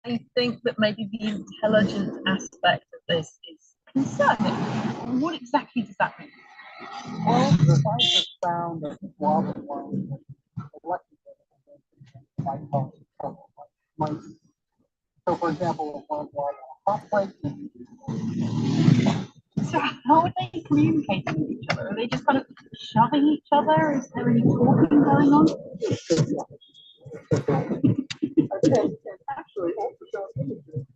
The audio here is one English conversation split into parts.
I think that maybe the intelligent aspect of this is concerning. What exactly does that mean? Well, the scientists found that guava worms electric might cause trouble, like mice. So, for example, if one guava hot plate, So how are they communicating with each other? Are they just kind of shoving each other? Is there any talking going on? and actually also show images.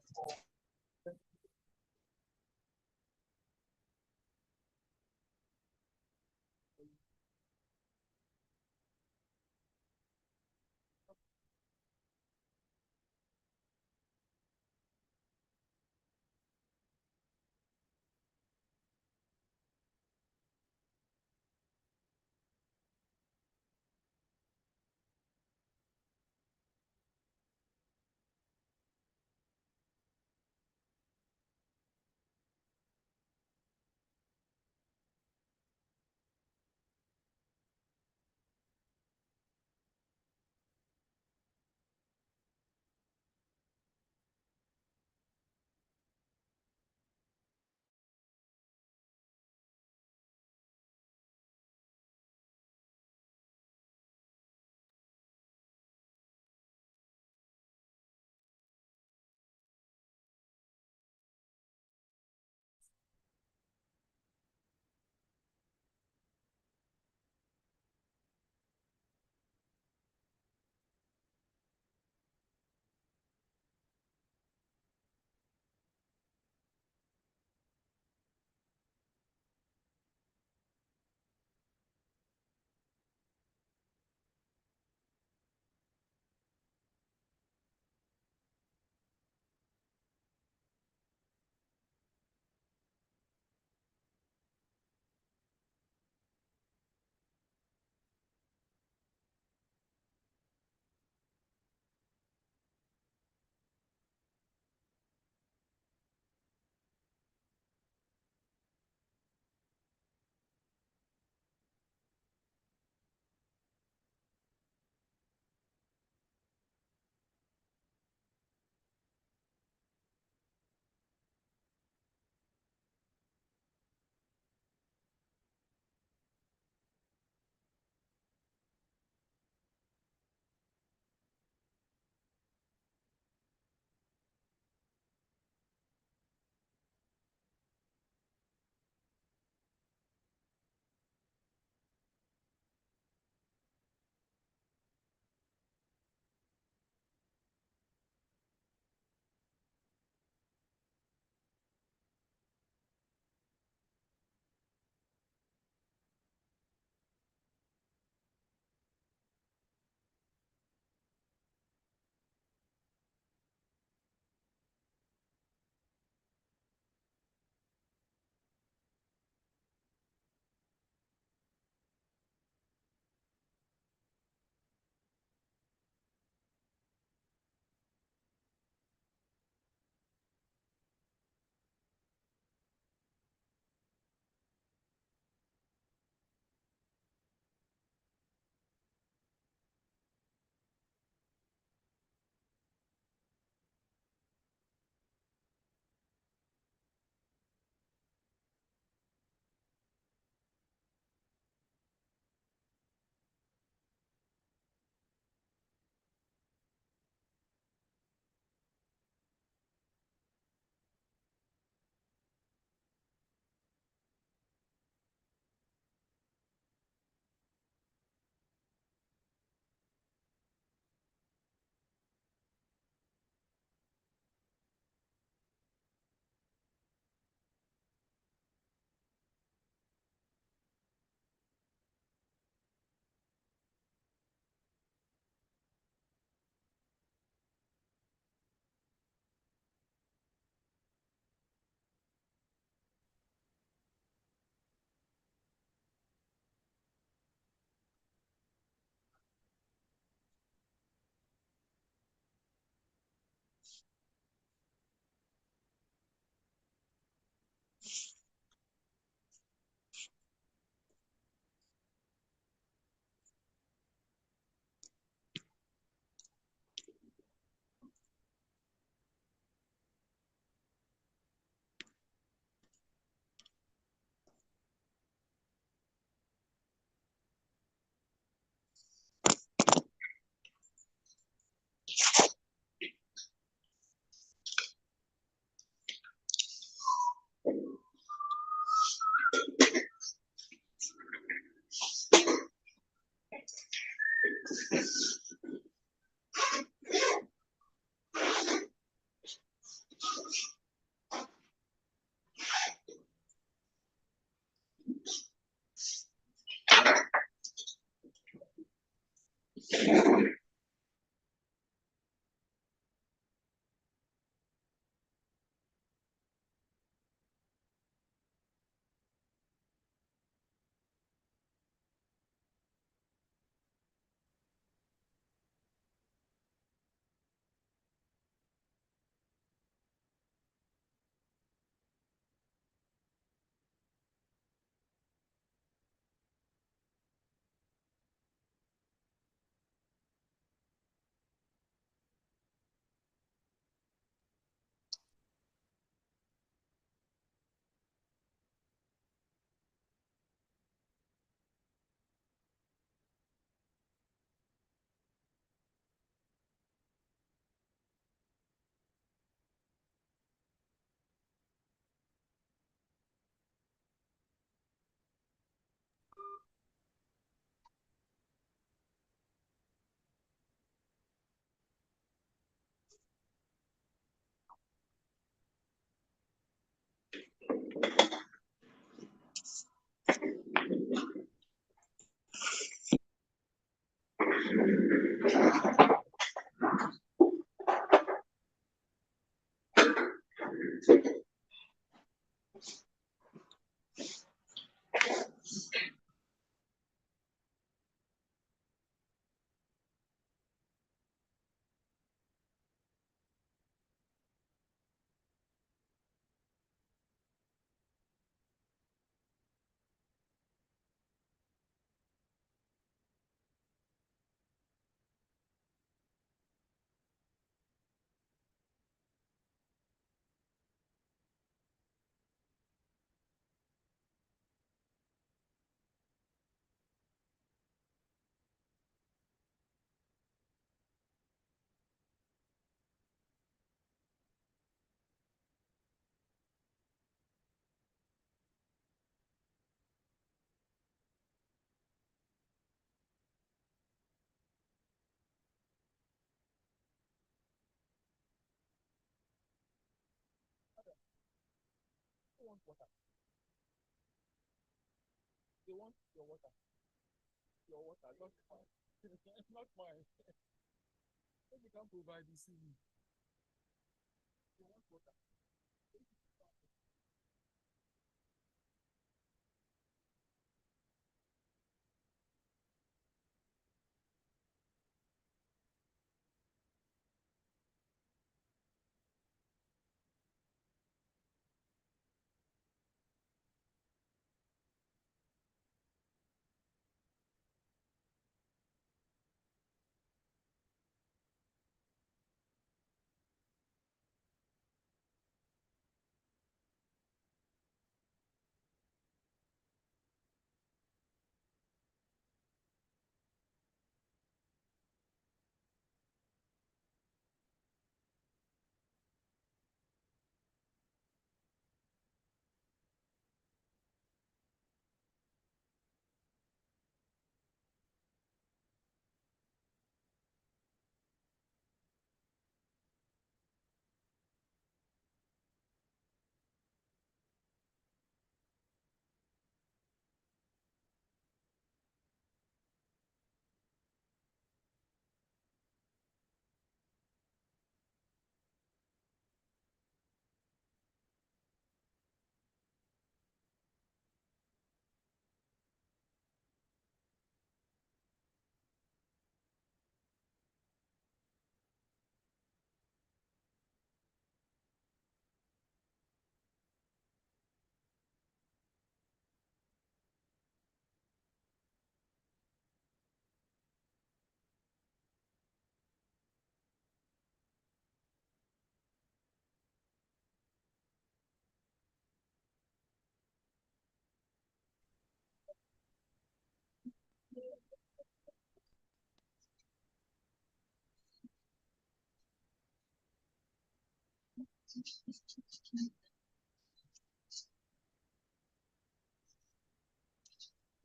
Who wants water? They want your water. Your water, not mine. Not mine. If you can't provide this, you want water.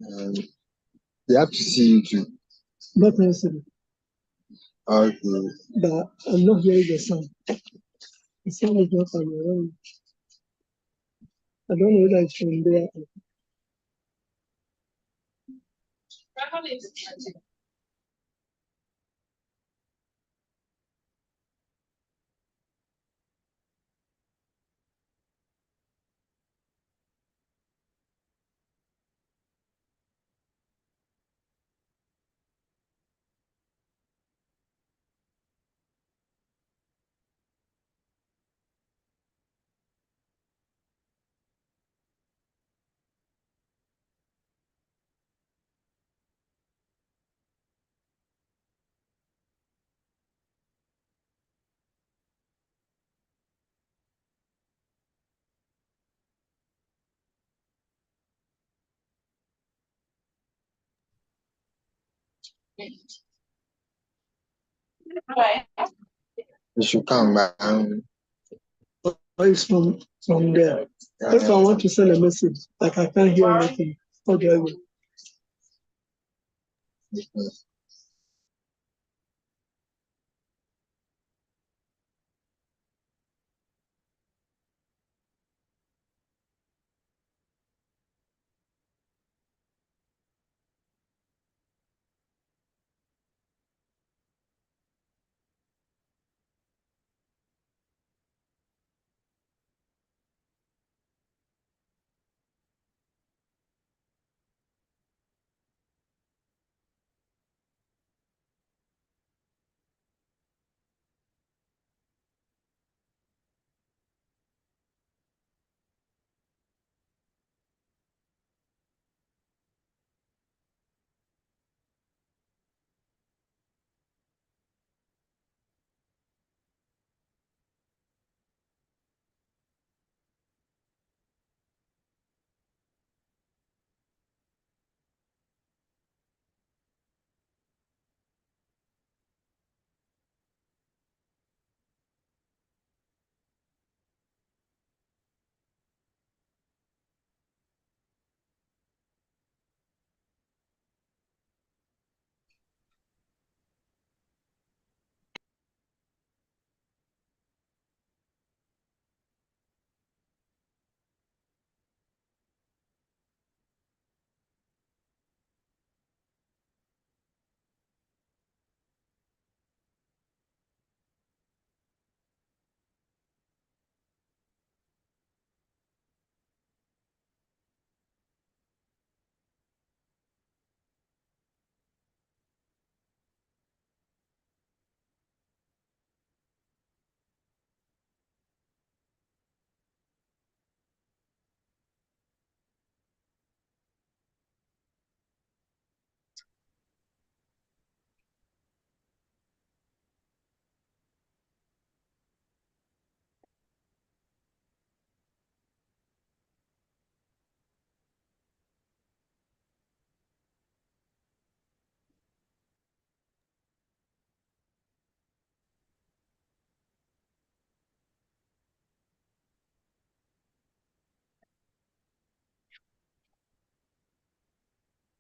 Um, they have to see you too. not necessarily, Okay. but I'm not hearing the sound. The sound is not from your own. I don't know whether it's from there. You should come back. Or it's from there. If I want to send a message, like I can't hear anything, how do I go?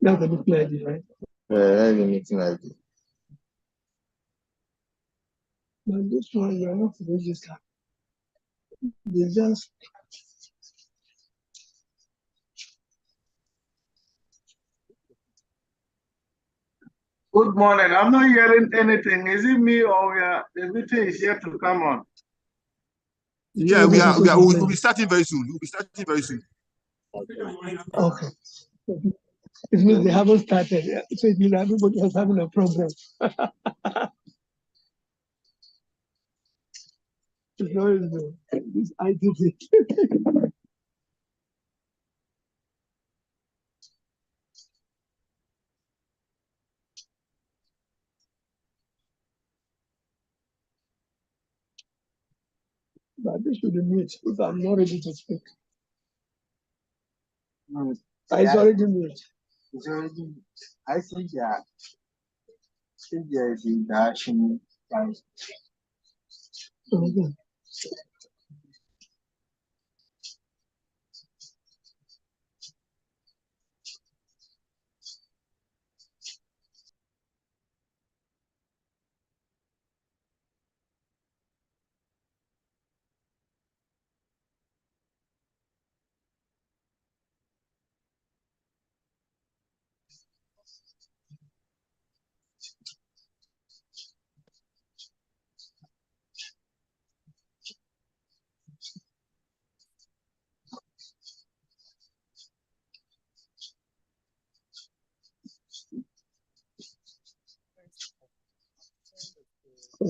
That's a good idea, right? That's the meeting I did. But this one, you're not registered. They just Good morning. I'm not hearing anything. Is it me or the meeting is yet to come on? Yeah, we'll be starting very soon. We'll be starting very soon. okay. It means they haven't started. So it means everybody is having a problem. It's always this ITP. But this should be mute if I'm not ready to speak. No, It's already mute. it's already. I think there is the action. Okay.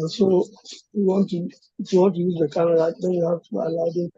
So if you want to use the camera, then you have to allow them.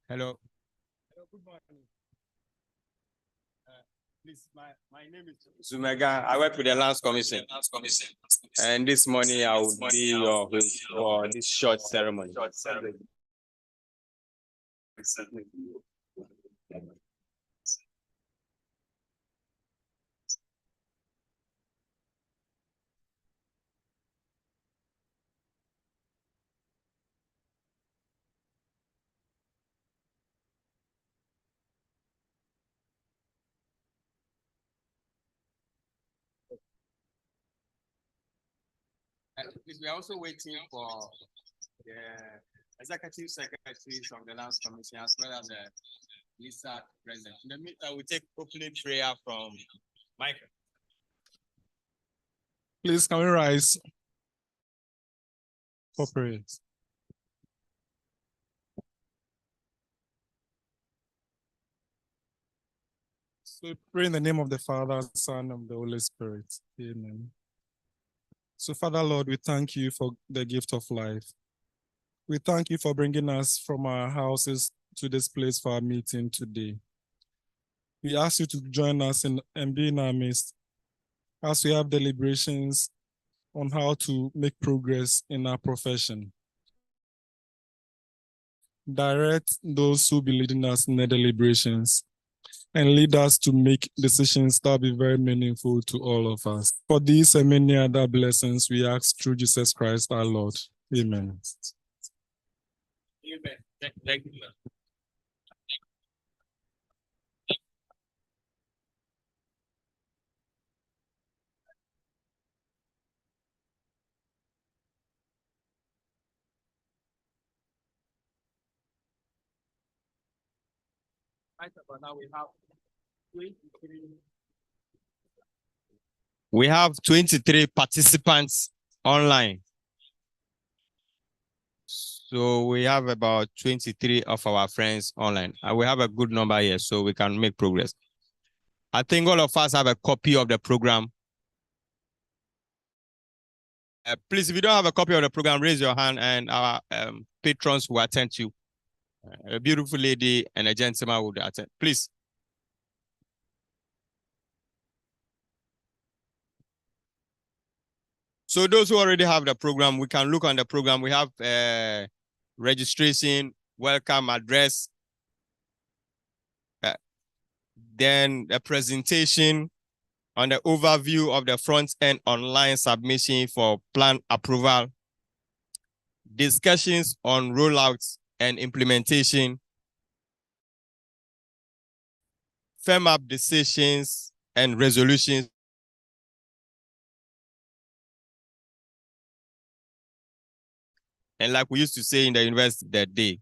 Hello. Hello, good morning. Please, my name is Zumega. I work with the Lands Commission. And this morning I will be your host for this short ceremony. Please, we are also waiting for the executive secretaries of the Lands Commission as well as the Lisa president. In the meantime, we take opening prayer from Michael. Please, can we rise for prayer? So pray in the name of the Father, Son, and the Holy Spirit. Amen. So, Father, Lord, we thank you for the gift of life. We thank you for bringing us from our houses to this place for our meeting today. We ask you to join us and be in our midst as we have deliberations on how to make progress in our profession. Direct those who be leading us in the deliberations and lead us to make decisions that will be very meaningful to all of us. For these and many other blessings, we ask through Jesus Christ our Lord. Amen. Amen. Thank you. Right about now we have 23 participants online. So we have about 23 of our friends online. And we have a good number here, so we can make progress. I think all of us have a copy of the program. Please, if you don't have a copy of the program, raise your hand and our patrons will attend to you. A beautiful lady and a gentleman will attend. Please. So those who already have the program, we can look on the program. We have registration, welcome address, then a presentation on the overview of the front-end online submission for plan approval, discussions on rollouts and implementation, firm up decisions and resolutions, and like we used to say in the university that day.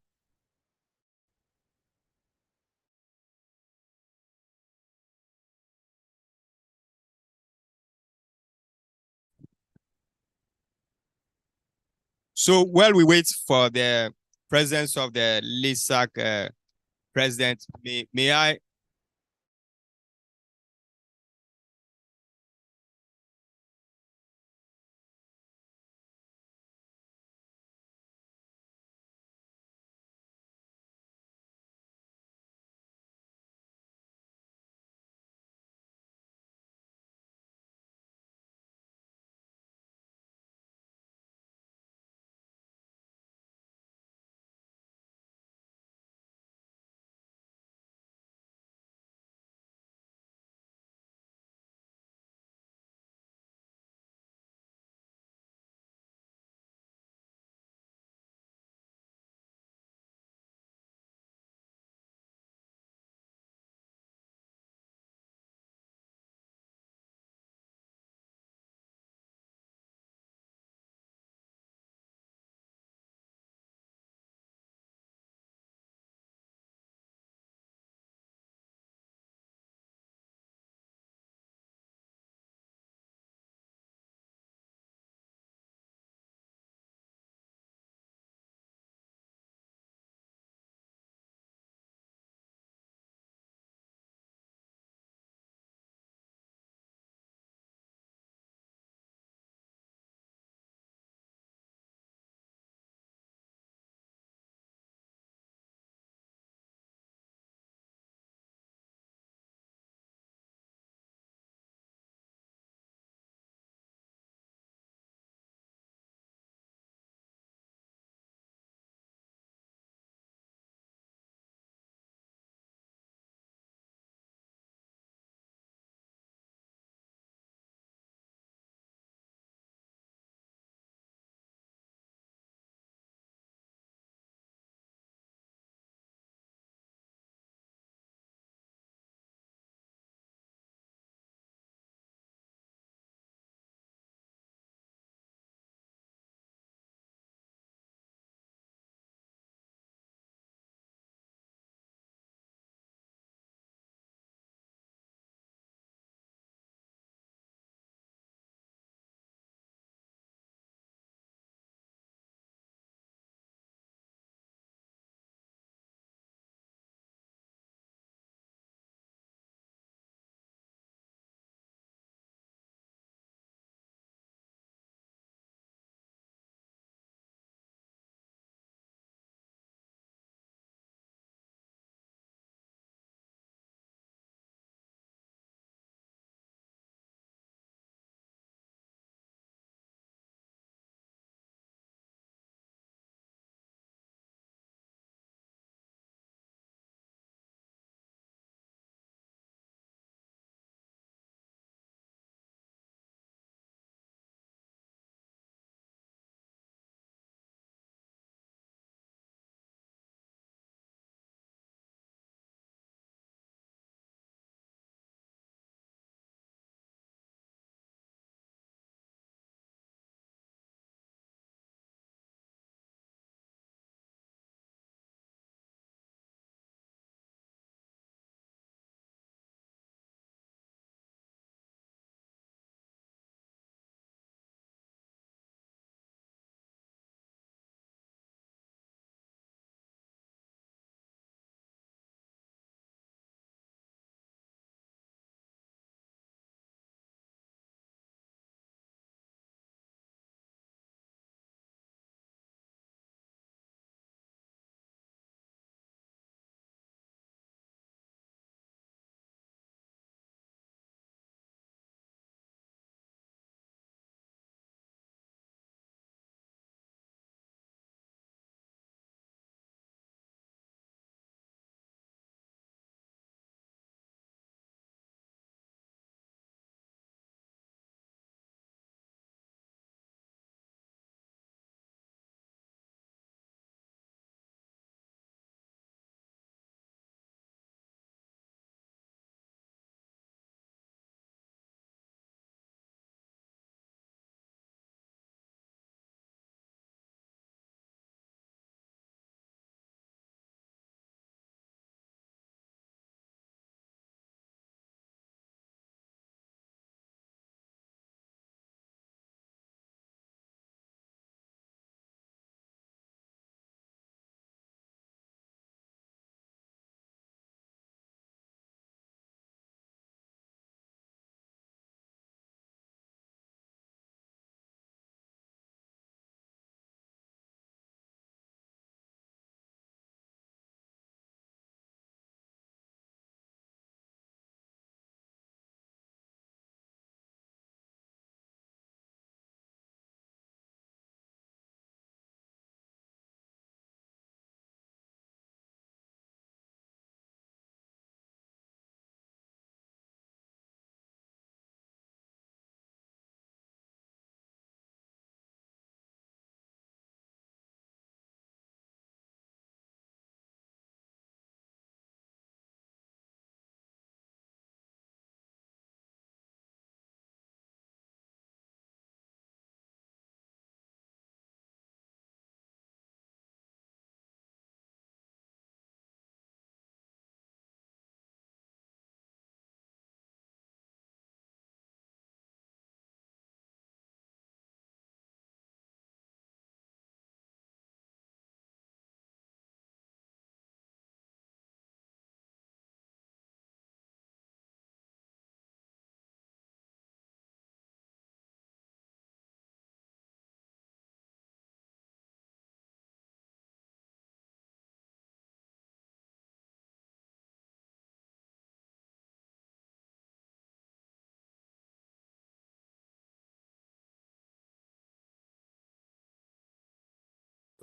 So while we wait for the presence of the LISAC president, may I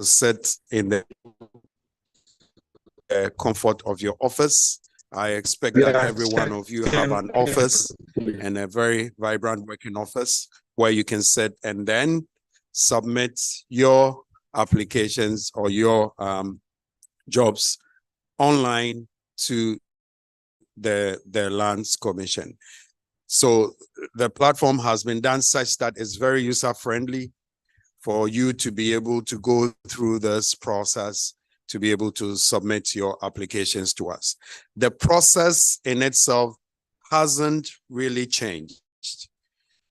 sit in the comfort of your office. I expect that every one of you have an office and a very vibrant working office where you can sit and then submit your applications or your jobs online to the Lands Commission. So the platform has been done such that it's very user-friendly for you to be able to go through this process, to be able to submit your applications to us. The process in itself hasn't really changed.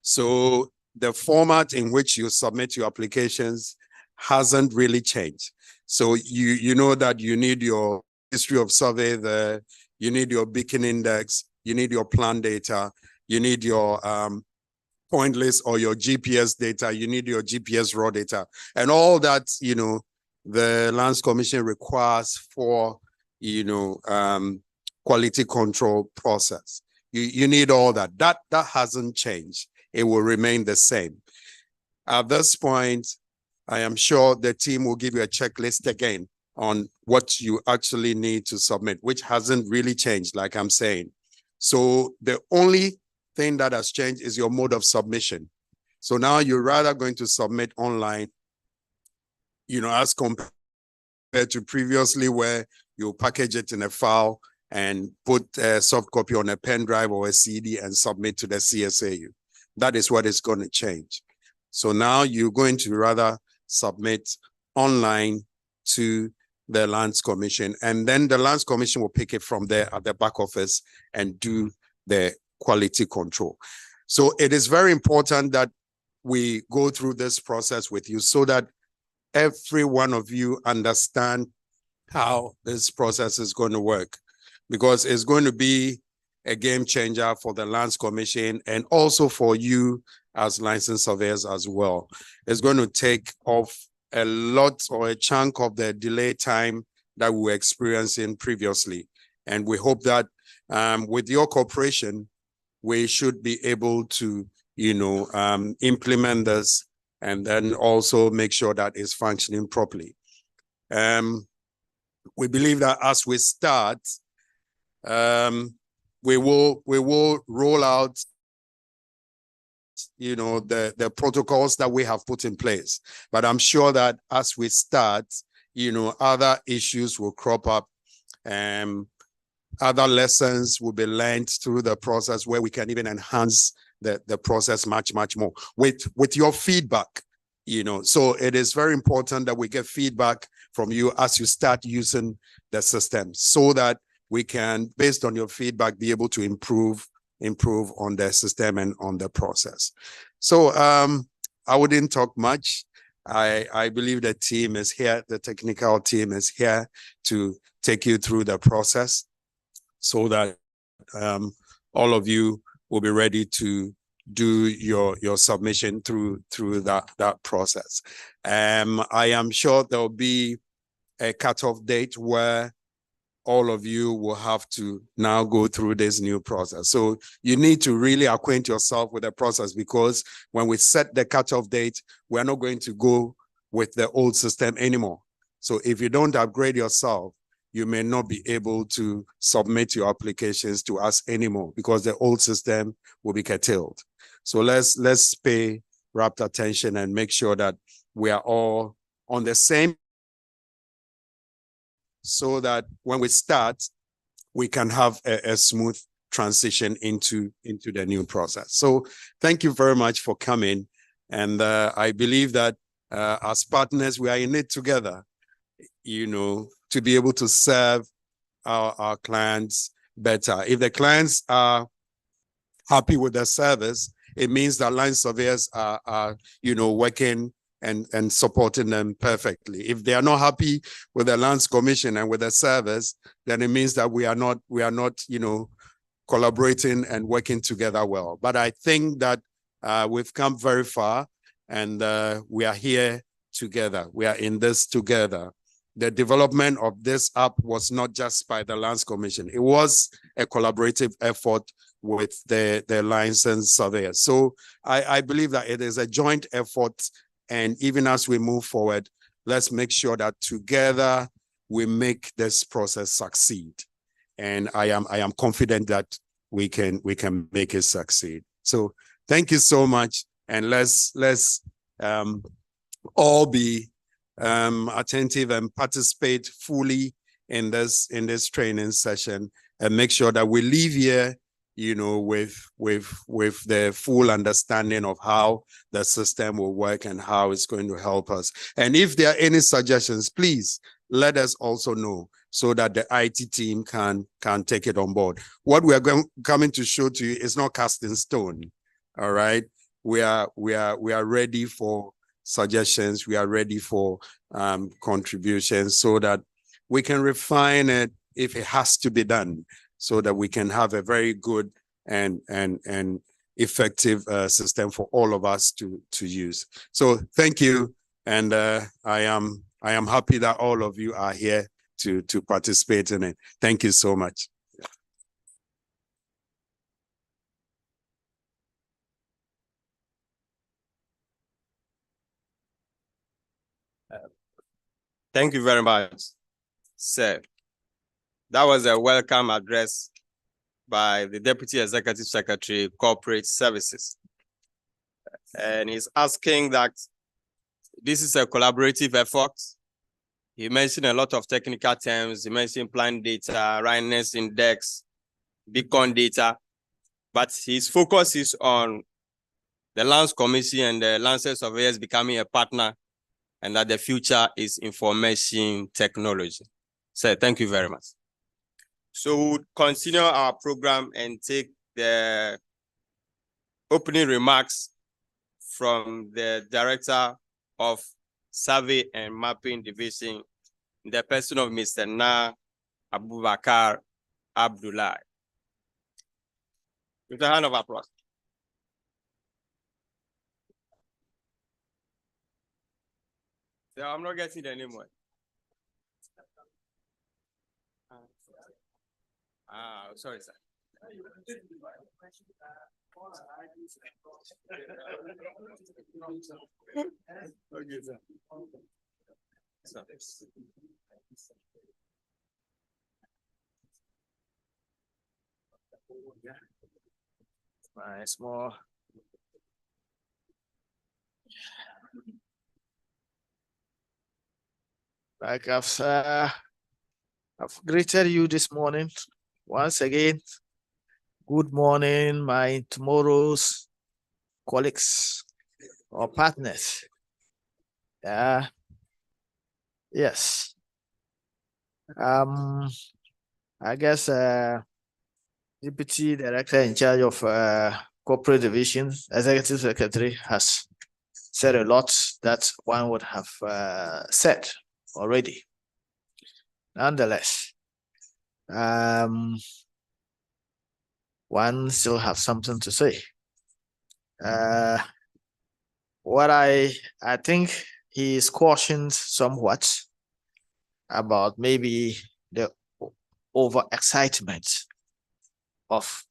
So the format in which you submit your applications hasn't really changed. So you know that you need your history of survey there, you need your beacon index, you need your plan data, you need your point list or your GPS data, you need your GPS raw data, and all that, you know, the Lands Commission requires for, you know, quality control process. You need all that. That hasn't changed. It will remain the same. At this point, I am sure the team will give you a checklist again on what you actually need to submit, which hasn't really changed, like I'm saying. So the only thing that has changed is your mode of submission. So now you're rather going to submit online, you know, as compared to previously where you package it in a file and put a soft copy on a pen drive or a CD and submit to the CSAU. That is what is going to change. So now you're going to rather submit online to the Lands Commission, and then the Lands Commission will pick it from there at the back office and do the quality control. So it is very important that we go through this process with you so that every one of you understand how this process is going to work, because it's going to be a game changer for the Lands Commission and also for you as licensed surveyors as well. It's going to take off a lot or a chunk of the delay time that we were experiencing previously. And we hope that with your cooperation, we should be able to, you know, implement this and then also make sure that it's functioning properly. We believe that as we start, we will roll out, you know, the protocols that we have put in place. But I'm sure that as we start, you know, other issues will crop up and other lessons will be learned through the process where we can even enhance the process much more with your feedback, you know. So it is very important that we get feedback from you as you start using the system so that we can, based on your feedback, be able to improve on the system and on the process. So I wouldn't talk much. I believe the team is here, the technical team is here to take you through the process so that all of you will be ready to do your submission through that process. I am sure there'll be a cutoff date where all of you will have to now go through this new process. So you need to really acquaint yourself with the process, because when we set the cutoff date, we're not going to go with the old system anymore. So if you don't upgrade yourself, you may not be able to submit your applications to us anymore because the old system will be curtailed. So let's pay rapt attention and make sure that we are all on the same, so that when we start, we can have a smooth transition into the new process. So thank you very much for coming. And I believe that as partners, we are in it together, you know, to be able to serve our clients better. If the clients are happy with the service, it means that line surveyors are you know, working and supporting them perfectly. If they are not happy with the Lands Commission and with the service, then it means that we are not, you know, collaborating and working together well. But I think that we've come very far, and we are here together. We are in this together. The development of this app was not just by the Lands Commission. It was a collaborative effort with the licensed surveyors. So I believe that it is a joint effort. And even as we move forward, let's make sure that together we make this process succeed. And I am confident that we can make it succeed. So thank you so much. And let's all be attentive and participate fully in this training session, and make sure that we leave here, you know, with the full understanding of how the system will work and how it's going to help us. And if there are any suggestions, please let us also know, so that the IT team can take it on board. What we are coming to show to you is not cast in stone. All right, we are ready for suggestions. We are ready for contributions, so that we can refine it if it has to be done, so that we can have a very good and effective system for all of us to use. So thank you, and I am happy that all of you are here to participate in it. Thank you so much. Thank you very much, sir. That was a welcome address by the Deputy Executive Secretary, Corporate Services. And he's asking that this is a collaborative effort. He mentioned a lot of technical terms. He mentioned plant data, rightness index, beacon data, but his focus is on the Lands Commission and the land surveyors becoming a partner, and that the future is information technology. So thank you very much. So we'll continue our program and take the opening remarks from the Director of Survey and Mapping Division, in the person of Mr. Na Abubakar Abdullah. With a hand of applause. So I'm not getting it anymore. Sorry, sir. Okay, sir. Nice more. Like I've greeted you this morning. Once again, good morning, my tomorrow's colleagues or partners. Yes. I guess Deputy Director in charge of Corporate Division, Executive Secretary, has said a lot that one would have said already. Nonetheless, one still have something to say. What I think he is cautioned somewhat about maybe the overexcitement of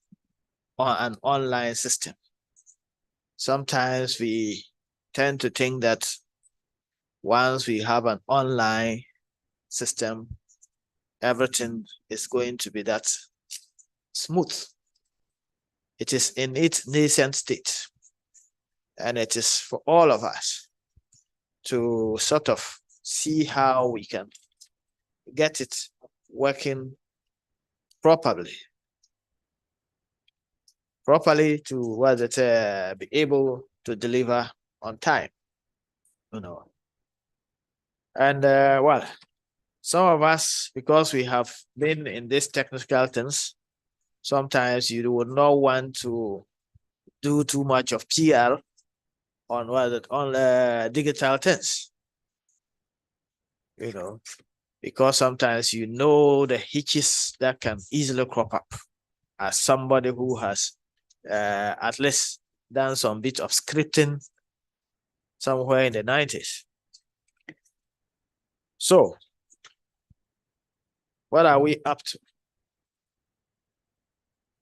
an online system. Sometimes we tend to think that once we have an online system, everything is going to be that smooth. It is in its nascent state, and it is for all of us to sort of see how we can get it working properly to be able to deliver on time, you know. And well, some of us, because we have been in these technical things, sometimes you would not want to do too much of PR on digital things, you know, because sometimes you know the hitches that can easily crop up as somebody who has at least done some bit of scripting somewhere in the 90s. So, what are we up to?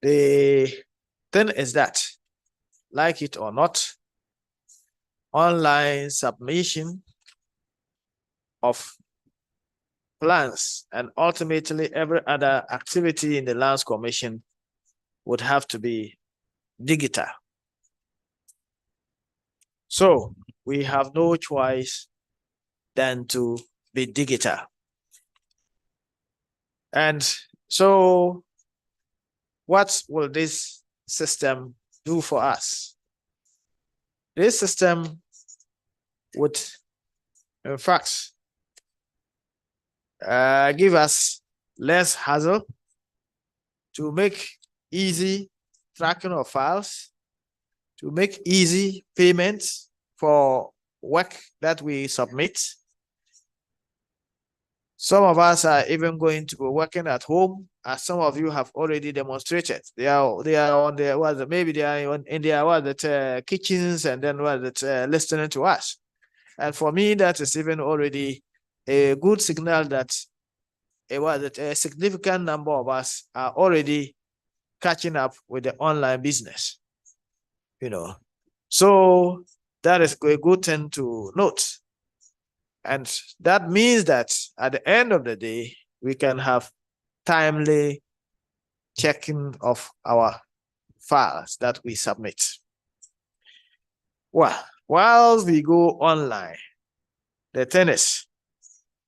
The thing is that, like it or not, online submission of plans, and ultimately every other activity in the Lands Commission would have to be digital. So we have no choice than to be digital. And so what will this system do for us? This system would, in fact, give us less hassle to make easy tracking of files, to make easy payments for work that we submit. Some of us are even going to be working at home, as some of you have already demonstrated. They are on their maybe they are in their kitchens and then listening to us. And for me, that is even already a good signal that a significant number of us are already catching up with the online business. So that is a good thing to note. And that means that at the end of the day, we can have timely checking of our files that we submit. Well, while we go online, the thing is,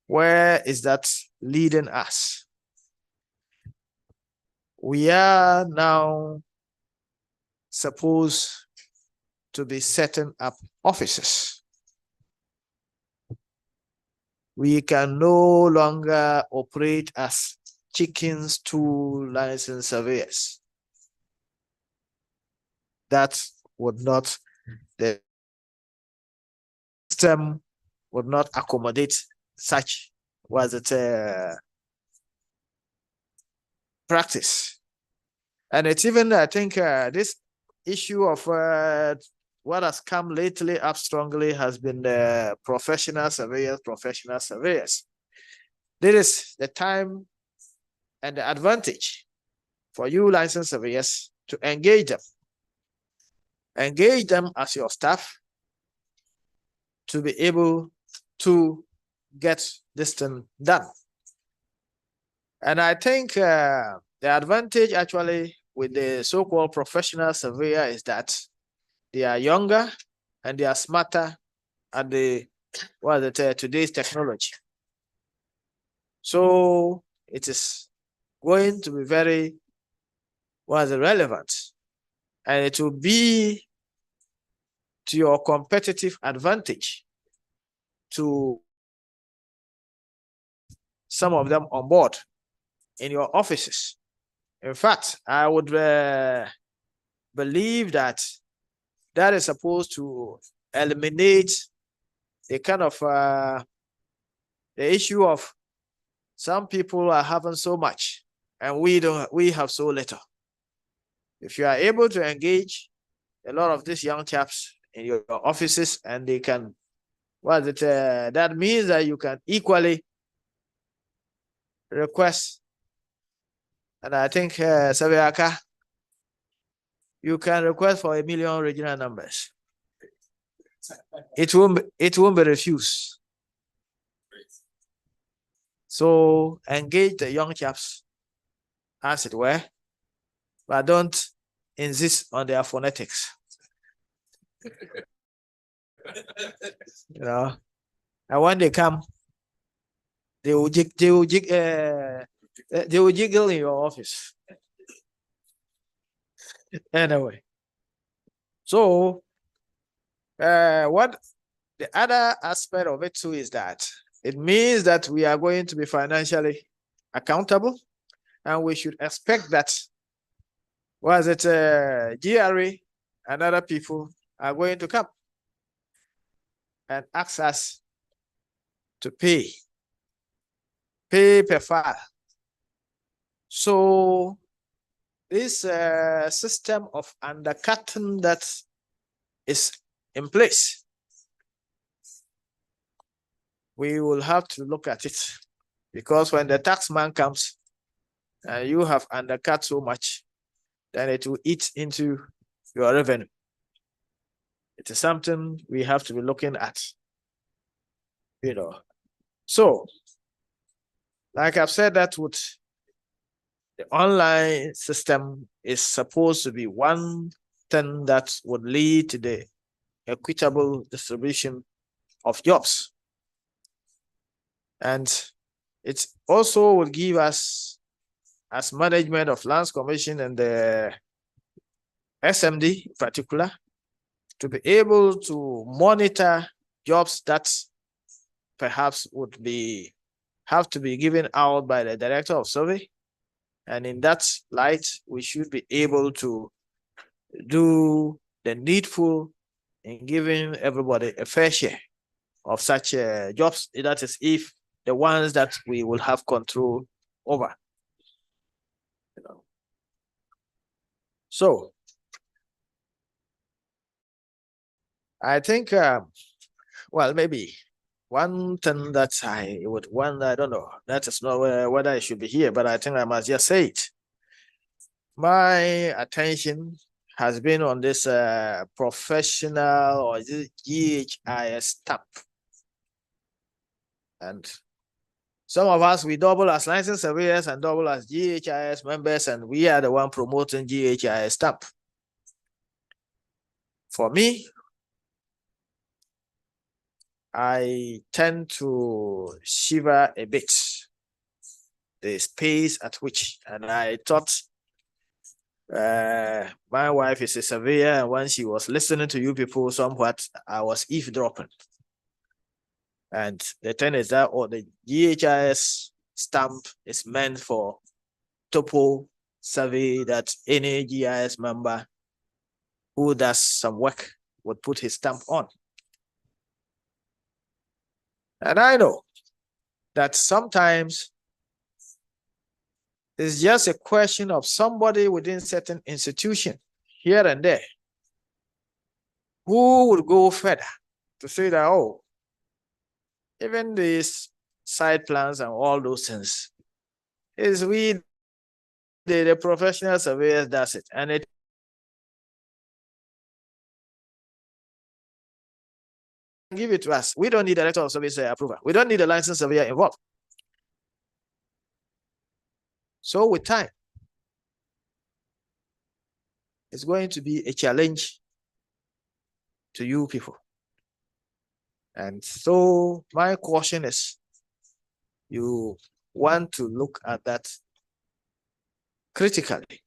where is that leading us? We are now supposed to be setting up offices. We can no longer operate as chickens to licensed surveyors. That would not, the system would not accommodate such practice. And it's even, I think, this issue of what has come lately up strongly has been the professional surveyors. This is the time and the advantage for you licensed surveyors to engage them. Engage them as your staff to be able to get this thing done. And I think the advantage actually with the so-called professional surveyor is that they are younger and they are smarter at today's technology. So it is going to be very relevant, and it will be to your competitive advantage to some of them on board in your offices. In fact, I would believe that that is supposed to eliminate the kind of the issue of some people are having so much and we have so little. If you are able to engage a lot of these young chaps in your offices and they can, that means that you can equally request. And I think, Saviaka, you can request for 1 million regional numbers. It won't be refused. So engage the young chaps, as it were, but don't insist on their phonetics. And when they come, they will jiggle in your office. Anyway, so what the other aspect of it too is that it means that we are going to be financially accountable, and we should expect that GRA and other people are going to come and ask us to pay per file. So this system of undercutting that is in place, we will have to look at it, because when the tax man comes and you have undercut so much, then it will eat into your revenue. It is something we have to be looking at, So, like I've said, that with the online system is supposed to be one thing that would lead to the equitable distribution of jobs. And it also will give us, as management of Lands Commission and the SMD in particular, to be able to monitor jobs that perhaps would have to be given out by the Director of Survey. And in that light, we should be able to do the needful in giving everybody a fair share of such jobs. That is, if the ones that we will have control over. So I think, well, maybe one thing that I would wonder, I don't know, that is not whether I should be here, but I think I must just say it. My attention has been on this professional or GHIS stamp. And some of us, we double as licensed surveyors and double as GHIS members, and we are the one promoting GHIS stamp. For me, I tend to shiver a bit the space at which, and I thought my wife is a surveyor, and when she was listening to you people somewhat, I was eavesdropping. And the thing is that the GHIS stamp is meant for topo survey that any GIS member who does some work would put his stamp on. And I know that sometimes it's just a question of somebody within certain institution here and there who would go further to say that, oh, even these side plans and all those things is the professional surveyors does it, and it give it to us. We don't need Director of Service approval. We don't need a licensed surveyor involved. So with time, it's going to be a challenge to you people. And so my caution is, you want to look at that critically.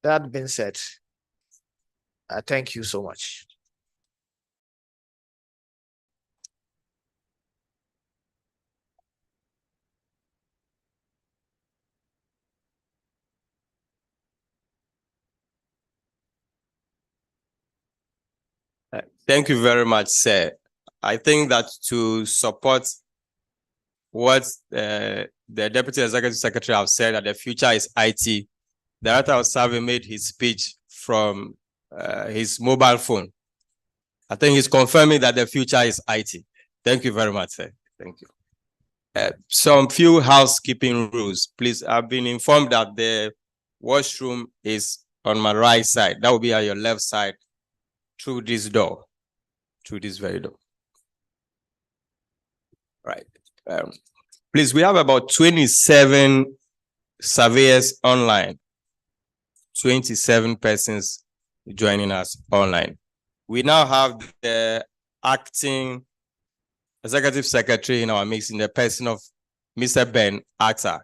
That being said, I thank you so much. Thank you very much, sir. I think that to support what the Deputy Executive Secretary have said, that the future is IT, Director of Survey made his speech from his mobile phone. I think he's confirming that the future is IT. Thank you very much, sir. Thank you. Some few housekeeping rules. Please, I've been informed that the washroom is on my right side. That will be at your left side through this door, through this very door. Right. Please, we have about 27 surveyors online, 27 persons joining us online. We now have the acting Executive Secretary in our mix in the person of Mr. Ben Atta.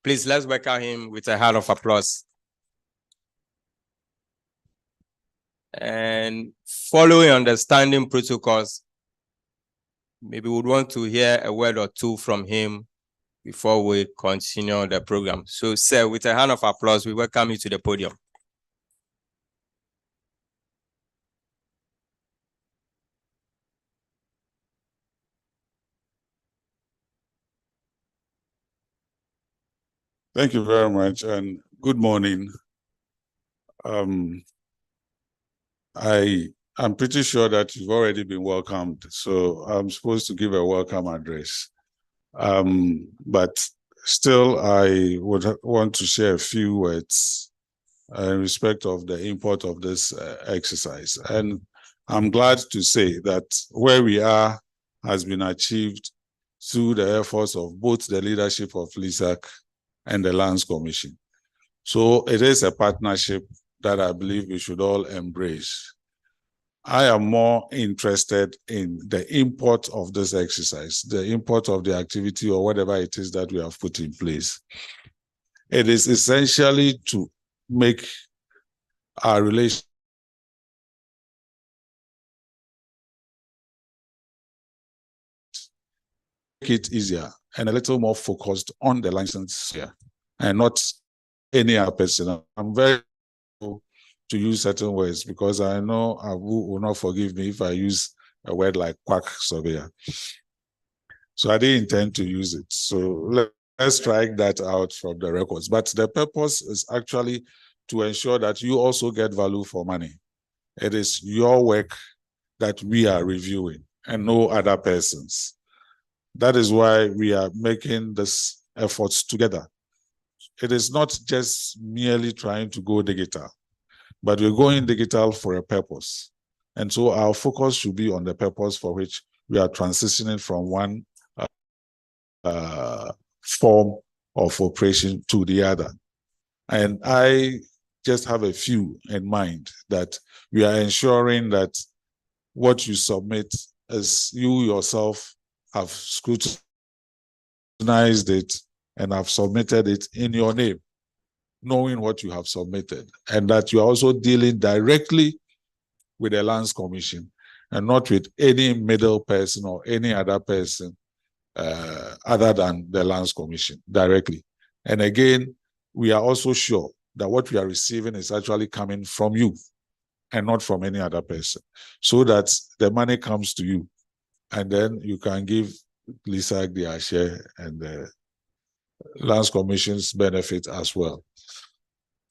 Please, let's welcome him with a hand of applause. And following understanding protocols, maybe we would want to hear a word or two from him before we continue the program. So, sir, with a hand of applause, we welcome you to the podium. Thank you very much, and good morning. I'm pretty sure that you've already been welcomed, so I'm supposed to give a welcome address. But still, I would want to share a few words in respect of the import of this exercise. And I'm glad to say that where we are has been achieved through the efforts of both the leadership of LISAC and the Lands Commission. So it is a partnership that I believe we should all embrace. I am more interested in the import of this exercise, the import of the activity or whatever it is that we have put in place. It is essentially to make our relation it easier and a little more focused on the license here and not any other person. I'm very to use certain words because I know Abu will not forgive me if I use a word like quack surveyor. So I didn't intend to use it. So let's strike that out from the records. But the purpose is actually to ensure that you also get value for money. It is your work that we are reviewing and no other person's. That is why we are making this efforts together. It is not just merely trying to go digital, but we're going digital for a purpose. And so our focus should be on the purpose for which we are transitioning from one form of operation to the other. And I just have a few in mind that we are ensuring that what you submit as you yourself have scrutinized it and have submitted it in your name, knowing what you have submitted, and that you are also dealing directly with the Lands Commission and not with any middle person or any other person other than the Lands Commission directly. And again, we are also sure that what we are receiving is actually coming from you and not from any other person, so that the money comes to you and then you can give LISAC their share and the Lands Commission's benefit as well.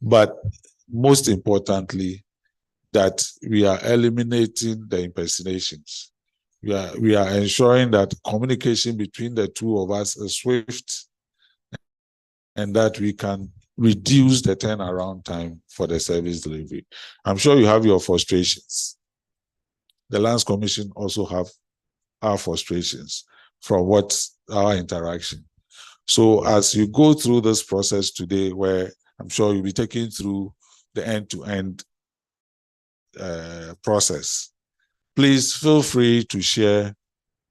But most importantly, that we are eliminating the impersonations. We are ensuring that communication between the two of us is swift and that we can reduce the turnaround time for the service delivery. I'm sure you have your frustrations. The Lands Commission also have our frustrations from our interaction. So as you go through this process today, where I'm sure you'll be taking through the end-to-end process, please feel free to share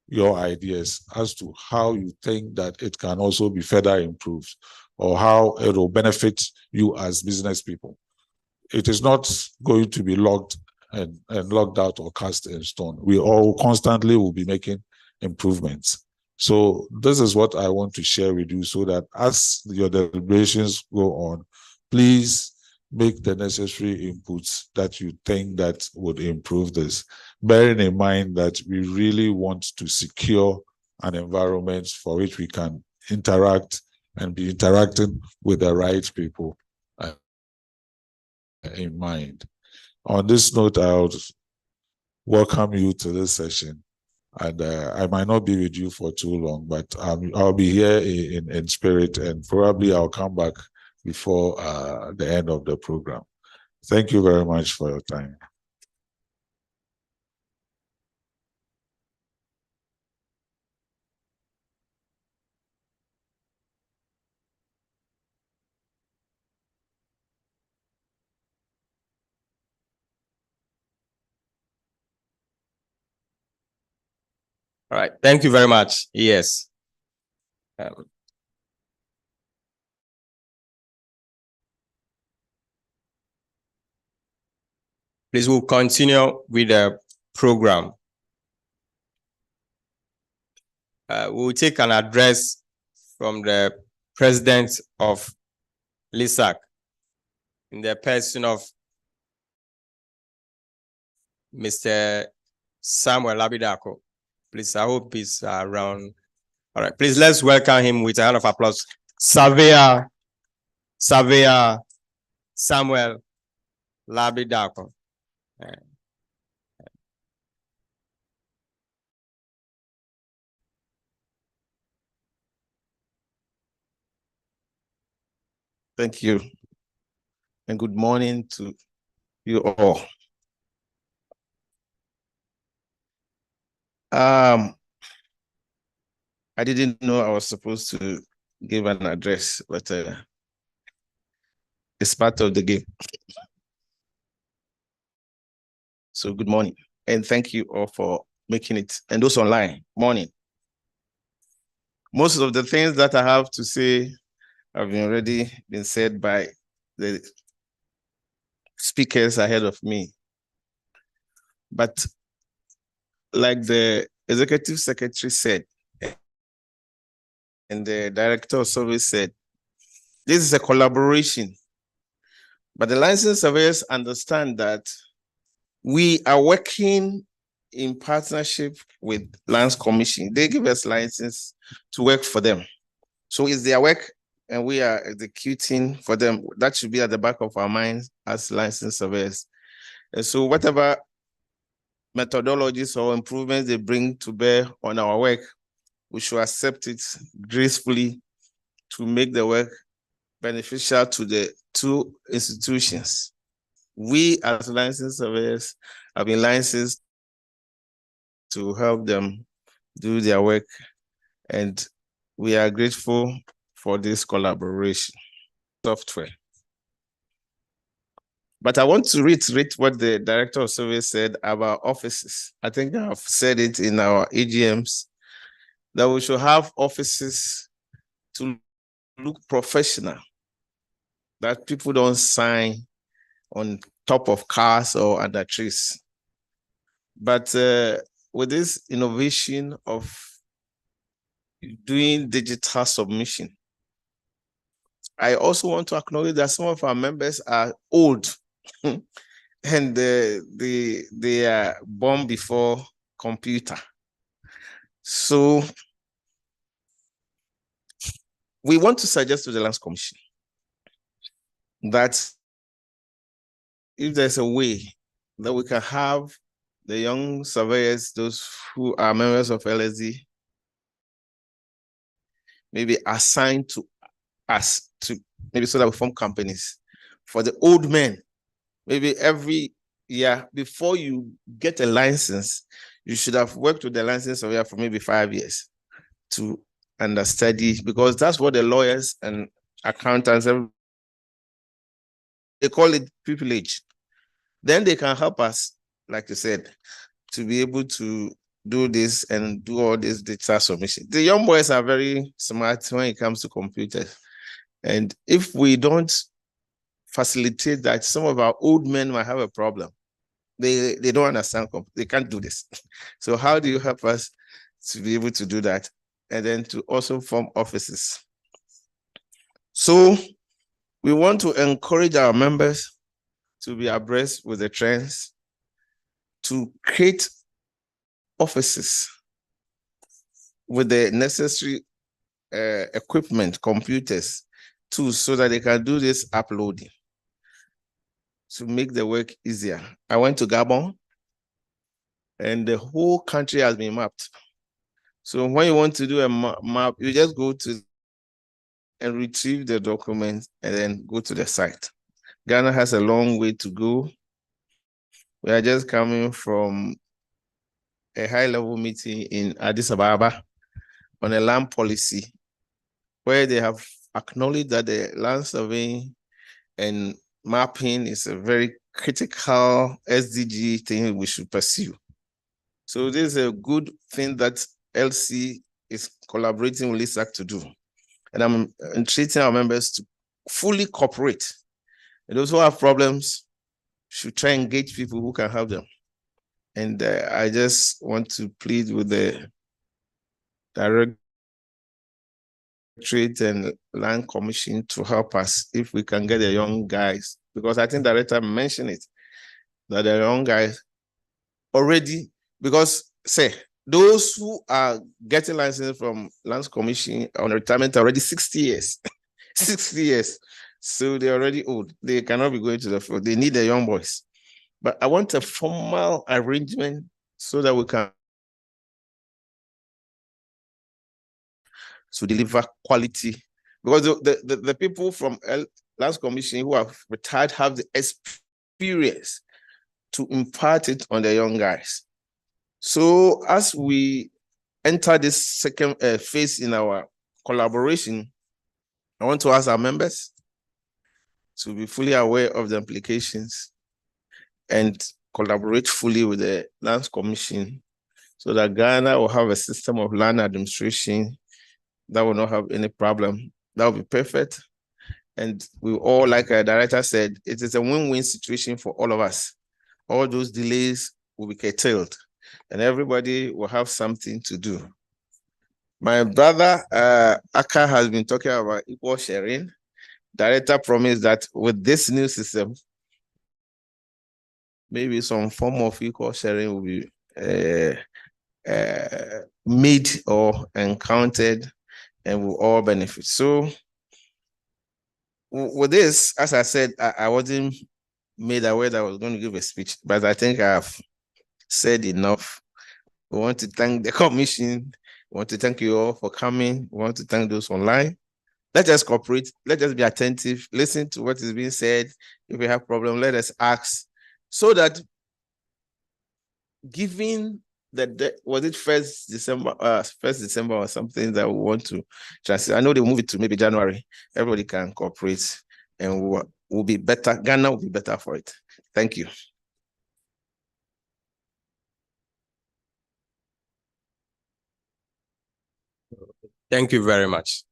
your ideas as to how you think that it can also be further improved or how it will benefit you as business people. It is not going to be logged and logged out or cast in stone. We all constantly will be making improvements. So this is what I want to share with you so that as your deliberations go on, please make the necessary inputs that you think that would improve this, bearing in mind that we really want to secure an environment for which we can interact and be interacting with the right people in mind. On this note, I would welcome you to this session. And I might not be with you for too long, but I'll be here in spirit, and probably I'll come back before the end of the program. Thank you very much for your time. All right. Thank you very much. Yes. Please, we'll continue with the program. We'll take an address from the president of LISAC in the person of Mr. Samuel Labidako. Please, I hope he's around. All right, please, let's welcome him with a hand of applause. Surveyor Samuel Labidako. Thank you, and good morning to you all. I didn't know I was supposed to give an address, but it's part of the game. So good morning, and thank you all for making it, and those online, morning. Most of the things that I have to say have already been said by the speakers ahead of me. But like the executive secretary said, and the director of service said, this is a collaboration. But the licensed surveyors understand that we are working in partnership with Lands Commission. They give us license to work for them. So it's their work and we are executing for them. That should be at the back of our minds as licensed surveyors. And so whatever methodologies or improvements they bring to bear on our work, we should accept it gracefully to make the work beneficial to the two institutions. We as licensed surveyors have been licensed to help them do their work, and we are grateful for this collaboration software. But I want to reiterate what the director of service said about offices. I think I've said it in our AGMs, that we should have offices to look professional, that people don't sign on top of cars or under trees. But with this innovation of doing digital submission, I also want to acknowledge that some of our members are old and they are born before computer. So we want to suggest to the Lands Commission that if there's a way that we can have the young surveyors, those who are members of LSD, maybe assigned to us to maybe so that we form companies. For the old men, maybe every year before you get a license, you should have worked with the license surveyor for maybe 5 years to understudy, because that's what the lawyers and accountants, they call it privilege. Then they can help us, like you said, to be able to do this and do all this data submission. The young boys are very smart when it comes to computers. And if we don't facilitate that, some of our old men might have a problem. They don't understand, they can't do this. So how do you help us to be able to do that? And then to also form offices. So we want to encourage our members to be abreast with the trends, to create offices with the necessary equipment, computers, tools, so that they can do this uploading to make the work easier. I went to Gabon and the whole country has been mapped. So when you want to do a map, you just go to and retrieve the document and then go to the site. Ghana has a long way to go. We are just coming from a high-level meeting in Addis Ababa on a land policy, where they have acknowledged that the land surveying and mapping is a very critical SDG thing we should pursue. So this is a good thing that LC is collaborating with LISAC to do. And I'm entreating our members to fully cooperate. And those who have problems should try and engage people who can help them. And I just want to plead with the Directorate and Land Commission to help us if we can get the young guys, because I think the director mentioned it, that the young guys already, because say, those who are getting license from Lands Commission on retirement are already 60 years, 60 years. So they're already old. They cannot be going to the field. They need the young boys. But I want a formal arrangement so that we can deliver quality. Because the people from Lands Commission who have retired have the experience to impart it on the young guys. So as we enter this second phase in our collaboration, I want to ask our members to be fully aware of the implications and collaborate fully with the Lands Commission so that Ghana will have a system of land administration that will not have any problem. That will be perfect. And we all, like our director said, it is a win-win situation for all of us. All those delays will be curtailed and everybody will have something to do. My brother, Aka, has been talking about equal sharing. Director promised that with this new system, maybe some form of equal sharing will be made or encountered and will all benefit. So with this, as I said, I wasn't made aware that I was going to give a speech, but I think I've said enough. We want to thank the commission. We want to thank you all for coming. We want to thank those online. Let us cooperate. Let us be attentive. Listen to what is being said. If we have problems, let us ask so that given that was it 1st December or something that we want to translate. I know they move it to maybe January. Everybody can cooperate and we'll be better. Ghana will be better for it. Thank you. Thank you very much.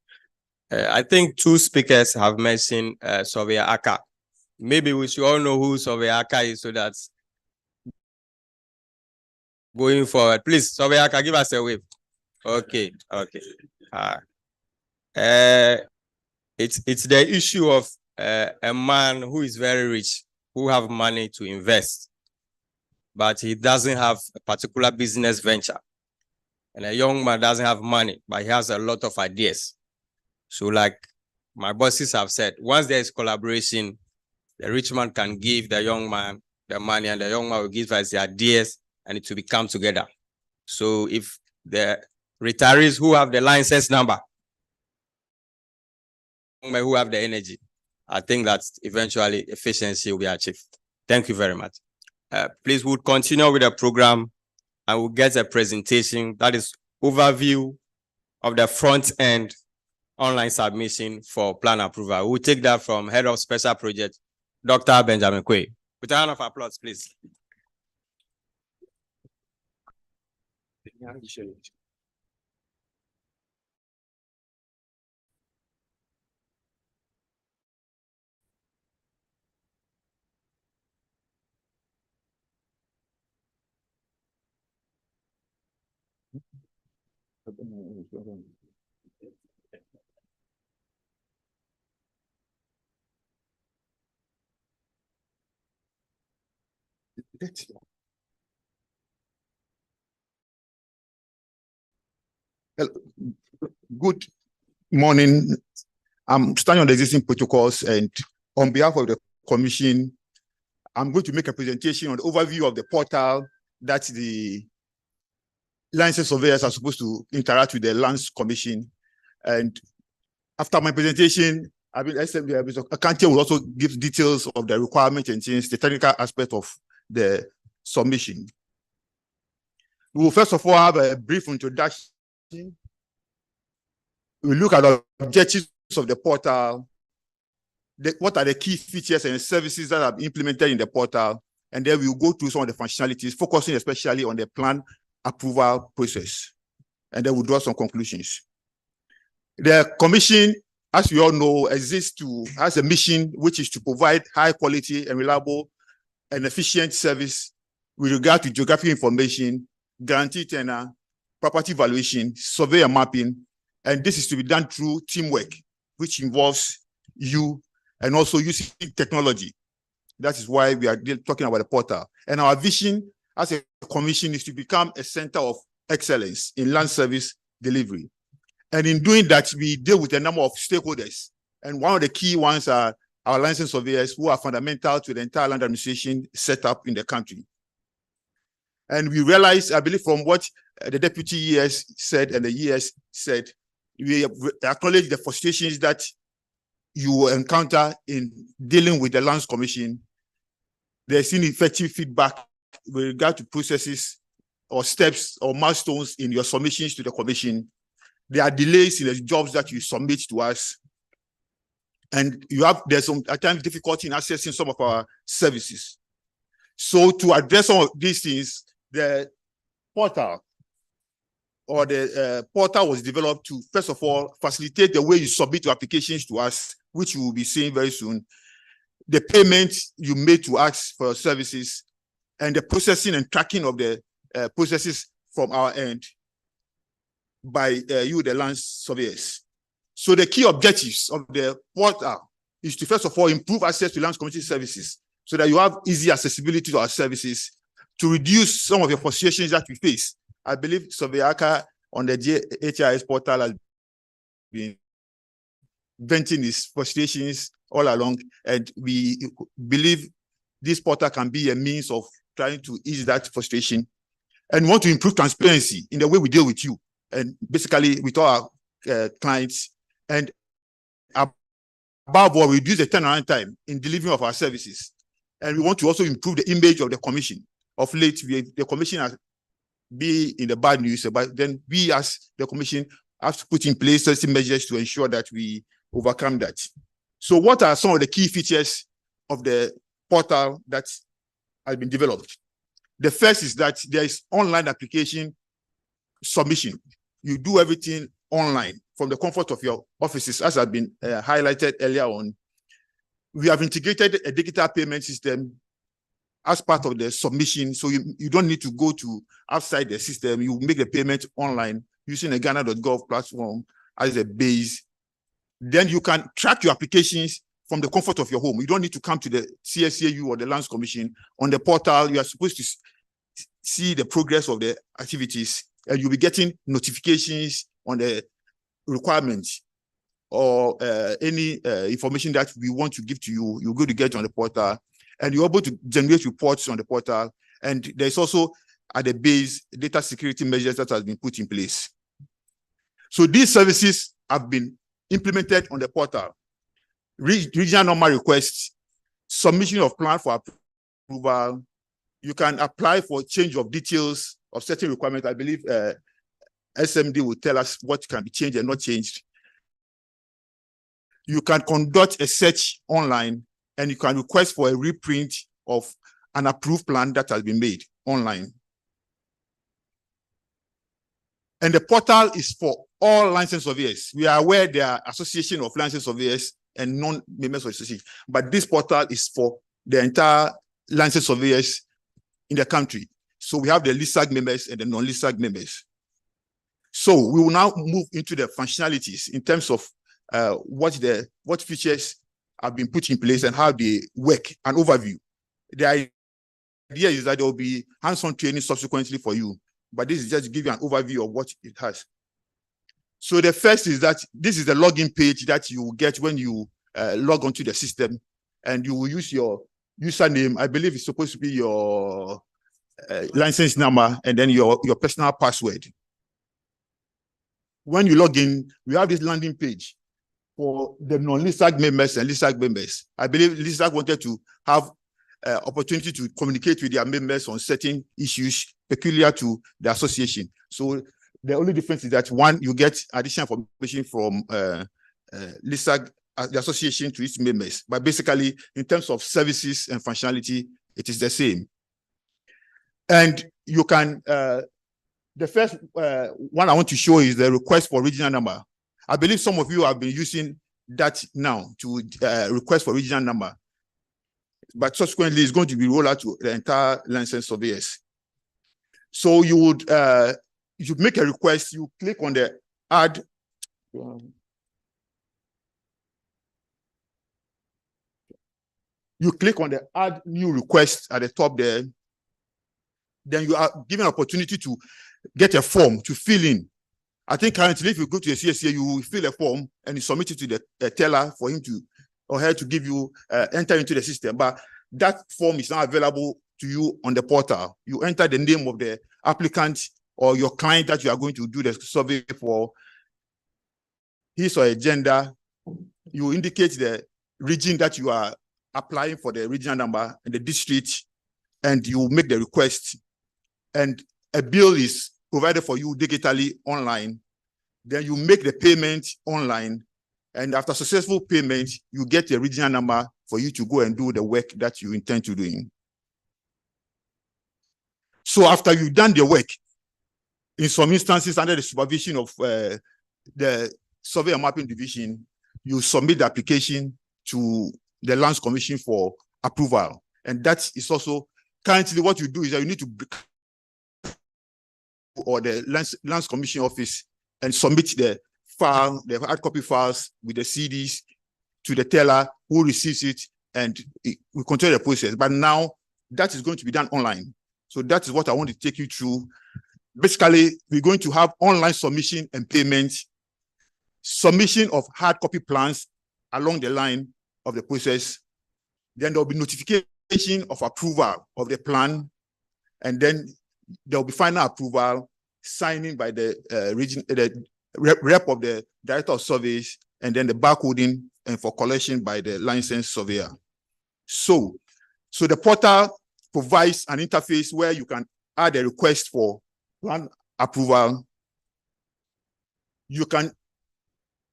I think 2 speakers have mentioned Surveyor Aka. Maybe we should all know who Surveyor Aka is so that going forward, please, Surveyor Aka, give us a wave. Okay. It's the issue of a man who is very rich, who have money to invest, but he doesn't have a particular business venture. And a young man doesn't have money, but he has a lot of ideas. So like my bosses have said, once there is collaboration, the rich man can give the young man the money and the young man will give us the ideas and it will come together. So if the retirees who have the license number, who have the energy, I think that eventually efficiency will be achieved. Thank you very much. Please, we'll continue with the program and we'll get a presentation that is overview of the front end online submission for plan approval. We'll take that from Head of Special Project, Dr. Benjamin Quay. With a round of applause, please. Good morning. I'm standing on the existing protocols, and on behalf of the Commission, I'm going to make a presentation on the overview of the portal that the licensed surveyors are supposed to interact with the Lands Commission. And after my presentation, Akantia will also give details of the requirements and change the technical aspect of the submission. We will first of all have a brief introduction. We look at the objectives of the portal, what are the key features and services that are implemented in the portal, and then we'll go through some of the functionalities, focusing especially on the plan approval process, and then we'll draw some conclusions. The Commission, as we all know, has a mission which is to provide high quality and reliable and efficient service with regard to geographic information, guaranteed tenure, property valuation, survey and mapping, and this is to be done through teamwork, which involves you and also using technology. That is why we are talking about the portal. And our vision as a commission is to become a center of excellence in land service delivery. And in doing that, we deal with a number of stakeholders. And one of the key ones are our licensed surveyors, who are fundamental to the entire land administration set up in the country. And we realize, I believe, from what the deputy ES said and the ES said, we acknowledge the frustrations that you will encounter in dealing with the Lands Commission. There's ineffective feedback with regard to processes or steps or milestones in your submissions to the commission. There are delays in the jobs that you submit to us. And there's some at times difficulty in accessing some of our services. So to address some of these things, the portal was developed to, first of all, facilitate the way you submit your applications to us, which you will be seeing very soon, the payment you made to us for your services, and the processing and tracking of the processes from our end by you, the land surveyors. So the key objectives of the portal is to, first of all, improve access to land community services so that you have easy accessibility to our services, to reduce some of your frustrations that we face. I believe Surveyor on the HIS portal has been venting his frustrations all along, and we believe this portal can be a means of trying to ease that frustration. And we want to improve transparency in the way we deal with you, and basically with all our clients, and above all, reduce the turnaround time in delivery of our services. And we want to also improve the image of the commission. Of late, the commission has been in the bad news, but then we as the commission have to put in place certain measures to ensure that we overcome that. So what are some of the key features of the portal that has been developed? The first is that there is online application submission. You do everything online from the comfort of your offices, as has been highlighted earlier on. We have integrated a digital payment system as part of the submission, so you don't need to go to outside the system. You make the payment online using a Ghana.gov platform as a base. Then you can track your applications from the comfort of your home. You don't need to come to the CSCAU or the Lands Commission. On the portal, you are supposed to see the progress of the activities, and you'll be getting notifications on the requirements or any information that we want to give to you. You're going to get on the portal, and you're able to generate reports on the portal. And there's also at the base data security measures that has been put in place. So these services have been implemented on the portal. Regional normal requests, submission of plan for approval. You can apply for change of details of certain requirements. I believe SMD will tell us what can be changed and not changed. You can conduct a search online, and you can request for a reprint of an approved plan that has been made online. And the portal is for all licensed surveyors. We are aware there are association of licensed surveyors and non-members of association, but this portal is for the entire licensed surveyors in the country. So we have the LISAG members and the non-LISAG members. So we will now move into the functionalities in terms of what features have been put in place and how they work, an overview. The idea is that there will be hands-on training subsequently for you, but this is just to give you an overview of what it has. So the first is that this is the login page that you will get when you log onto the system, and you will use your username. I believe it's supposed to be your license number and then your personal password. When you log in, we have this landing page for the non-LISAG members and LISAG members. I believe LISAG wanted to have opportunity to communicate with their members on certain issues peculiar to the association. So the only difference is that one, you get additional information from LISAG, the association, to its members. But basically, in terms of services and functionality, it is the same. And you can, the first one I want to show is the request for regional number. I believe some of you have been using that now to request for regional number. But subsequently, it's going to be rolled out to the entire licensed surveyors. So you would make a request, you click on the add. You click on the add new request at the top there. Then you are given an opportunity to get a form to fill in. I think currently, if you go to the CSCA, you will fill a form and you submit it to the teller for him to or her to give you enter into the system. But that form is now available to you on the portal. You enter the name of the applicant or your client that you are going to do the survey for, his or her gender. You indicate the region that you are applying for the regional number and the district, and you make the request. And a bill is provided for you digitally online. Then you make the payment online. And after successful payment, you get the original number for you to go and do the work that you intend to do. So after you've done the work, in some instances under the supervision of the Survey and Mapping Division, you submit the application to the Lands Commission for approval. And that is also, currently what you do is that you need to or the Lands Commission office and submit the file, the hard copy files with the CDs to the teller who receives it, and we control the process. But now that is going to be done online. So that is what I want to take you through. Basically, we're going to have online submission and payment, submission of hard copy plans along the line of the process. Then there'll be notification of approval of the plan, and then there'll be final approval, signing by the rep of the Director of Surveys, and then the barcoding and for collection by the licensed surveyor. So the portal provides an interface where you can add a request for plan approval. You can,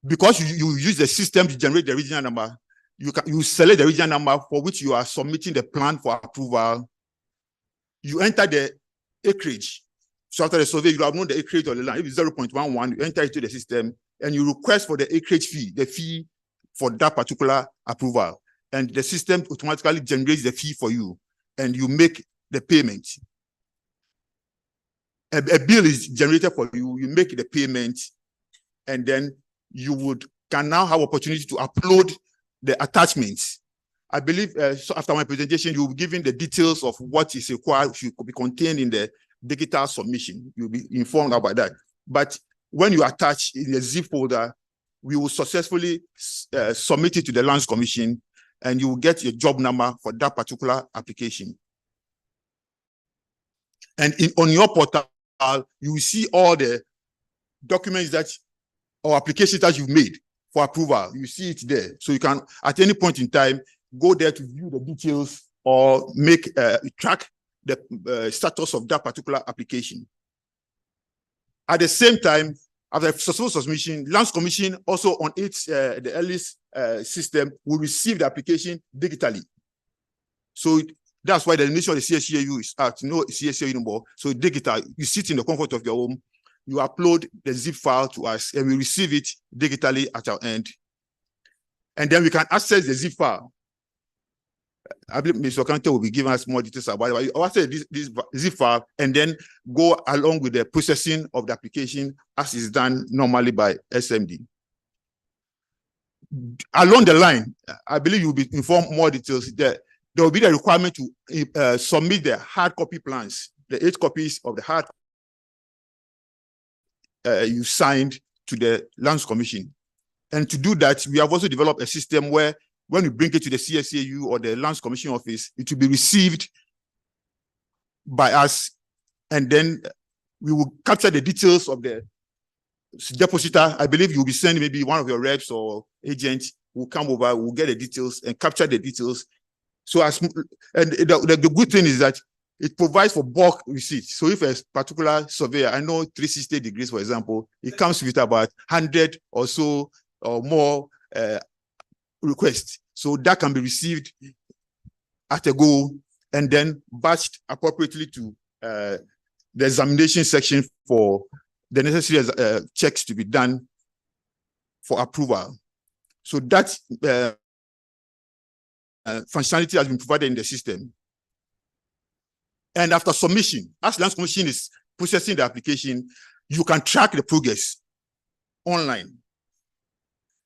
because you use the system to generate the original number, you select the original number for which you are submitting the plan for approval. You enter the acreage. So after the survey, you have known the acreage of the land. If it's 0.11, you enter it to the system and you request for the acreage fee, the fee for that particular approval. And the system automatically generates the fee for you and you make the payment. A bill is generated for you, you make the payment, and then you can now have opportunity to upload the attachments. I believe so after my presentation, you'll be given the details of what is required, should be contained in the digital submission. You'll be informed about that. But when you attach in the zip folder, we will successfully submit it to the Lands Commission, and you will get your job number for that particular application. And on your portal, you will see all the documents that or applications that you've made for approval. You see it there. So you can, at any point in time, go there to view the details or make track the status of that particular application. At the same time, after successful submission, Lands Commission also on its the earliest system will receive the application digitally. So that's why the initial of the CSCAU is out, no CSCAU anymore. So digital, you sit in the comfort of your home, you upload the zip file to us, and we receive it digitally at our end. And then we can access the zip file. I believe Mr. Kante will be giving us more details about it. I'll access this zip file and then go along with the processing of the application as is done normally by SMD. Along the line, I believe you'll be informed more details that there will be the requirement to submit the hard copy plans, the 8 copies of the hard you signed to the Lands Commission. And to do that, we have also developed a system where when we bring it to the CSCAU or the Lands Commission office, it will be received by us, and then we will capture the details of the depositor. I believe you'll be sending maybe one of your reps or agents will come over, will get the details and capture the details. So the good thing is that it provides for bulk receipts. So if a particular surveyor, I know 360 degrees, for example, it comes with about 100 or so or more requests. So that can be received at a go and then batched appropriately to the examination section for the necessary checks to be done for approval. So that functionality has been provided in the system. And after submission, as Lands Commission is processing the application, you can track the progress online.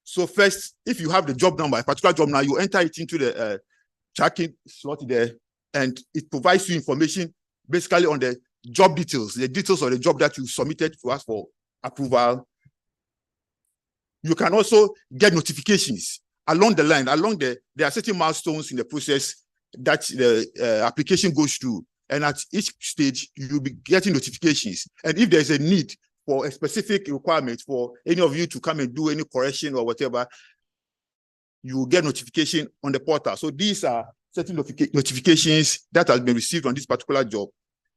So first, if you have the job number, a particular job number, you enter it into the tracking slot there, and it provides you information basically on the job details, the details of the job that you submitted to us for approval. You can also get notifications along the line, there are certain milestones in the process that the application goes through. And at each stage, you'll be getting notifications. And if there's a need for a specific requirement for any of you to come and do any correction or whatever, you will get notification on the portal. So these are certain notifications that has been received on this particular job.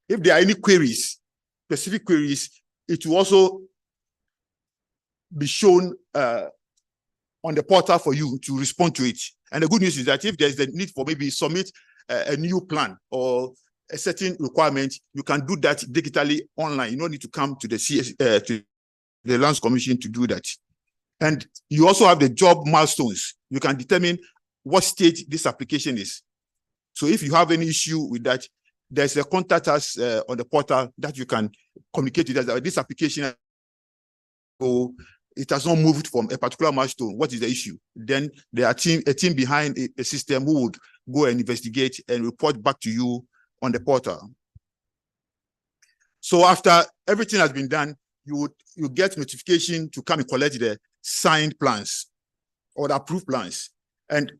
If there are any queries specific queries, it will also be shown on the portal for you to respond to it. And the good news is that if there's the need for maybe submit a new plan or a certain requirement, you can do that digitally online. You don't need to come to the to the Lands Commission to do that. And you also have the job milestones. You can determine what stage this application is. So if you have any issue with that, there's a contact us on the portal that you can communicate with us that this application, so it has not moved from a particular milestone. What is the issue? Then there are a team behind a system who would go and investigate and report back to you on the portal. So after everything has been done, you get notification to come and collect the signed plans or the approved plans. And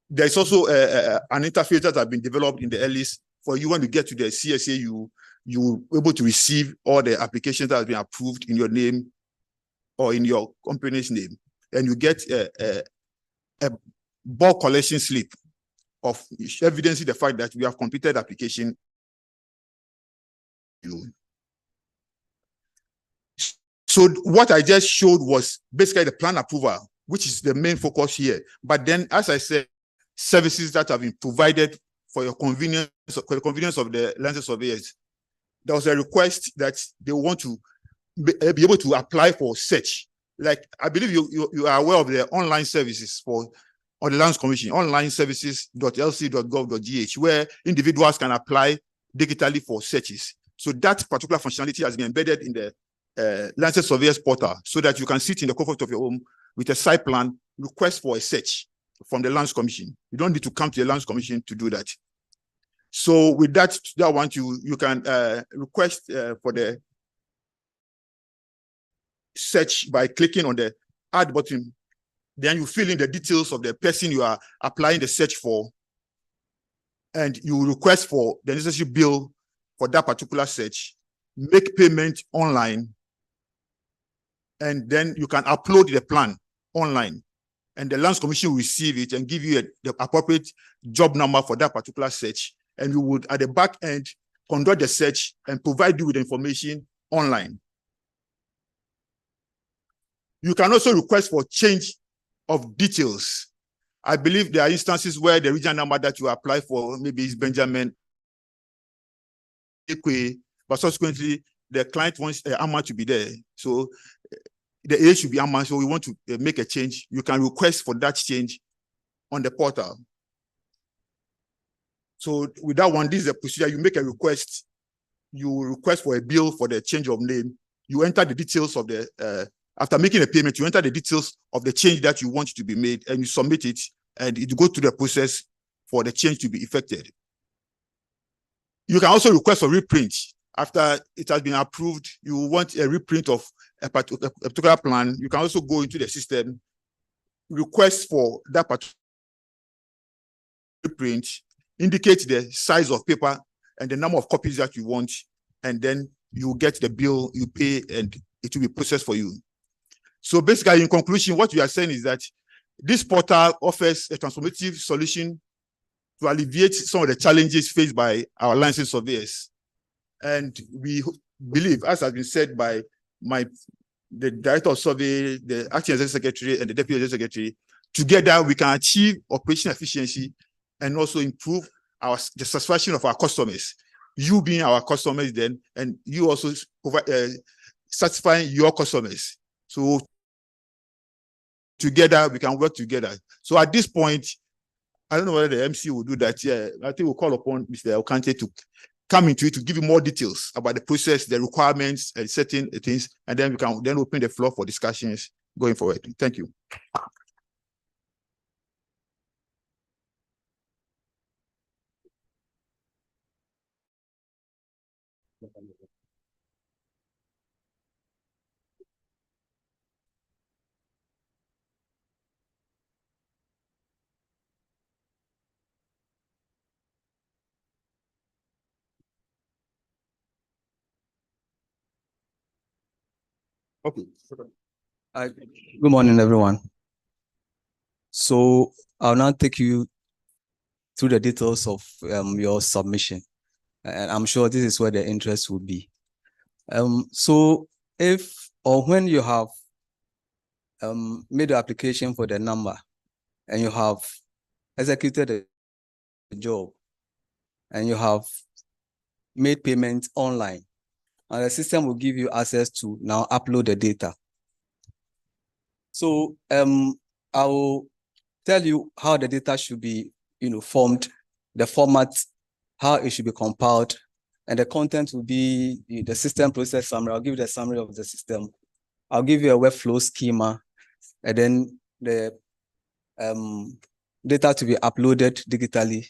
there's also an interface that has been developed in the LIS for you. When you get to the CSA, you will be able to receive all the applications that have been approved in your name or in your company's name. And you get a bulk collection slip of evidencing the fact that we have completed application. So what I just showed was basically the plan approval, which is the main focus here. But then, as I said, services that have been provided for your convenience, for the convenience of the land surveyors. There was a request that they want to be able to apply for search. Like, I believe you are aware of the online services on the Lands Commission, onlineservices.lc.gov.gh, where individuals can apply digitally for searches. So that particular functionality has been embedded in the Land Surveyors portal, so that you can sit in the comfort of your home with a site plan, request for a search from the Lands Commission. You don't need to come to the Lands Commission to do that. So with that one, you can request for the search by clicking on the add button. Then you fill in the details of the person you are applying the search for, and you request for the necessary bill for that particular search, make payment online, and then you can upload the plan online, and the Lands Commission will receive it and give you the appropriate job number for that particular search, and you would, at the back end, conduct the search and provide you with information online. You can also request for change of details. I believe there are instances where the regional number that you apply for maybe is Benjamin, but subsequently the client wants AMA to be there. So the age should be AMA, so we want to make a change. You can request for that change on the portal. So with that one, this is a procedure. You make a request, you request for a bill for the change of name. You enter the details of the, after making a payment, you enter the details of the change that you want to be made, and you submit it, and it goes through the process for the change to be effected. You can also request for reprint. After it has been approved, you want a reprint of a particular plan. You can also go into the system, request for that particular reprint, indicate the size of paper and the number of copies that you want, and then you get the bill, you pay, and it will be processed for you. So basically, in conclusion, what we are saying is that this portal offers a transformative solution to alleviate some of the challenges faced by our licensed surveyors. And we believe, as has been said by the Director of Survey, the Acting Executive Secretary, and the Deputy Executive Secretary, together we can achieve operational efficiency and also improve the satisfaction of our customers. You being our customers then, and you also provide, satisfying your customers. So together, we can work together. So at this point, I don't know whether the MC will do that. Yeah, I think we'll call upon Mr. Okante to come into it to give you more details about the process, the requirements, and certain things, and then we can then open the floor for discussions going forward. Thank you. Okay. Good morning, everyone. So I'll now take you through the details of your submission. And I'm sure this is where the interest will be. So if or when you have made the application for the number and you have executed the job and you have made payment online, and the system will give you access to now upload the data. So I will tell you how the data should be, formed, the format, how it should be compiled, and the content will be the system process summary. I'll give you the summary of the system. I'll give you a workflow schema, and then the data to be uploaded digitally,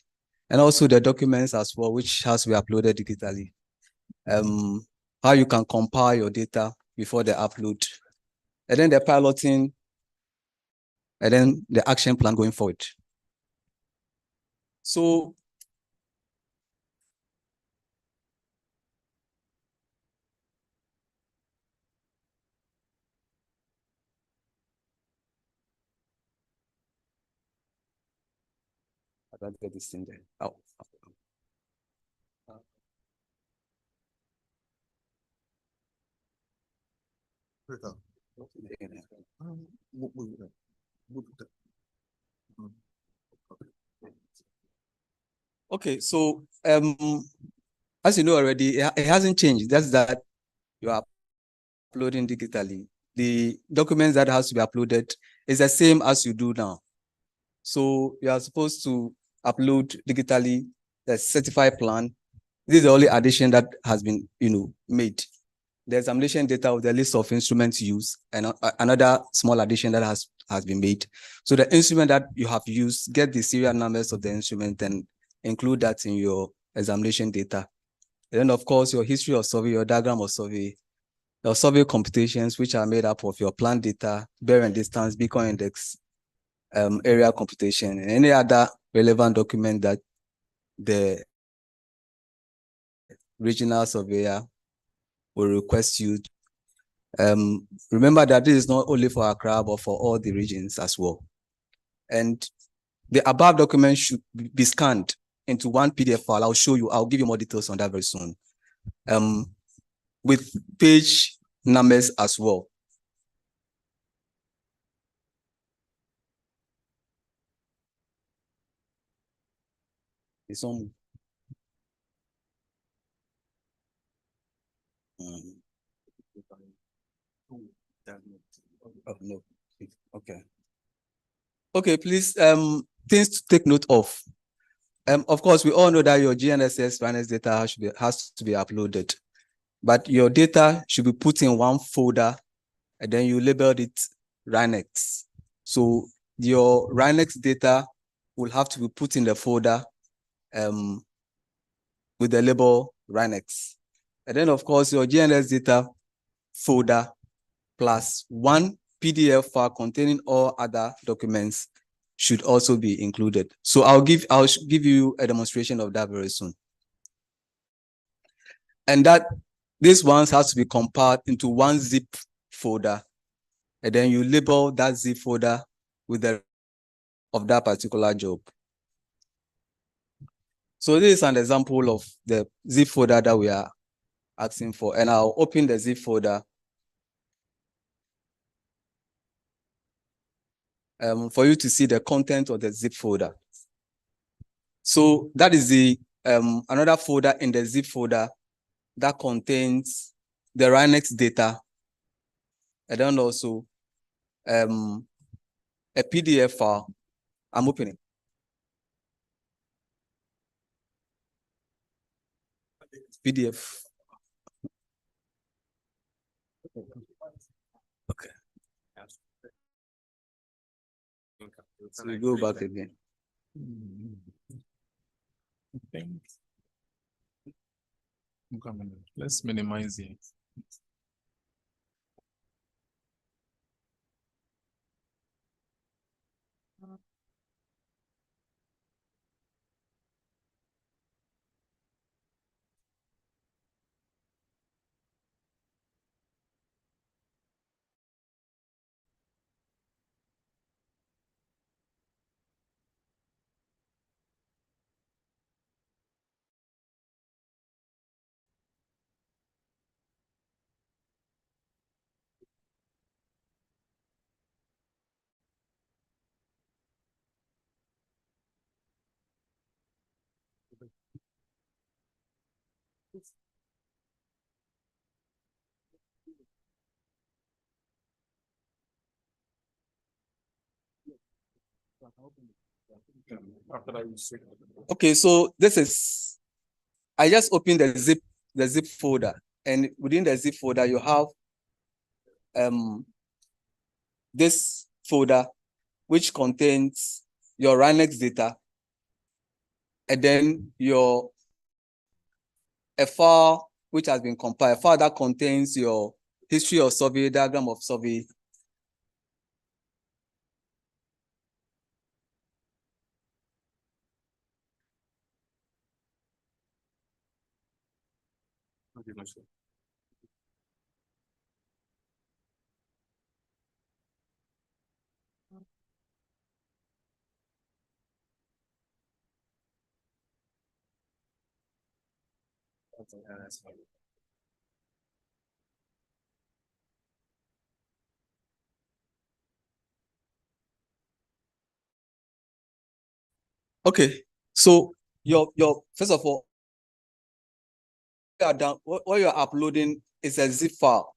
and also the documents as well, which has to be uploaded digitally. How you can compile your data before the upload, and then the piloting, and then the action plan going forward. So I don't get this thing there. Oh. Okay, so as you know already, it hasn't changed. That's that you are uploading digitally. The documents that has to be uploaded is the same as you do now. So you are supposed to upload digitally the certified plan. This is the only addition that has been, made. The examination data with the list of instruments used, and another small addition that has been made. So the instrument that you have used, get the serial numbers of the instrument and include that in your examination data. And then of course, your history of survey, your diagram of survey, your survey computations, which are made up of your plant data, bearing distance, beacon index, area computation, and any other relevant document that the regional surveyor will request you. Remember that this is not only for Accra, but for all the regions as well. And the above document should be scanned into one PDF file. I'll give you more details on that very soon. With page numbers as well. It's on. Oh, no. Okay. Okay, please, things to take note of. Of course, we all know that your GNSS finance data has to be uploaded, but your data should be put in one folder, and then you labeled it RINEX. So your RINEX data will have to be put in the folder with the label RINEX. And then, of course, your GNS data folder plus one PDF file containing all other documents should also be included. So I'll give you a demonstration of that very soon. And that this one has to be compiled into one zip folder, and then you label that zip folder with the of that particular job. So this is an example of the zip folder that we are asking for, and I'll open the zip folder for you to see the content of the zip folder. So that is the another folder in the zip folder that contains the RINEX data, and then also a PDF file. I'm opening. PDF. Okay. So we go back again. Let's minimize it. Okay, so this is, I just opened the zip folder, and within the zip folder, you have this folder, which contains your RANEX data, and then a file which has been compiled, a file that contains your history of survey, diagram of survey. Okay, so your first of all, what you're uploading is a zip file,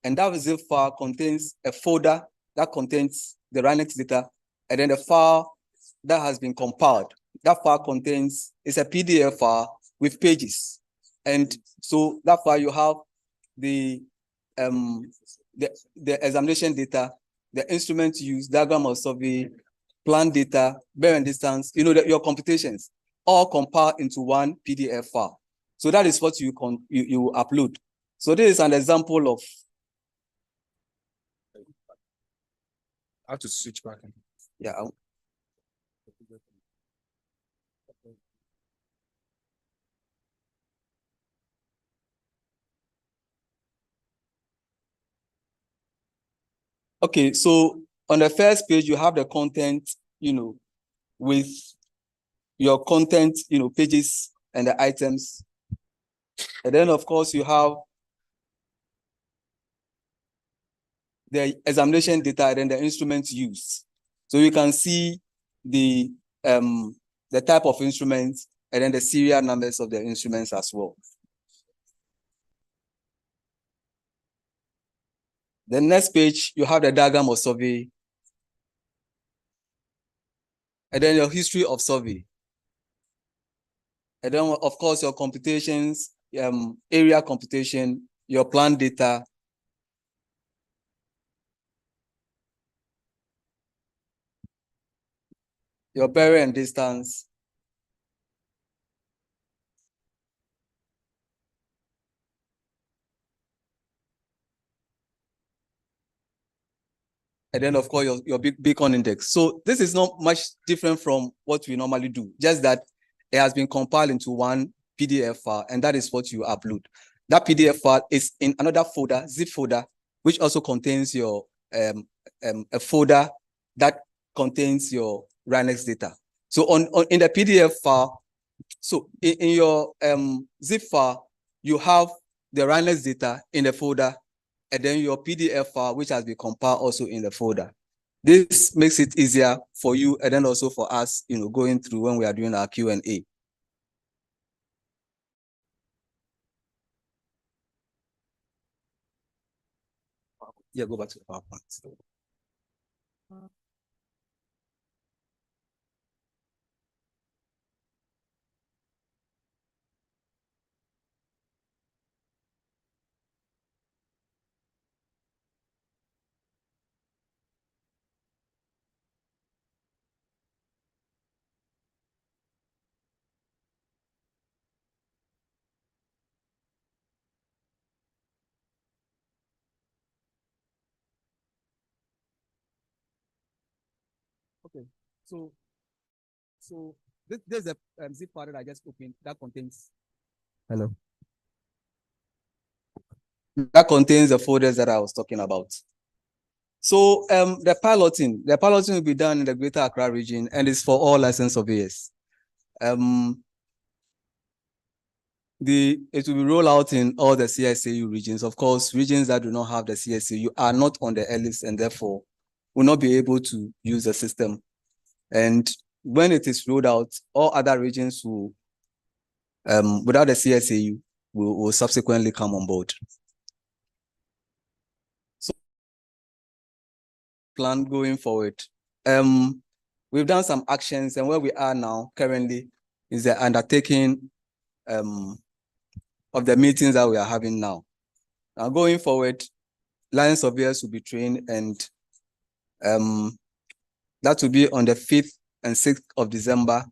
and that zip file contains a folder that contains the RANEX data, and then the file that has been compiled. That file contains, it's a PDF file with pages, and so that file you have the examination data, the instrument used, diagram of survey, plan data, bearing distance, your computations, all compiled into one PDF file. So that is what you upload. So this is an example of. I have to switch back. Yeah. Okay, so on the first page, you have the content, with your content, pages and the items. And then, of course, you have the examination data and then the instruments used. So you can see the type of instruments and then the serial numbers of the instruments as well. The next page, you have the diagram of survey, and then your history of survey. And then, of course, your computations, area computation, your plan data. Your bearing and distance. And then, of course, your beacon index. So this is not much different from what we normally do, just that it has been compiled into one PDF file, and that is what you upload. That PDF file is in another folder, zip folder, which also contains your a folder that contains your RANEX data. So in the PDF file, so in your zip file, you have the RANEX data in the folder, and then your PDF file, which has been compiled, also in the folder. This makes it easier for you, and then also for us, going through when we are doing our Q&A. Yeah, go back to the PowerPoint. Okay, so there's a zip file that I just opened that contains. Hello. That contains the folders that I was talking about. So the piloting will be done in the Greater Accra region, and it's for all licensed surveyors. It will be rolled out in all the CSAU regions. Of course, regions that do not have the CSAU are not on the list, and therefore will not be able to use the system. And when it is rolled out, all other regions will, without the CSAU, will subsequently come on board. So, plan going forward. We've done some actions, and where we are now currently is the undertaking of the meetings that we are having now. Now, going forward, line surveyors will be trained, and that will be on the 5th and 6th of December.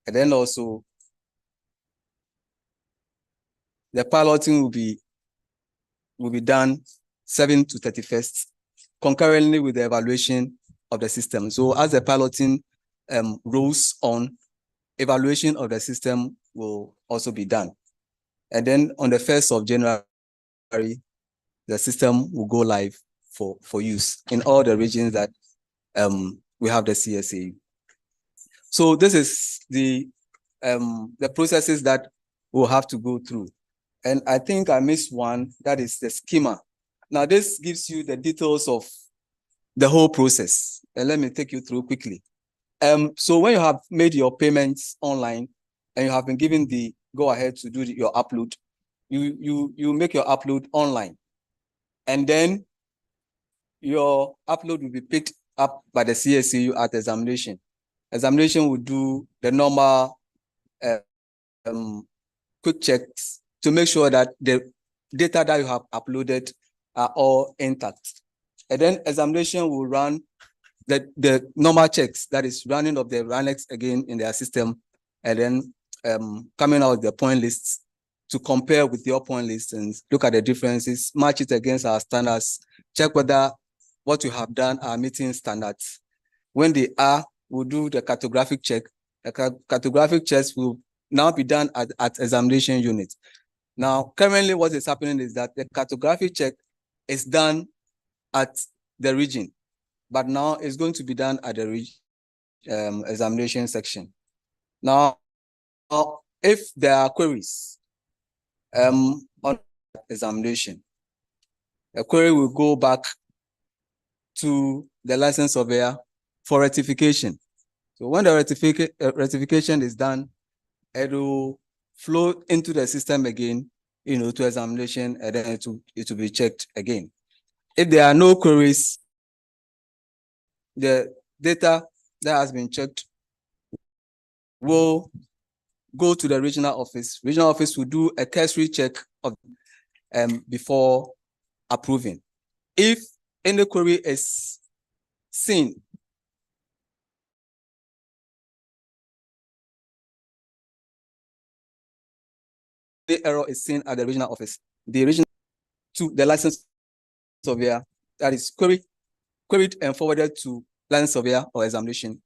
And then also, the piloting will be done 7th to 31st, concurrently with the evaluation of the system. So as the piloting rolls on, evaluation of the system will also be done. And then on the 1st of January, the system will go live for use in all the regions that we have the CSAU. So this is the processes that we'll have to go through. And I think I missed one, that is the schema. Now this gives you the details of the whole process. And let me take you through quickly. So when you have made your payments online and you have been given the go ahead to do your upload, you make your upload online. And then your upload will be picked up by the CSAU at examination. Examination will do the normal quick checks to make sure that the data that you have uploaded are all intact. And then examination will run the normal checks, that is running of the RANEX again in their system, and then coming out with the point lists to compare with your point lists and look at the differences, match it against our standards, check whether what you have done are meeting standards. When they are, we'll do the cartographic check. The cartographic checks will now be done at examination unit. Now, currently what is happening is that the cartographic check is done at the region, but now it's going to be done at the examination section. Now, if there are queries on examination, a query will go back to the license surveyor for rectification. So when the rectification is done, it will flow into the system again, to examination, and then it will be checked again. If there are no queries, the data that has been checked will go to the regional office. Regional office will do a cursory check of before approving. If any query is seen, the error is seen at the regional office, the regional to the license surveyor, that is queried and forwarded to license surveyor or examination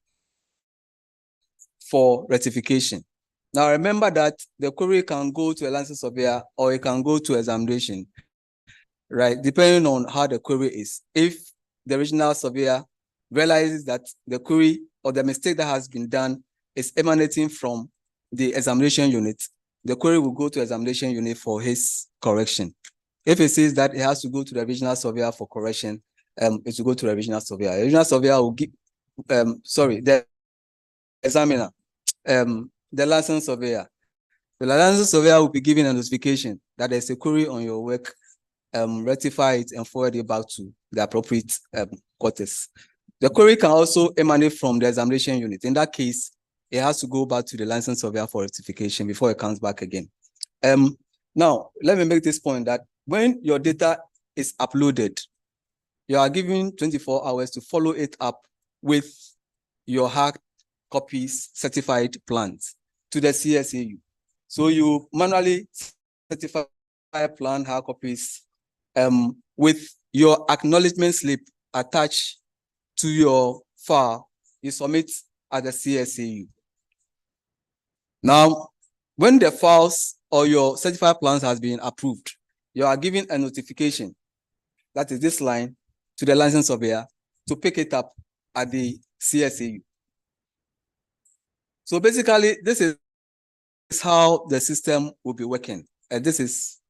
for rectification. Now remember that the query can go to a license surveyor or it can go to examination, right? Depending on how the query is. If the regional surveyor realizes that the query or the mistake that has been done is emanating from the examination unit, the query will go to examination unit for his correction. If it says that it has to go to the regional surveyor for correction, it will go to the regional surveyor. The regional surveyor will give, the examiner, the license surveyor. The license surveyor will be given a notification that there's a query on your work, rectify it and forward it back to the appropriate quarters. The query can also emanate from the examination unit. In that case, it has to go back to the license surveyor for rectification before it comes back again. Now, let me make this point that when your data is uploaded, you are given 24 hours to follow it up with your hard copies certified plans to the CSAU. So you manually certify plan hard copies with your acknowledgement slip attached to your file. You submit at the CSAU. Now, when the files or your certified plans has been approved, you are given a notification, that is this line, to the license surveyor to pick it up at the CSAU. So basically, this is how the system will be working. And this is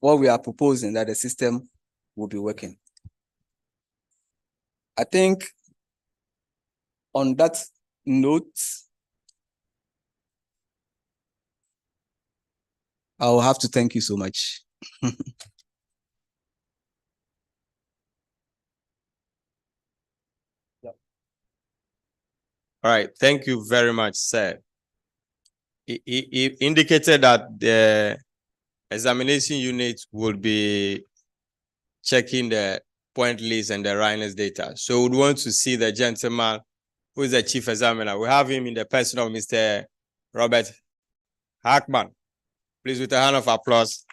what we are proposing, that the system will be working. I think on that notes, I'll have to thank you so much. All right, thank you very much, sir. He indicated that the examination unit will be checking the point list and the Rhinos data. So we'd want to see the gentleman who is the chief examiner. We have him in the person of Mr. Robert Hackman. Please, with a hand of applause.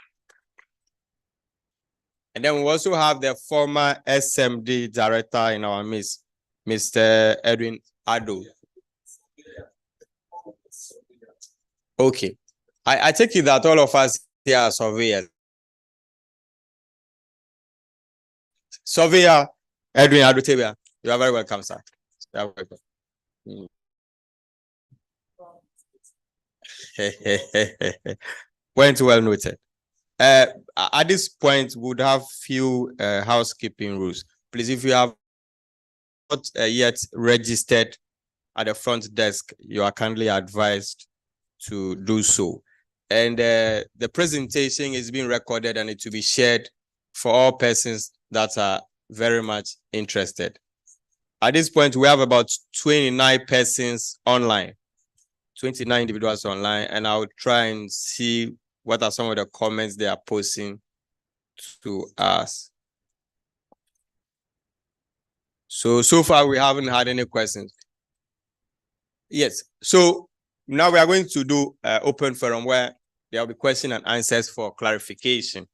And then we also have the former SMD director in our midst, Mr. Edwin Addo. Okay. I take it that all of us here are surveyors. Surveyor Edwin Addo, you are very welcome, sir. You are welcome. Point well noted. At this point, we would have few housekeeping rules. Please, if you have not yet registered at the front desk, you are kindly advised to do so. And the presentation is being recorded and it will be shared for all persons that are very much interested. At this point, we have about 29 persons online, 29 individuals online, and I'll try and see what are some of the comments they are posting to us. So far, we haven't had any questions. Yes, so now we are going to do open forum where there will be question and answers for clarification.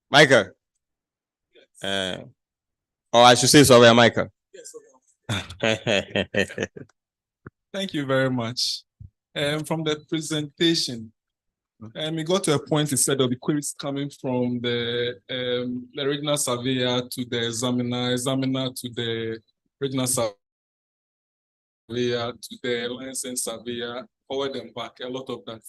Michael. Or I should say sorry, Michael. Thank you very much. From the presentation, we got to a point, it said there'll be queries coming from the regional surveyor to the examiner to the regional surveyor to the licensed surveyor, forward and back, a lot of that.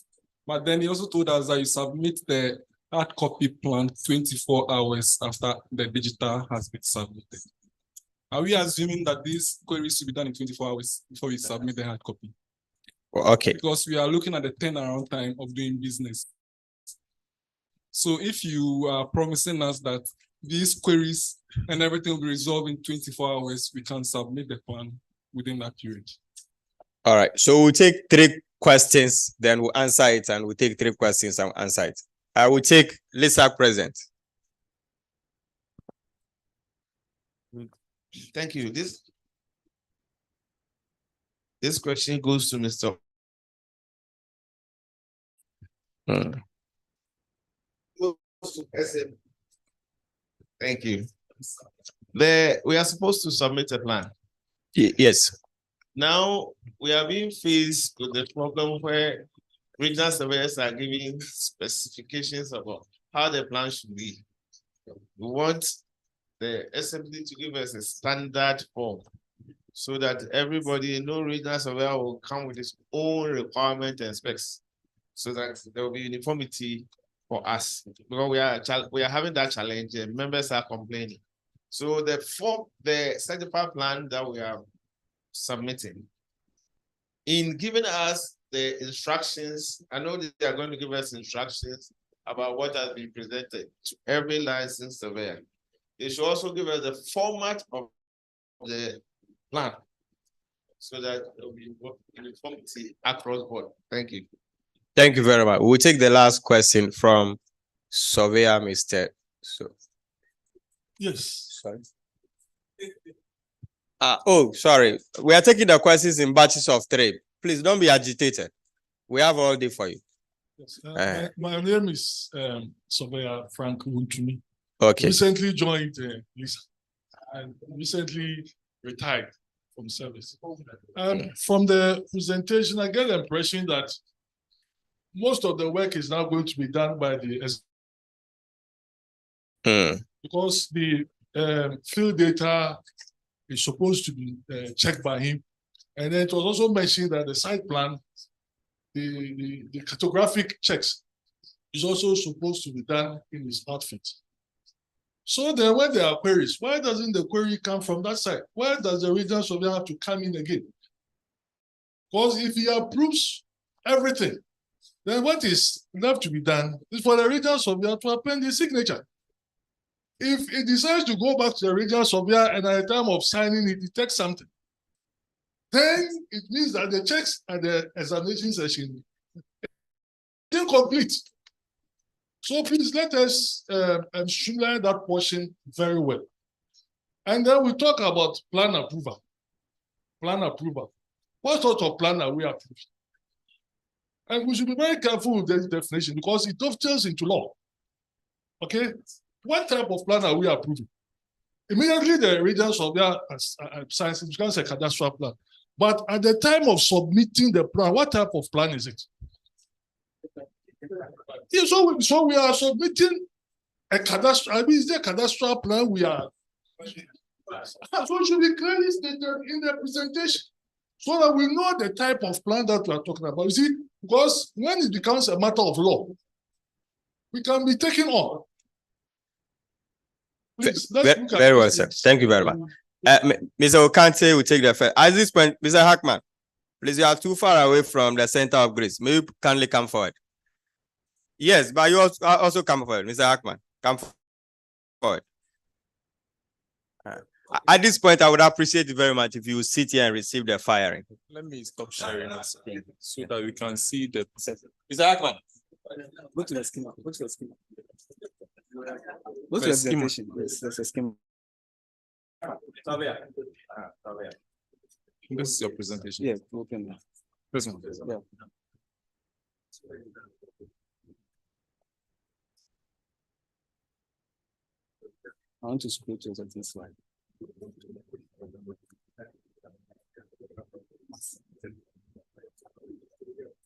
But then he also told us that you submit the hard copy plan 24 hours after the digital has been submitted. Are we assuming that these queries should be done in 24 hours before we submit the hard copy? Okay. Because we are looking at the turnaround time of doing business. So if you are promising us that these queries and everything will be resolved in 24 hours, we can submit the plan within that period. All right. So we'll take 3 questions, then we'll answer it, and we'll take 3 questions and answer it. I will take Lisa present. Thank you. This question goes to Mr. Thank you. We are supposed to submit a plan. Yes. Now we are being faced with the problem where regional surveyors are giving specifications about how the plan should be. We want the SMD to give us a standard form so that everybody, no regional surveyor will come with his own requirement and specs, so that there will be uniformity for us. Because we are having that challenge and members are complaining. So the certified plan that we are submitting, in giving us the instructions, I know that they are going to give us instructions about what has been presented to every licensed surveyor. They should also give us the format of the plan so that there will be uniformity across board. Thank you. Thank you very much. We'll take the last question from Surveyor Mr. Yes. Sorry. Sorry. We are taking the questions in batches of 3. Please don't be agitated. We have all day for you. Yes. My name is Surveyor Frank Wuntumi. Okay. Recently joined Lisa and recently retired from service. From the presentation, I get the impression that most of the work is now going to be done by the because the field data is supposed to be checked by him. And then it was also mentioned that the site plan, the cartographic checks is also supposed to be done in his outfit. So then when there are queries, why doesn't the query come from that side? Why does the regional surveyor have to come in again? Because if he approves everything, then what is left to be done is for the regional surveyor to append his signature. If he decides to go back to the regional surveyor and at the time of signing it detects something, then it means that the checks at the examination session is incomplete. So please let us streamline that portion very well. And then we talk about plan approval. Plan approval. What sort of plan are we approving? And we should be very careful with this definition because it dovetails into law. Okay? What type of plan are we approving? Immediately the regional surveyor signs it becomes a cadastral plan. But at the time of submitting the plan, what type of plan is it? Yeah, so we are submitting a cadastral. I mean, is there a cadastral plan we are? So it should be clearly stated in the presentation so that we know the type of plan that we are talking about. You see, because when it becomes a matter of law, we can be taken on. Please, let's look at very well, this. sir. Thank you very much. Mr. Okante will take the first. At this point, Mr. Hackman, please, you are too far away from the center of grace. May you kindly come forward? Yes, but you also come forward, Mr. Hackman. Come forward. At this point, I would appreciate it very much if you sit here and receive the firing. Let me stop sharing the screen so that we can see the Mr. Hackman. Go to the schema. Go to the schema. Go to The the schema. presentation. Yes, there's a schema. This is your presentation. Yeah, open that. This one. Yeah. I want to scroll to a certain slide.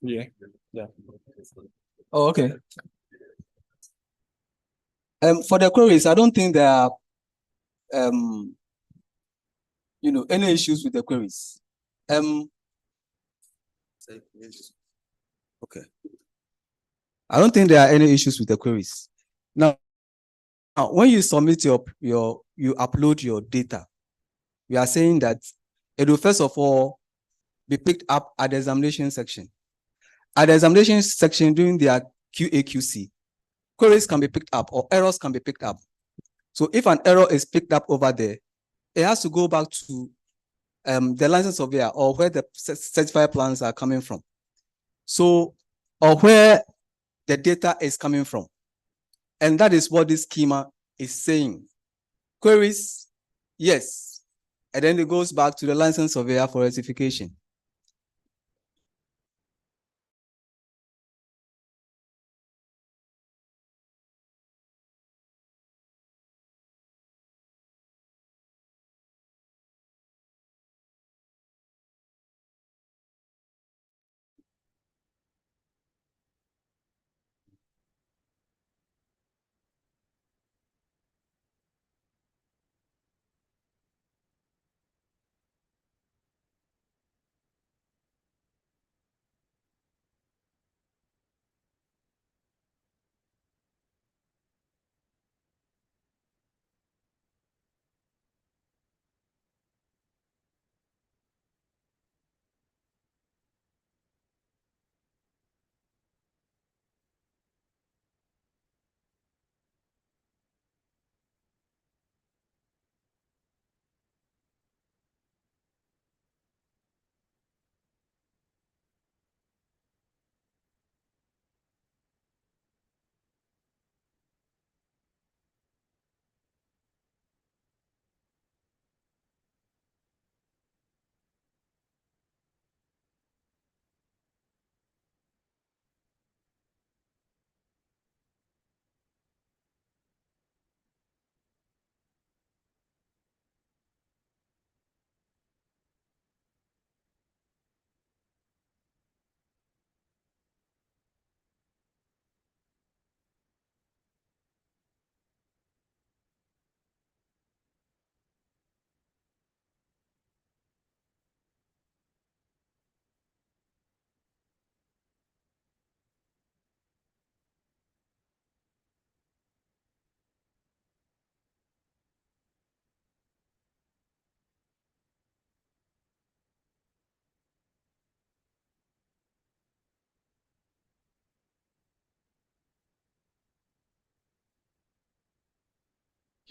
Yeah. Yeah. Oh, okay. For the queries, I don't think there are any issues with the queries. Okay. I don't think there are any issues with the queries. Now, when you submit you upload your data, we are saying that it will first of all be picked up at the examination section. At the examination section during their QA/QC, queries can be picked up or errors can be picked up. So if an error is picked up over there, it has to go back to the license surveyor or where the certified plans are coming from. So, or where the data is coming from. And that is what this schema is saying. Queries, yes. And then it goes back to the license surveyor for rectification.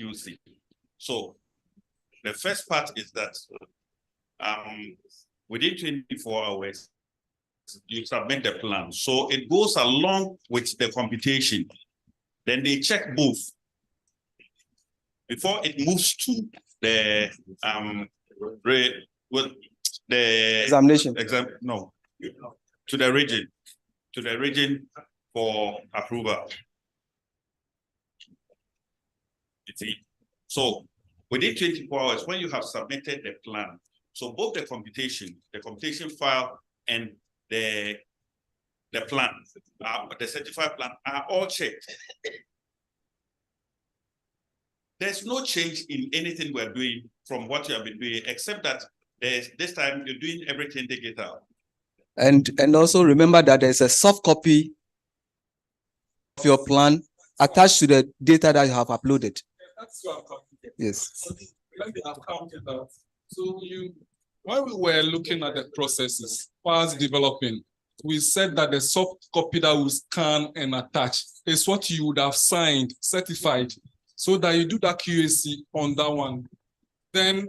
QC. So the first part is that within 24 hours, you submit the plan. So it goes along with the computation. Then they check both before it moves to the examination. To the region for approval. You see, so within 24 hours, when you have submitted the plan, so both the computation file and the plan, the certified plan are all checked. There's no change in anything we're doing from what you have been doing, except that this time you're doing everything digital. And also remember that there's a soft copy of your plan attached to the data that you have uploaded. That's what I'm talking. Yes. Let me account it out. So when we were looking at the processes fast developing, we said that the soft copy that we scan and attach is what you would have signed, certified, so that you do that QAC on that one. Then,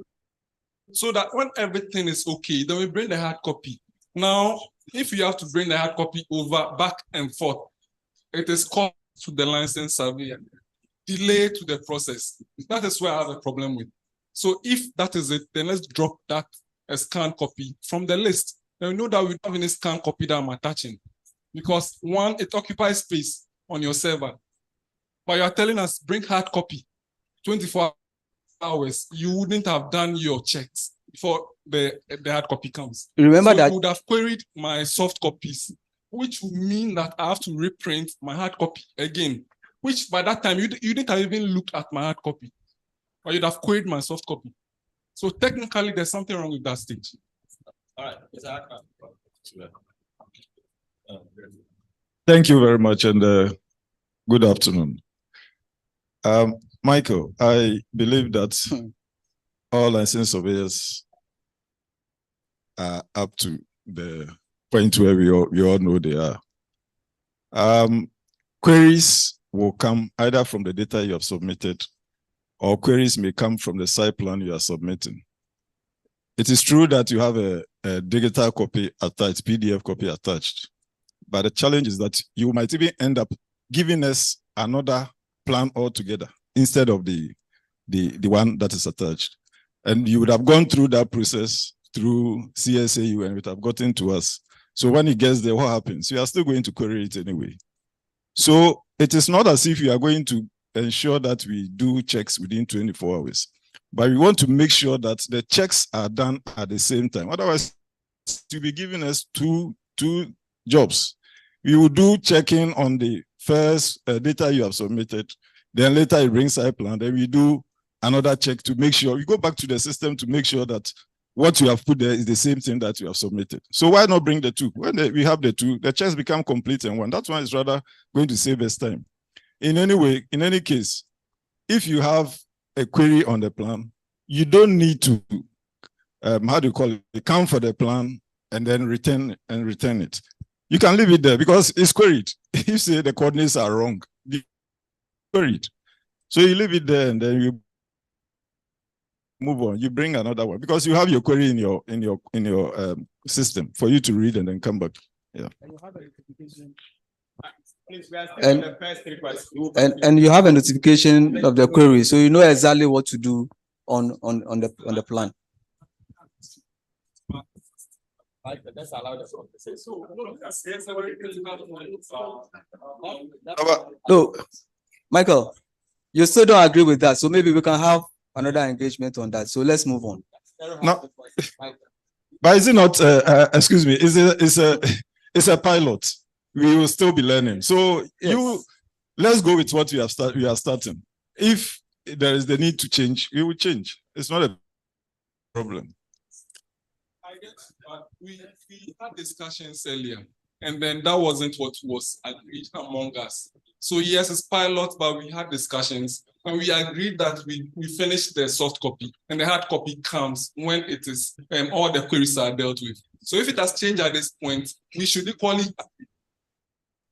so that when everything is okay, then we bring the hard copy. Now, if you have to bring the hard copy over, back and forth, it is cost to the license surveyor, delay to the process. That is where I have a problem with. So if that is it, then let's drop that scanned copy from the list. Then we know that we don't have any scanned copy that I'm attaching. Because one, it occupies space on your server. But you are telling us, bring hard copy, 24 hours. You wouldn't have done your checks before the hard copy comes. Remember that you would have queried my soft copies, which would mean that I have to reprint my hard copy again, which by that time you didn't have even looked at my hard copy, or you'd have queried my soft copy. So technically, there's something wrong with that stage. All right. Thank you very much, and good afternoon. Michael, I believe that all licensed surveyors are up to the point where we all know they are. Queries will come either from the data you have submitted, or queries may come from the site plan you are submitting. It is true that you have a digital copy attached, PDF copy attached, but the challenge is that you might even end up giving us another plan altogether instead of the one that is attached. And you would have gone through that process through CSAU and it would have gotten to us. So when it gets there, what happens? You are still going to query it anyway. So it is not as if you are going to ensure that we do checks within 24 hours, but we want to make sure that the checks are done at the same time. Otherwise, you'll be giving us two jobs. We will do checking on the first data you have submitted, then later you bring site plan, then we do another check to make sure, we go back to the system to make sure that what you have put there is the same thing that you have submitted. So why not bring the two? When we have the two, the checks become complete in one. That's why it's rather going to save us time. In any case, if you have a query on the plan, you don't need to, come for the plan and then return it. You can leave it there because it's queried. If you say the coordinates are wrong, you queried. So you leave it there and then you move on. You bring another one because you have your query in your system for you to read and then come back. Yeah. And you have a notification of the query, so you know exactly what to do on the plan. No, Michael, you still don't agree with that, so maybe we can have another engagement on that. So let's move on. No, but is it not? Excuse me. It's a pilot. We will still be learning. So yes. Let's go with what we are starting. If there is the need to change, we will change. It's not a problem. I guess we had discussions earlier, and then that wasn't what was agreed among us. So yes, it's pilot, but we had discussions, and we agreed that we finished the soft copy, and the hard copy comes when it is all the queries are dealt with. So if it has changed at this point, we should equally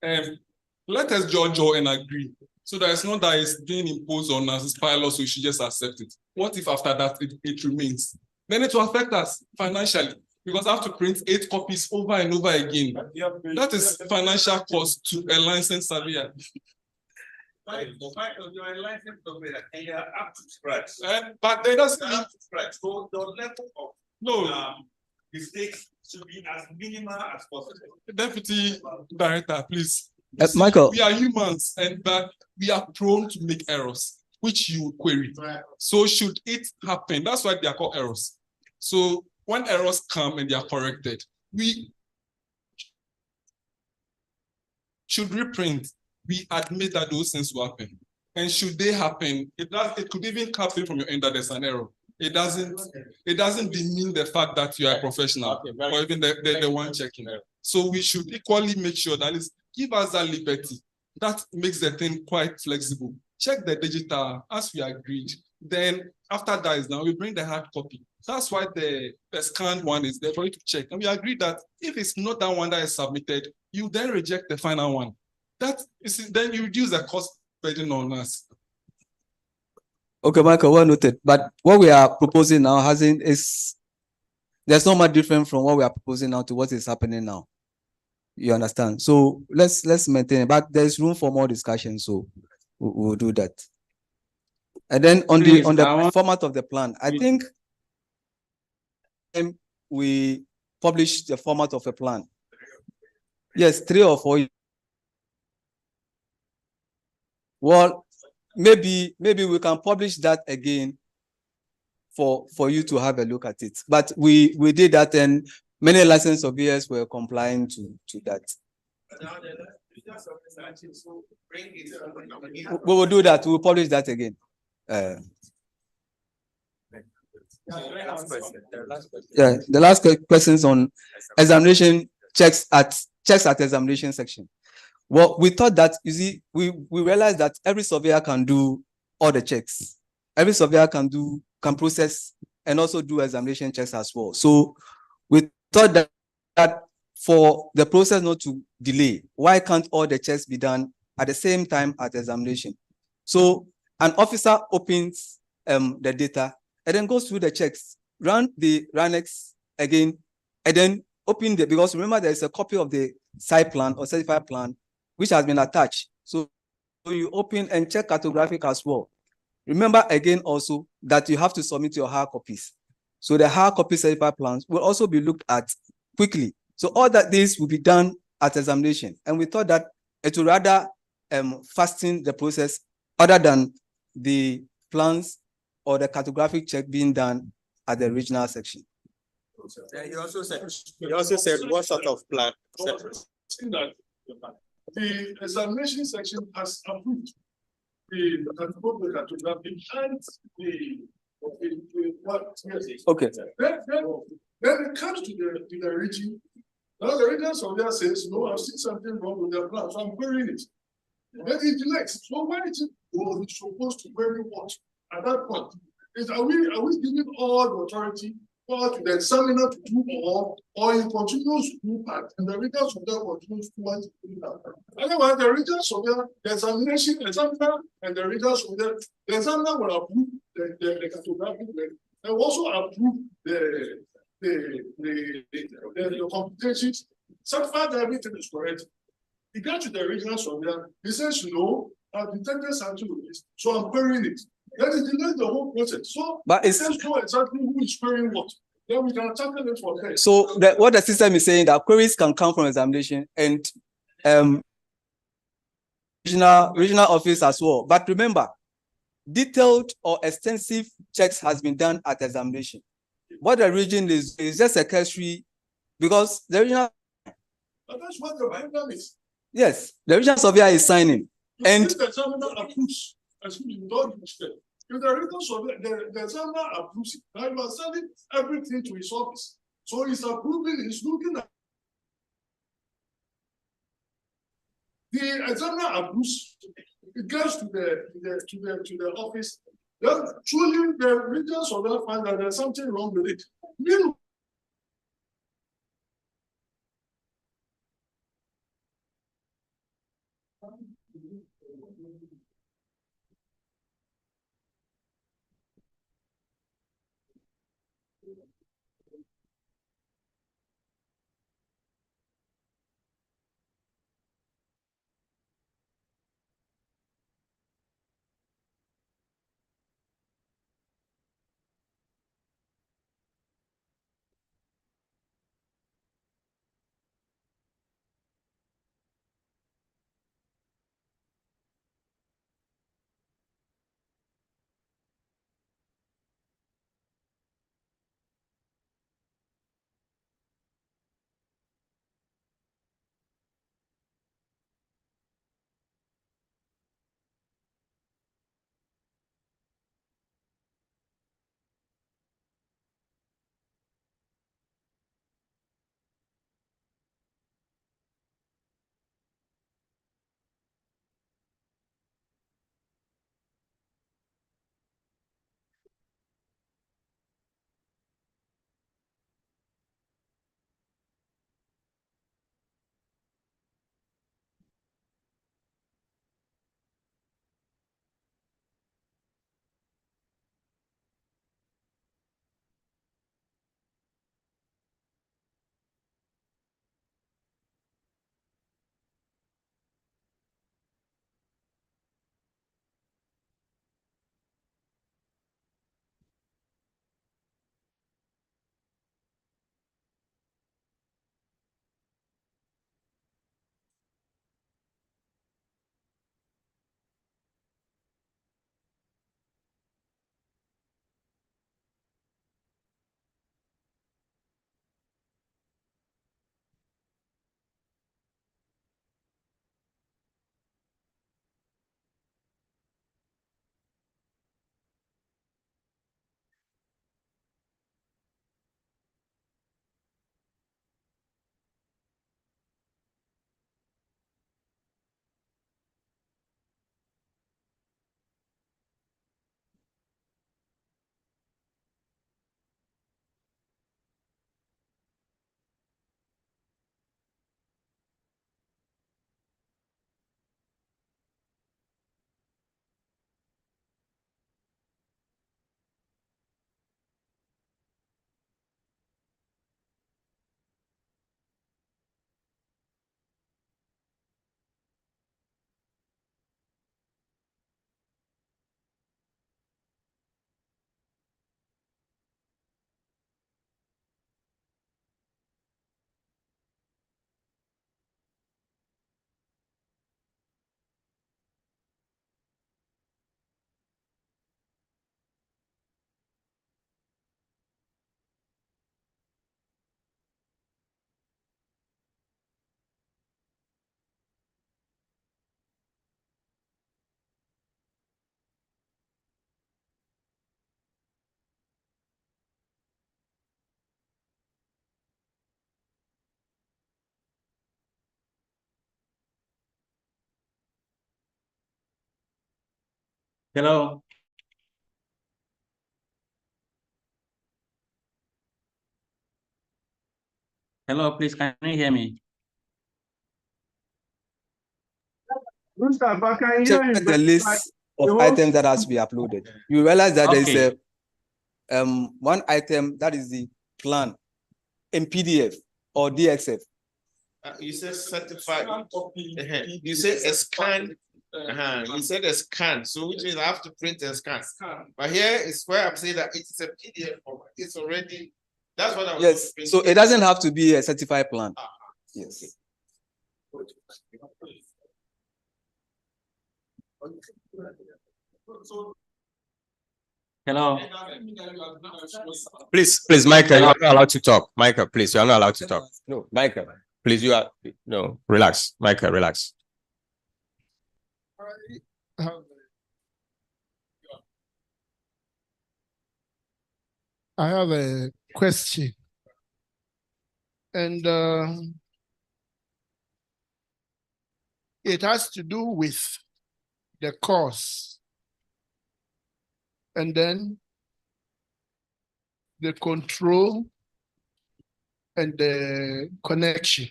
let us judge and agree. So that it's not that it's being imposed on us as pilot, so we should just accept it. What if after that it remains? Then it will affect us financially because I have to print 8 copies over and over again. That is financial cost to a licensed surveyor. And you're up to scratch. But there doesn't mean So the level of mistakes should be as minimal as possible. Deputy Director, please. Michael. We are humans and but we are prone to make errors, which you query. So should it happen? That's why they are called errors. So when errors come and they are corrected, we should reprint. We admit that those things will happen. And should they happen, it could even happen from your end that there's an error. It doesn't demean the fact that you are a professional or even the one checking. So we should equally make sure that is give us that liberty. That makes the thing quite flexible. Check the digital as we agreed. Then after that is now we bring the hard copy. That's why the scanned one is there for you to check. And we agree that if it's not that one that is submitted, you then reject the final one. That is then you reduce the cost burden on us. Okay, Michael, well noted. But what we are proposing now there's not much different from what we are proposing now to what is happening now. You understand? So let's maintain it. But there's room for more discussion, so we'll do that. And then on the format of the plan, I think we publish the format of a plan. Yes, 3 or 4. Well, maybe we can publish that again for you to have a look at it. But we did that and many licensed surveyors were complying to that. We will do that. We will publish that again. Yeah, the last questions on examination checks at examination section. Well, we thought that, you see, we realized that every surveyor can do all the checks. Every surveyor can process and also do examination checks as well. So we thought that for the process not to delay, why can't all the checks be done at the same time at examination? So an officer opens the data and then goes through the checks, run the RANEX again, and then open because remember there's a copy of the site plan or certified plan which has been attached. So you open and check cartographic as well. Remember again also that you have to submit your hard copies. So the hard copy certified plans will also be looked at quickly. So all that this will be done at examination. And we thought that it would rather fasten the process other than the plans or the cartographic check being done at the regional section. You also said what sort of plan? The examination section has approved both the cartographic and the what? Okay. Then it comes to the region. Now the regional surveyor says, no, I've seen something wrong with their plan, so I'm querying it. Then it delays. So when it is supposed to query what? At that point, are we giving all the authority to the examiner to do or he continues to do part and the regional surveyor continues to do that? Otherwise, the regional surveyor, the examination examiner and the regional surveyor, the examiner will approve the cartographic and also approve the computations. Certify that everything is correct. He got to the regional surveyor, he says, no, I've detected something with this, so I'm querying it. That is delays the whole process. So but it says know exactly who is querying what. Then we can tackle it from there. So what the system is saying that queries can come from examination and regional office as well. But remember, detailed or extensive checks has been done at examination. What the region is just a cursory because the regional. But that's what the program is. Yes, the regional surveyor is signing. And the examiner approves, as you don't understand. If the regional surveyor, the examiner approves it, now you are sending everything to his office. So he's approving, he's looking at the examiner approves, it goes to the office. Then truly the regional surveyor finds that there's something wrong with it. Hello. Hello, please, can you hear me? Gustav, I can Check hear you. the list of items that has to be uploaded. You realize that there is a one item that is the plan in PDF or DXF. You said certified. You said a scan. You said a scan, so which means I have to print and scan. But here is where I'm saying that it's a PDF format. It's already. That's what I was. Yes. So it doesn't have to be a certified plan. Yes. Hello. Please, Michael, you are not allowed to talk. Michael, please, you are not allowed to talk. No, Michael, please, relax. Michael, relax. I have a question. And it has to do with the course. And then the control and the connection.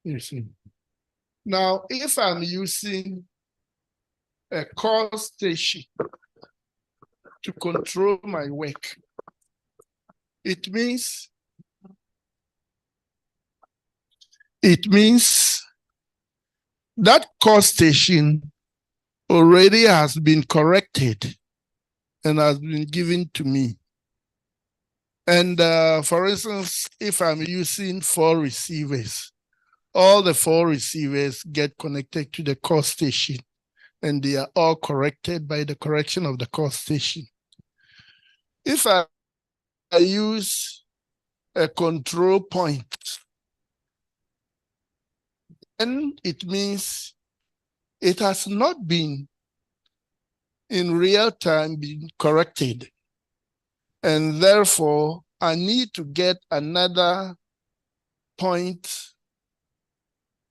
You see. Now, if I'm using a call station to control my work, it means that call station already has been corrected and has been given to me. And for instance, if I'm using 4 receivers, all the 4 receivers get connected to the call station and they are all corrected by the correction of the call station. If I use a control point, then it means it has not been in real time been corrected. And therefore, I need to get another point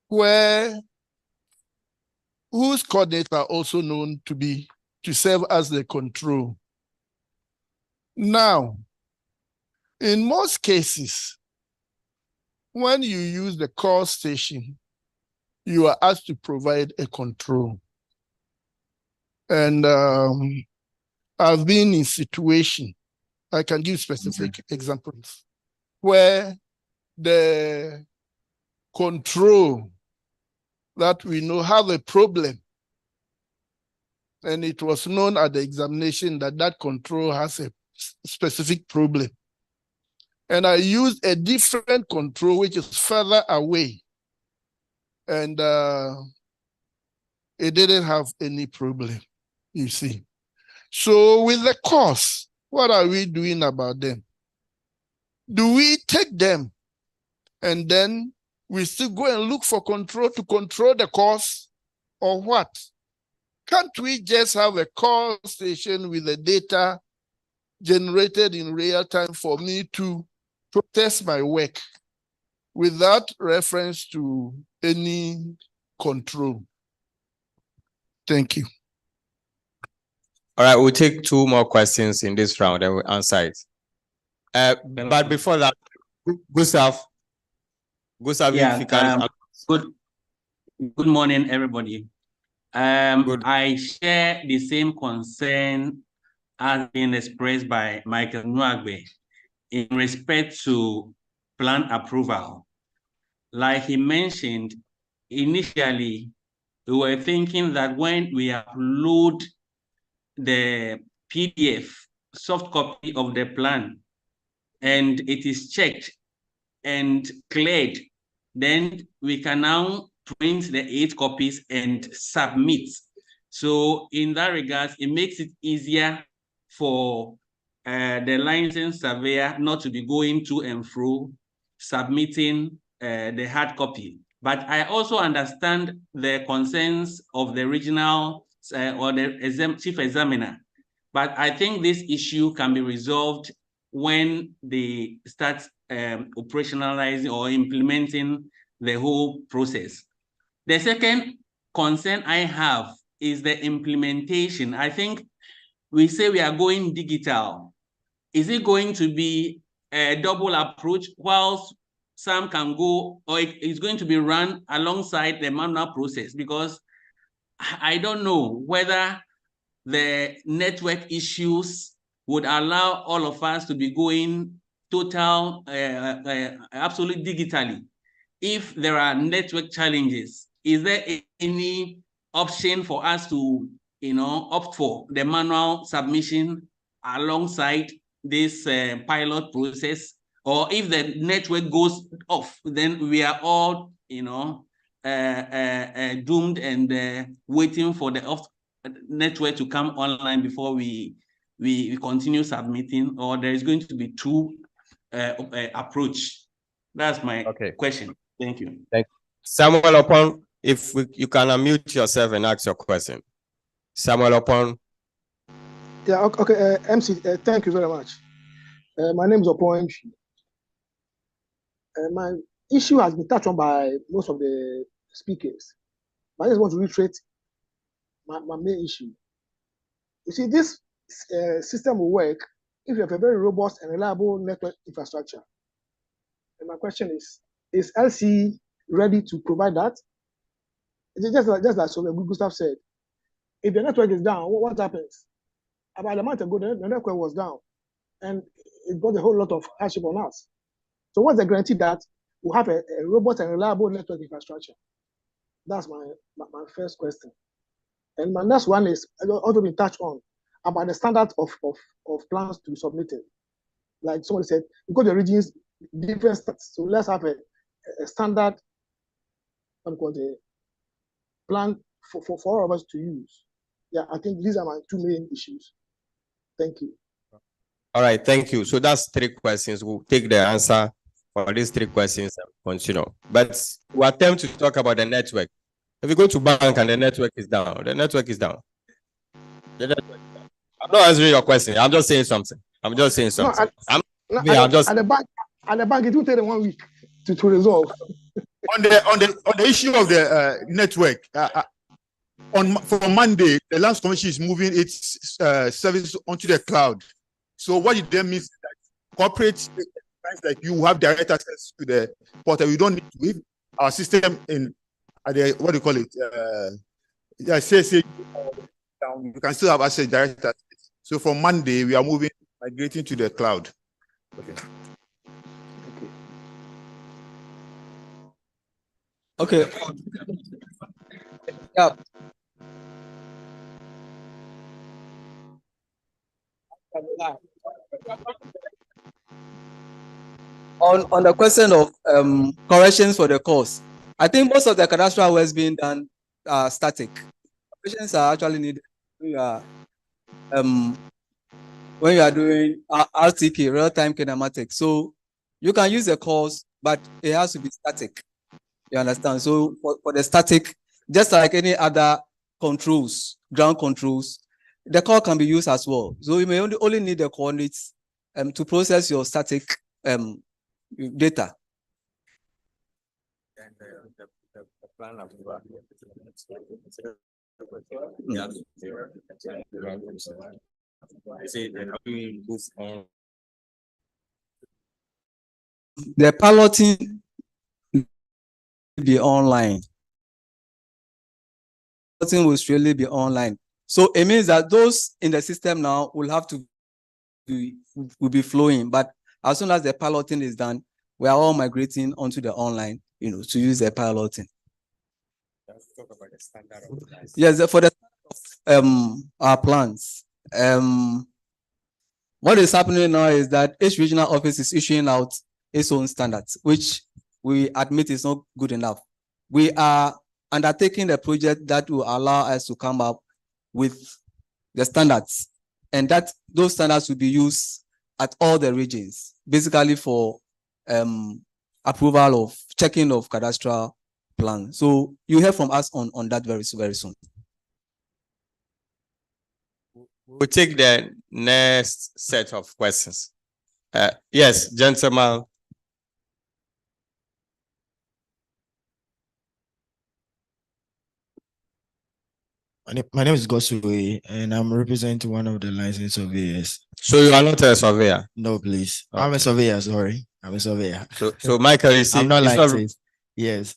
where whose coordinates are also known to serve as the control. Now, in most cases, when you use the call station, you are asked to provide a control. And I've been in situations, I can give specific examples, where the control that we know have a problem. And it was known at the examination that that control has a specific problem. And I used a different control which is further away. And it didn't have any problem, you see. So with the cost, what are we doing about them? Do we take them and then we still go and look for control to control the cost, or what? Can't we just have a call station with the data generated in real time for me to test my work without reference to any control? Thank you. All right, we'll take 2 more questions in this round and we'll answer it. But before that, Gustav, Yeah, if you can. Good morning, everybody. I share the same concern as being expressed by Michael Nwagbe in respect to plan approval. Like he mentioned, initially, we were thinking that when we upload the PDF soft copy of the plan and it is checked and cleared, then we can now print the 8 copies and submit. So in that regard, it makes it easier for the licensed surveyor not to be going to and fro submitting the hard copy. But I also understand the concerns of the regional or the chief examiner. But I think this issue can be resolved when they start operationalizing or implementing the whole process. The second concern I have is the implementation. I think we say we are going digital. Is it going to be a double approach whilst some can go, or it is going to be run alongside the manual process? Because I don't know whether the network issues would allow all of us to be going total, absolutely digitally. If there are network challenges, is there any option for us to, opt for the manual submission alongside this pilot process? Or if the network goes off, then we are all, doomed and waiting for the network to come online before we continue submitting, or there is going to be two approach? That's my question. Thank you. Thank you. Samuel Opon, if you can unmute yourself and ask your question. Samuel Opon. Yeah, okay, MC, thank you very much. My name is Opon. My issue has been touched on by most of the speakers. But I just want to reiterate my main issue. You see, this system will work if you have a very robust and reliable network infrastructure. And my question is LC ready to provide that? It's just like Gustav said, if the network is down, what happens? About a month ago, the network was down, and it got a whole lot of hardship on us. So what's the guarantee that we'll have a robust and reliable network infrastructure? That's my first question. And my next one is also been touched on about the standard of plans to be submitted. Like somebody said, because the regions different stats, so let's have a standard plan for all of us to use. Yeah, I think these are my two main issues. Thank you. All right, thank you. So that's 3 questions. We'll take the answer for these 3 questions and continue. But we'll attempt to talk about the network. If you go to bank and the network is down, the network is down. The network is down. I'm not answering your question. I'm just saying something. I'm just saying something. At the bank, it will take 1 week to resolve. On the issue of the network, for Monday, the Lands Commission is moving its services onto the cloud. So what it then means is that corporate like you have direct access to the portal. We don't need to leave our system in what do you call it? You can still have access direct access. So from Monday, we are migrating to the cloud. Okay. Yeah. On the question of corrections for the course, I think most of the cadastral work has been done static. Corrections are actually needed when you are doing RTK, real-time kinematics. So you can use the course, but it has to be static. You understand? So for the static, just like any other controls, ground controls, the core can be used as well. So you may only need the coordinates to process your static data. And the plan of the piloting be online. Piloting will surely be online. So it means that those in the system now will have to be flowing. But as soon as the piloting is done, we are all migrating onto the online, to use the piloting. Talk about the standard of the license. Yes, for the our plans. What is happening now is that each regional office is issuing out its own standards, which we admit is not good enough. We are undertaking a project that will allow us to come up with the standards, and that those standards will be used at all the regions, basically for approval of checking of cadastral plan. So you hear from us on that very soon. We'll take the next set of questions. Yes, gentlemen. My name is Gosue, and I'm representing one of the licensed surveyors. So you are not a surveyor? No, please. I'm a surveyor, sorry. I'm a surveyor. So Michael, you see, I'm not it's licensed. Yes.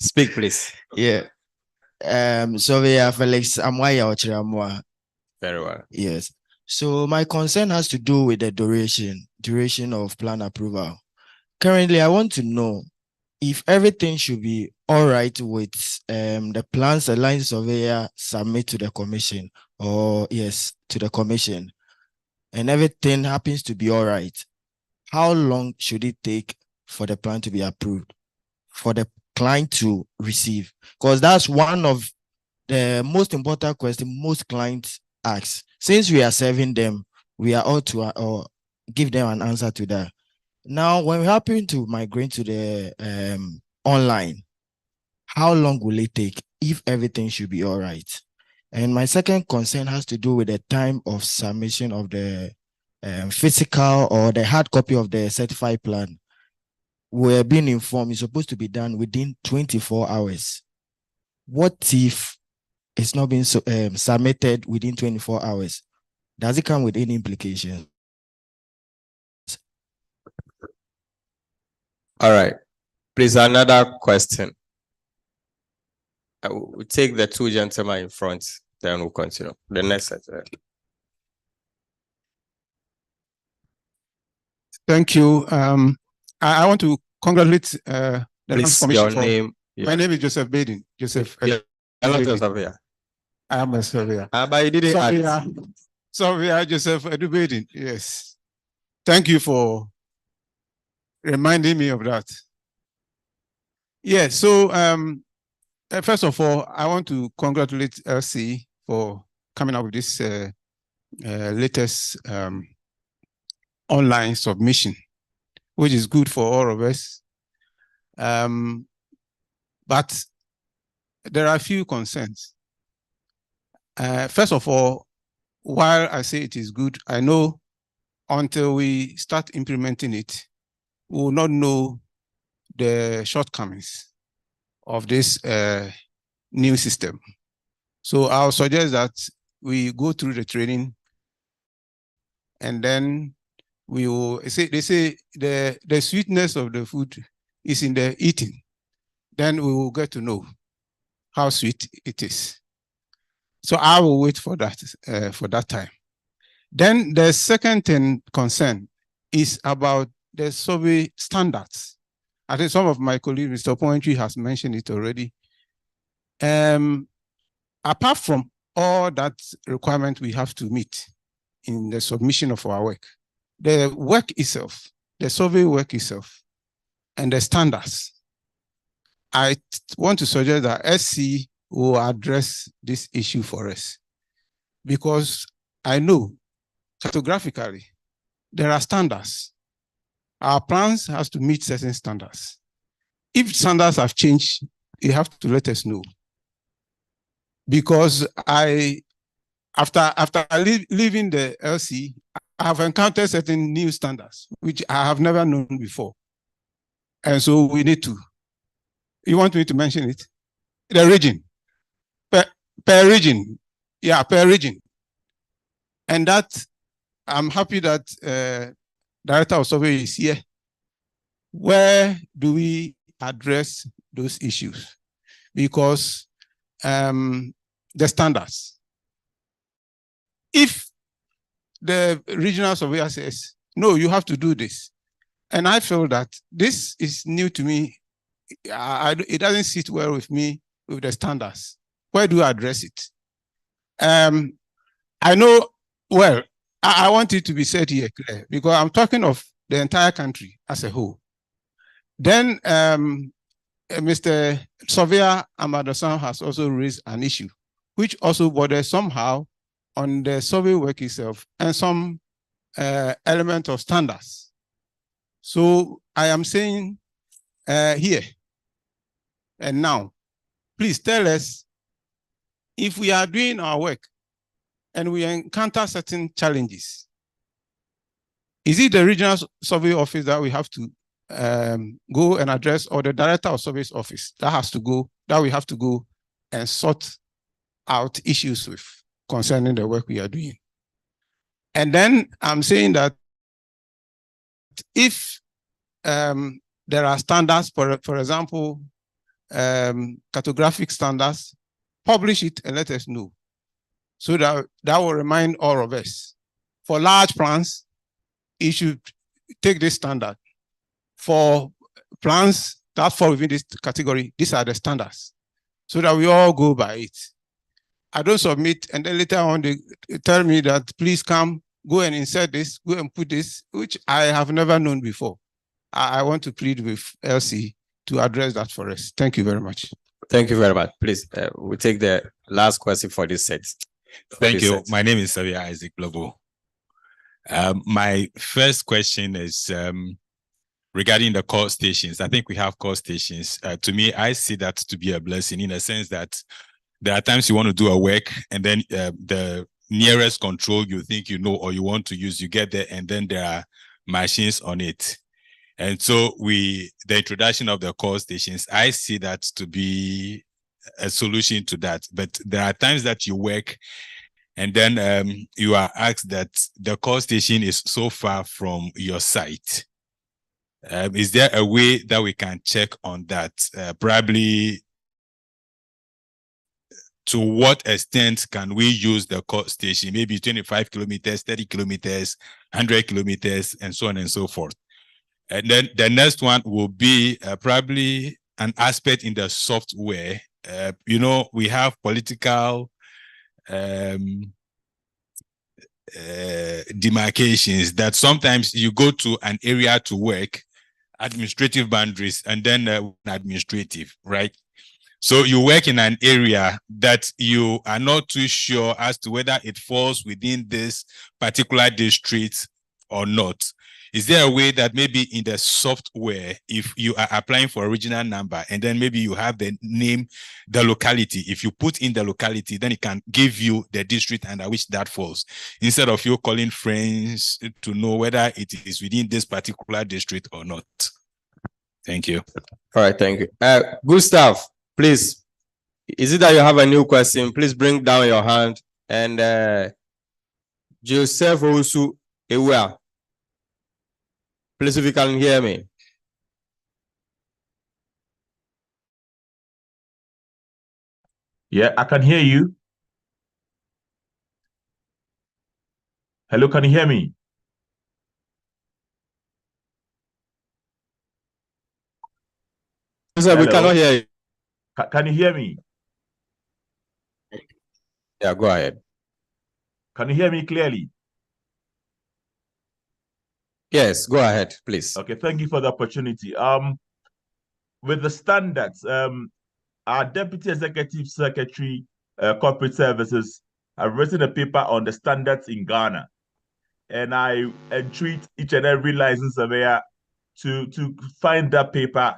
Speak, please. Yeah. Surveyor Felix Amwaya Ochiramwa. Very well. Yes. So my concern has to do with the duration of plan approval. Currently, I want to know if everything should be all right with the plans the line surveyor submit to the commission, or yes, to the commission, and everything happens to be all right. How long should it take for the plan to be approved, for the client to receive? Because that's one of the most important questions most clients ask. Since we are serving them, we are ought to give them an answer to that. Now, when we happen to migrate to the online, how long will it take if everything should be all right? And my second concern has to do with the time of submission of the physical or the hard copy of the certified plan. We're being informed it's supposed to be done within 24 hours. What if it's not being submitted within 24 hours? Does it come with any implications? All right. Please, another question. We'll take the two gentlemen in front, then we'll continue. The next set. Thank you. I want to congratulate the Please, Commission. your name. My name is Joseph Baden. Joseph. Yeah. I'm not a surveyor. I am a surveyor. But you didn't ask. Surveyor Joseph Edu Baden. Yes. Thank you for reminding me of that. Yeah, so first of all, I want to congratulate LC for coming up with this latest online submission, which is good for all of us. But there are a few concerns. First of all, while I say it is good, I know until we start implementing it, we will not know the shortcomings of this new system. So I'll suggest that we go through the training, and then we will say, they say the sweetness of the food is in the eating. Then we will get to know how sweet it is. So I will wait for that time. Then the second concern is about the survey standards. I think some of my colleagues, Mr. Pointry, has mentioned it already. Apart from all that requirement we have to meet in the submission of our work, the work itself, the survey work itself, and the standards, I want to suggest that SC will address this issue for us, because I know cartographically there are standards. Our plans has to meet certain standards. If standards have changed, you have to let us know. Because after leaving the LC, I have encountered certain new standards, which I have never known before. And so we need to. You want me to mention it? The region. Per region. Yeah, per region. And that, I'm happy that Director of Survey is here. Where do we address those issues? Because the standards. If the regional surveyor says, no, you have to do this, and I feel that this is new to me, it doesn't sit well with me with the standards. Where do I address it? I know, well, I want it to be said here clear, because I'm talking of the entire country as a whole. Then Mr. Surveyor Amado-san has also raised an issue, which also borders somehow on the survey work itself and some element of standards. So I am saying here and now, please tell us if we are doing our work and we encounter certain challenges, is it the regional survey office that we have to go and address, or the director of service office that has to go, that we have to go and sort out issues with concerning the work we are doing. And then I'm saying that if there are standards, for example, cartographic standards, publish it and let us know. So that will remind all of us. For large plans, it should take this standard. For plans that fall within this category, these are the standards, so that we all go by it. I don't submit, and then later on they tell me that please come, go and insert this, go and put this, which I have never known before. I want to plead with LC to address that for us. Thank you very much. Thank you very much. Please, we'll take the last question for this set. Thank you. My name is Xavier Isaac Blobo. My first question is regarding the call stations. I think we have call stations. To me, I see that to be a blessing in a sense that there are times you want to do a work and then the nearest control you think you know or you want to use, you get there and then there are machines on it. And so the introduction of the call stations, I see that to be a solution to that. But there are times that you work and then you are asked that the call station is so far from your site. Is there a way that we can check on that? Probably to what extent can we use the call station? Maybe 25 kilometers, 30 kilometers, 100 kilometers, and so on and so forth. And then the next one will be probably an aspect in the software. You know, we have political demarcations that sometimes you go to an area to work, administrative boundaries, and then administrative, right? So you work in an area that you are not too sure as to whether it falls within this particular district or not. Is there a way that maybe in the software, if you are applying for a regional number and then maybe you have the name, the locality, if you put in the locality, then it can give you the district under which that falls, instead of you calling friends to know whether it is within this particular district or not? Thank you. All right, thank you. Gustav, please, is it that you have a new question? Please bring down your hand. And Joseph also, Ewa. Please, if you can hear me. Yeah, I can hear you. Hello, can you hear me? Sir, we cannot hear you. Can you hear me? Yeah, go ahead. Can you hear me clearly? Yes, go ahead, please. Okay, thank you for the opportunity. With the standards, our Deputy Executive Secretary, Corporate Services, have written a paper on the standards in Ghana. And I entreat each and every licensed surveyor to find that paper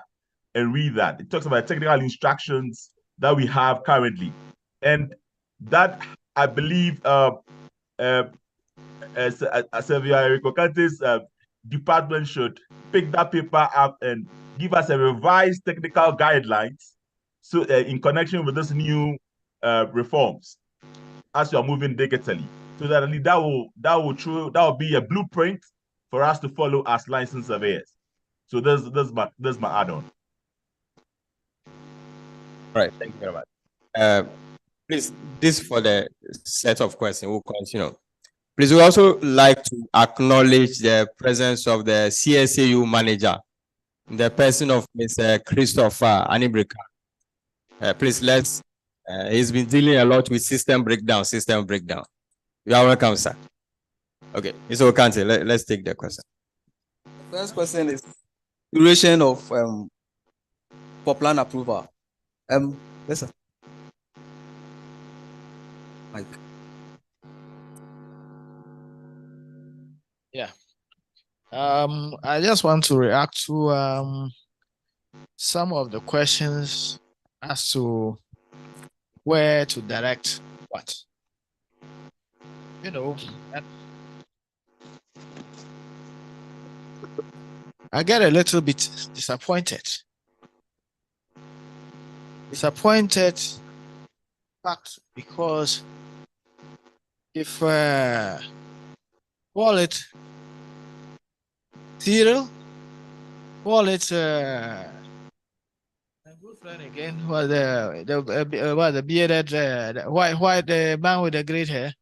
and read that. It talks about technical instructions that we have currently. And that, I believe, Xavier Erikokante's department should pick that paper up and give us a revised technical guidelines so in connection with this new reforms as we are moving digitally, so that will be a blueprint for us to follow as licensed surveyors. So this my add-on. All right, thank you very much. Please, this for the set of questions. We'll continue. Please, we also like to acknowledge the presence of the CSAU manager, the person of Mr. Christopher Anibrika. Please, he's been dealing a lot with system breakdown. You are welcome, sir. Okay, Mr. Okante, let's take the question. First question is duration of for plan approval. Yes, sir. Mike. Yeah. I just want to react to some of the questions as to where to direct what. You know, I get a little bit disappointed fact, because if call it Cyril, call it my good friend again, was the bearded the white man with the great hair.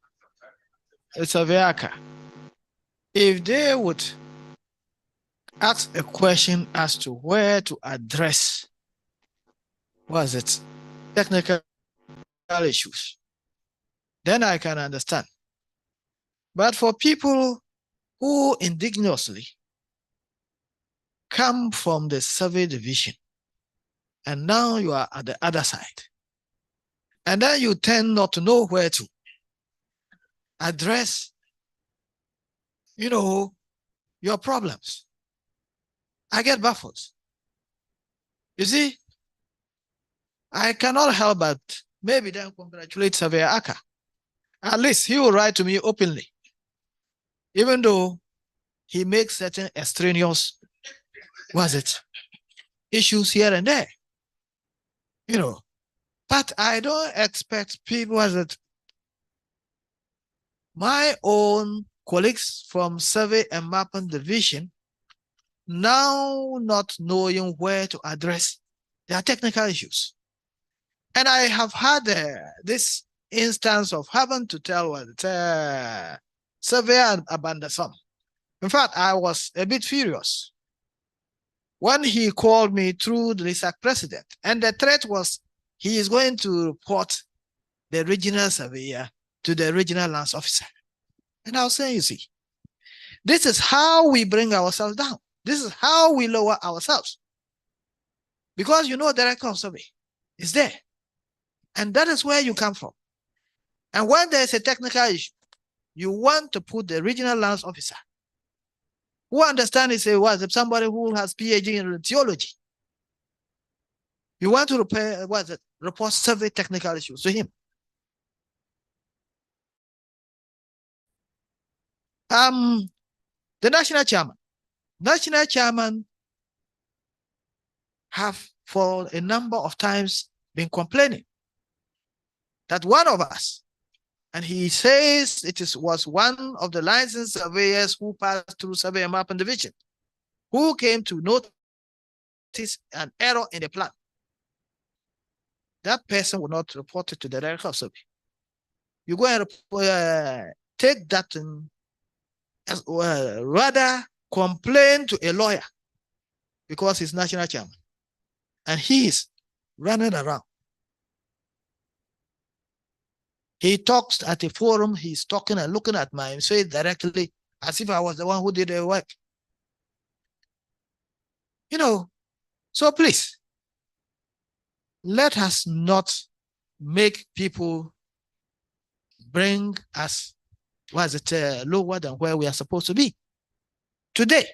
It's a Veaka. If they would ask a question as to where to address, was it technical issues, then I can understand. But for people who indigenously come from the survey division, and now you are at the other side, and then you tend not to know where to address, your problems. I get baffled. You see, I cannot help but maybe then congratulate Surveyor Aka. At least he will write to me openly, even though he makes certain extraneous, issues here and there. But I don't expect people my own colleagues from Survey and Mapping Division now not knowing where to address their technical issues. And I have had this instance of having to tell Surveyor Abandasam. In fact, I was a bit furious when he called me through the LISAC president, and the threat was he is going to report the regional surveyor to the regional lands officer. And I was saying, you see, this is how we bring ourselves down. This is how we lower ourselves. Because director of survey is there. And that is where you come from. And when there's a technical issue, you want to put the regional lands officer who understands somebody who has PhD in theology. You want to report survey technical issues to him. The national chairman have for a number of times been complaining that one of us, and he says was one of the licensed surveyors who passed through Survey and Mapping Division, who came to notice an error in the plan. That person will not report it to the director of survey. You go and take that and rather complain to a lawyer because he's national chairman and he's running around. He talks at a forum, he's talking and looking at my face directly as if I was the one who did the work. So please, let us not make people bring us lower than where we are supposed to be. Today,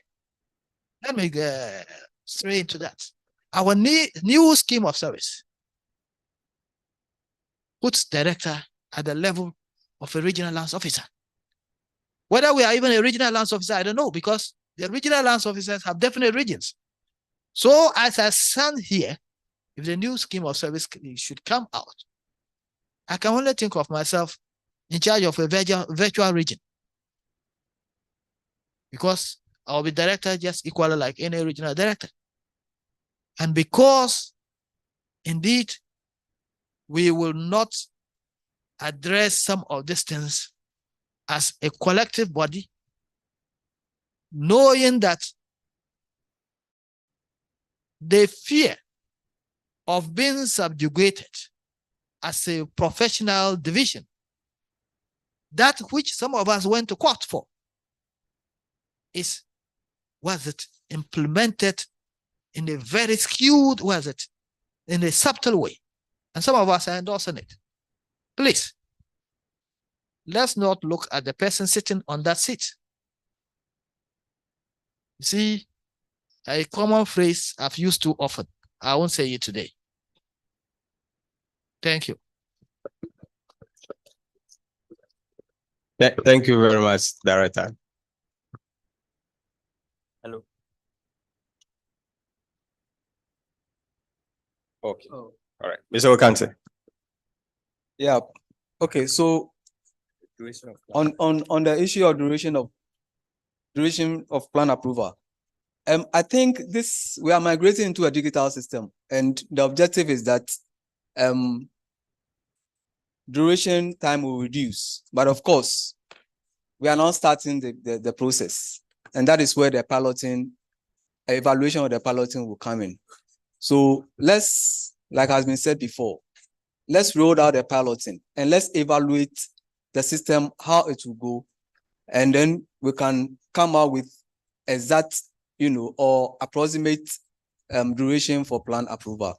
let me get straight into that. Our new scheme of service puts director at the level of a regional lands officer. Whether we are even a regional lands officer, I don't know, because the regional lands officers have definite regions. So as I stand here, if the new scheme of service should come out, I can only think of myself in charge of a virtual region, because I'll be director just equally like any regional director. And because indeed we will not address some of these things as a collective body, knowing that the fear of being subjugated as a professional division, that which some of us went to court for, was it implemented in a very skewed, in a subtle way. And some of us are endorsing it. Please, let's not look at the person sitting on that seat. You see, a common phrase I've used too often. I won't say it today. Thank you. Thank you very much, Director. Hello. Okay. All right. Mr. Okante. Yeah. Okay. So on the issue of duration of plan approval, I think we are migrating into a digital system, and the objective is that duration time will reduce. But of course, we are not starting the process, and that is where the evaluation of the piloting will come in. So let's, like has been said before, let's roll out the piloting and let's evaluate the system, how it will go, and then we can come out with exact, or approximate duration for plan approval.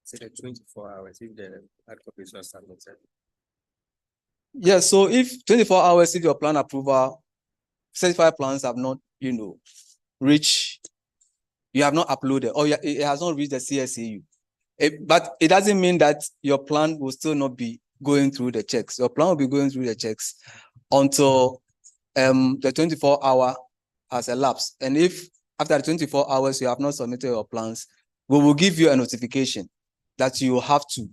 Say the 24 hours if the hard copy is not submitted. Yeah, so if 24 hours, if your plan approval, certified plans have not, reached, you have not uploaded, or it has not reached the CSAU. But it doesn't mean that your plan will still not be going through the checks. Your plan will be going through the checks until the 24-hour has elapsed. And if after the 24 hours you have not submitted your plans, we will give you a notification that you have to.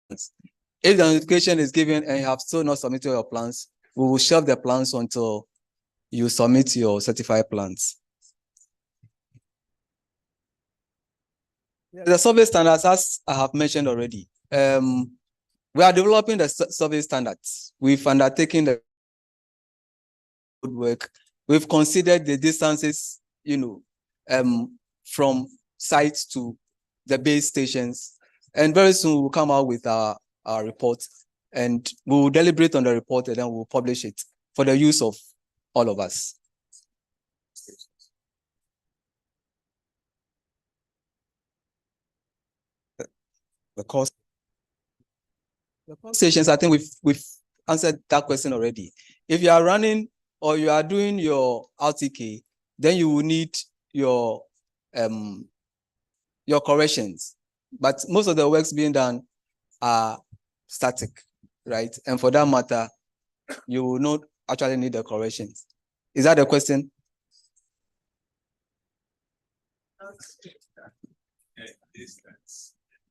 If the notification is given and you have still not submitted your plans, we will shelve the plans until you submit your certified plans. The survey standards, as I have mentioned already, we are developing the survey standards. We've undertaken the good work. We've considered the distances, from sites to the base stations. And very soon we'll come out with our report, and we'll deliberate on the report, and then we'll publish it for the use of all of us. The cost stations, I think we've answered that question already. If you are running or you are doing your RTK, then you will need your corrections. But most of the works being done are static, right? And for that matter, you will not actually need the corrections. Is that the question?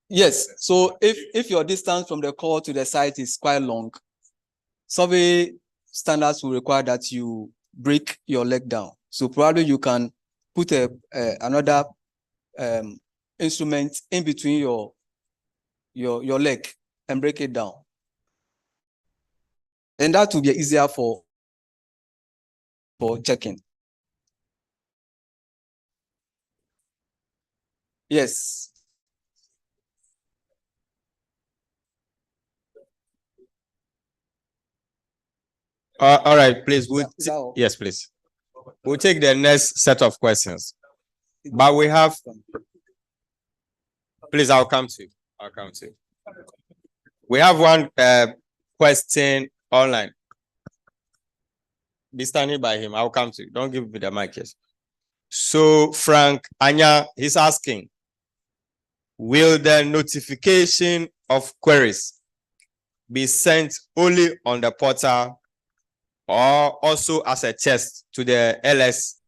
Yes. So if your distance from the core to the site is quite long, survey standards will require that you break your leg down. So probably you can put another instrument in between your leg and break it down. And that will be easier for checking. Yes. All right, please. Yes, please. We'll take the next set of questions. But we have, please, I'll come to you. We have one question online. Be standing by him. I'll come to you. Don't give me the mic, yes. So Frank Anya, he's asking, will the notification of queries be sent only on the portal or also as a test to the LS?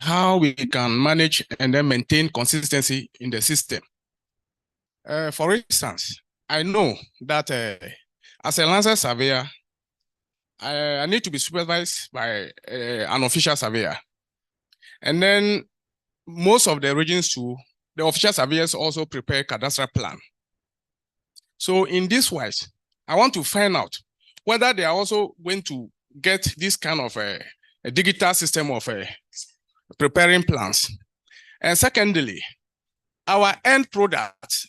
how we can manage and then maintain consistency in the system. For instance, I know that as a Lancer surveyor, I need to be supervised by an official surveyor. And then most of the regions too, the official surveyors also prepare cadastral plan. So in this wise, I want to find out whether they are also going to get this kind of a digital system of preparing plans. And secondly, our end product,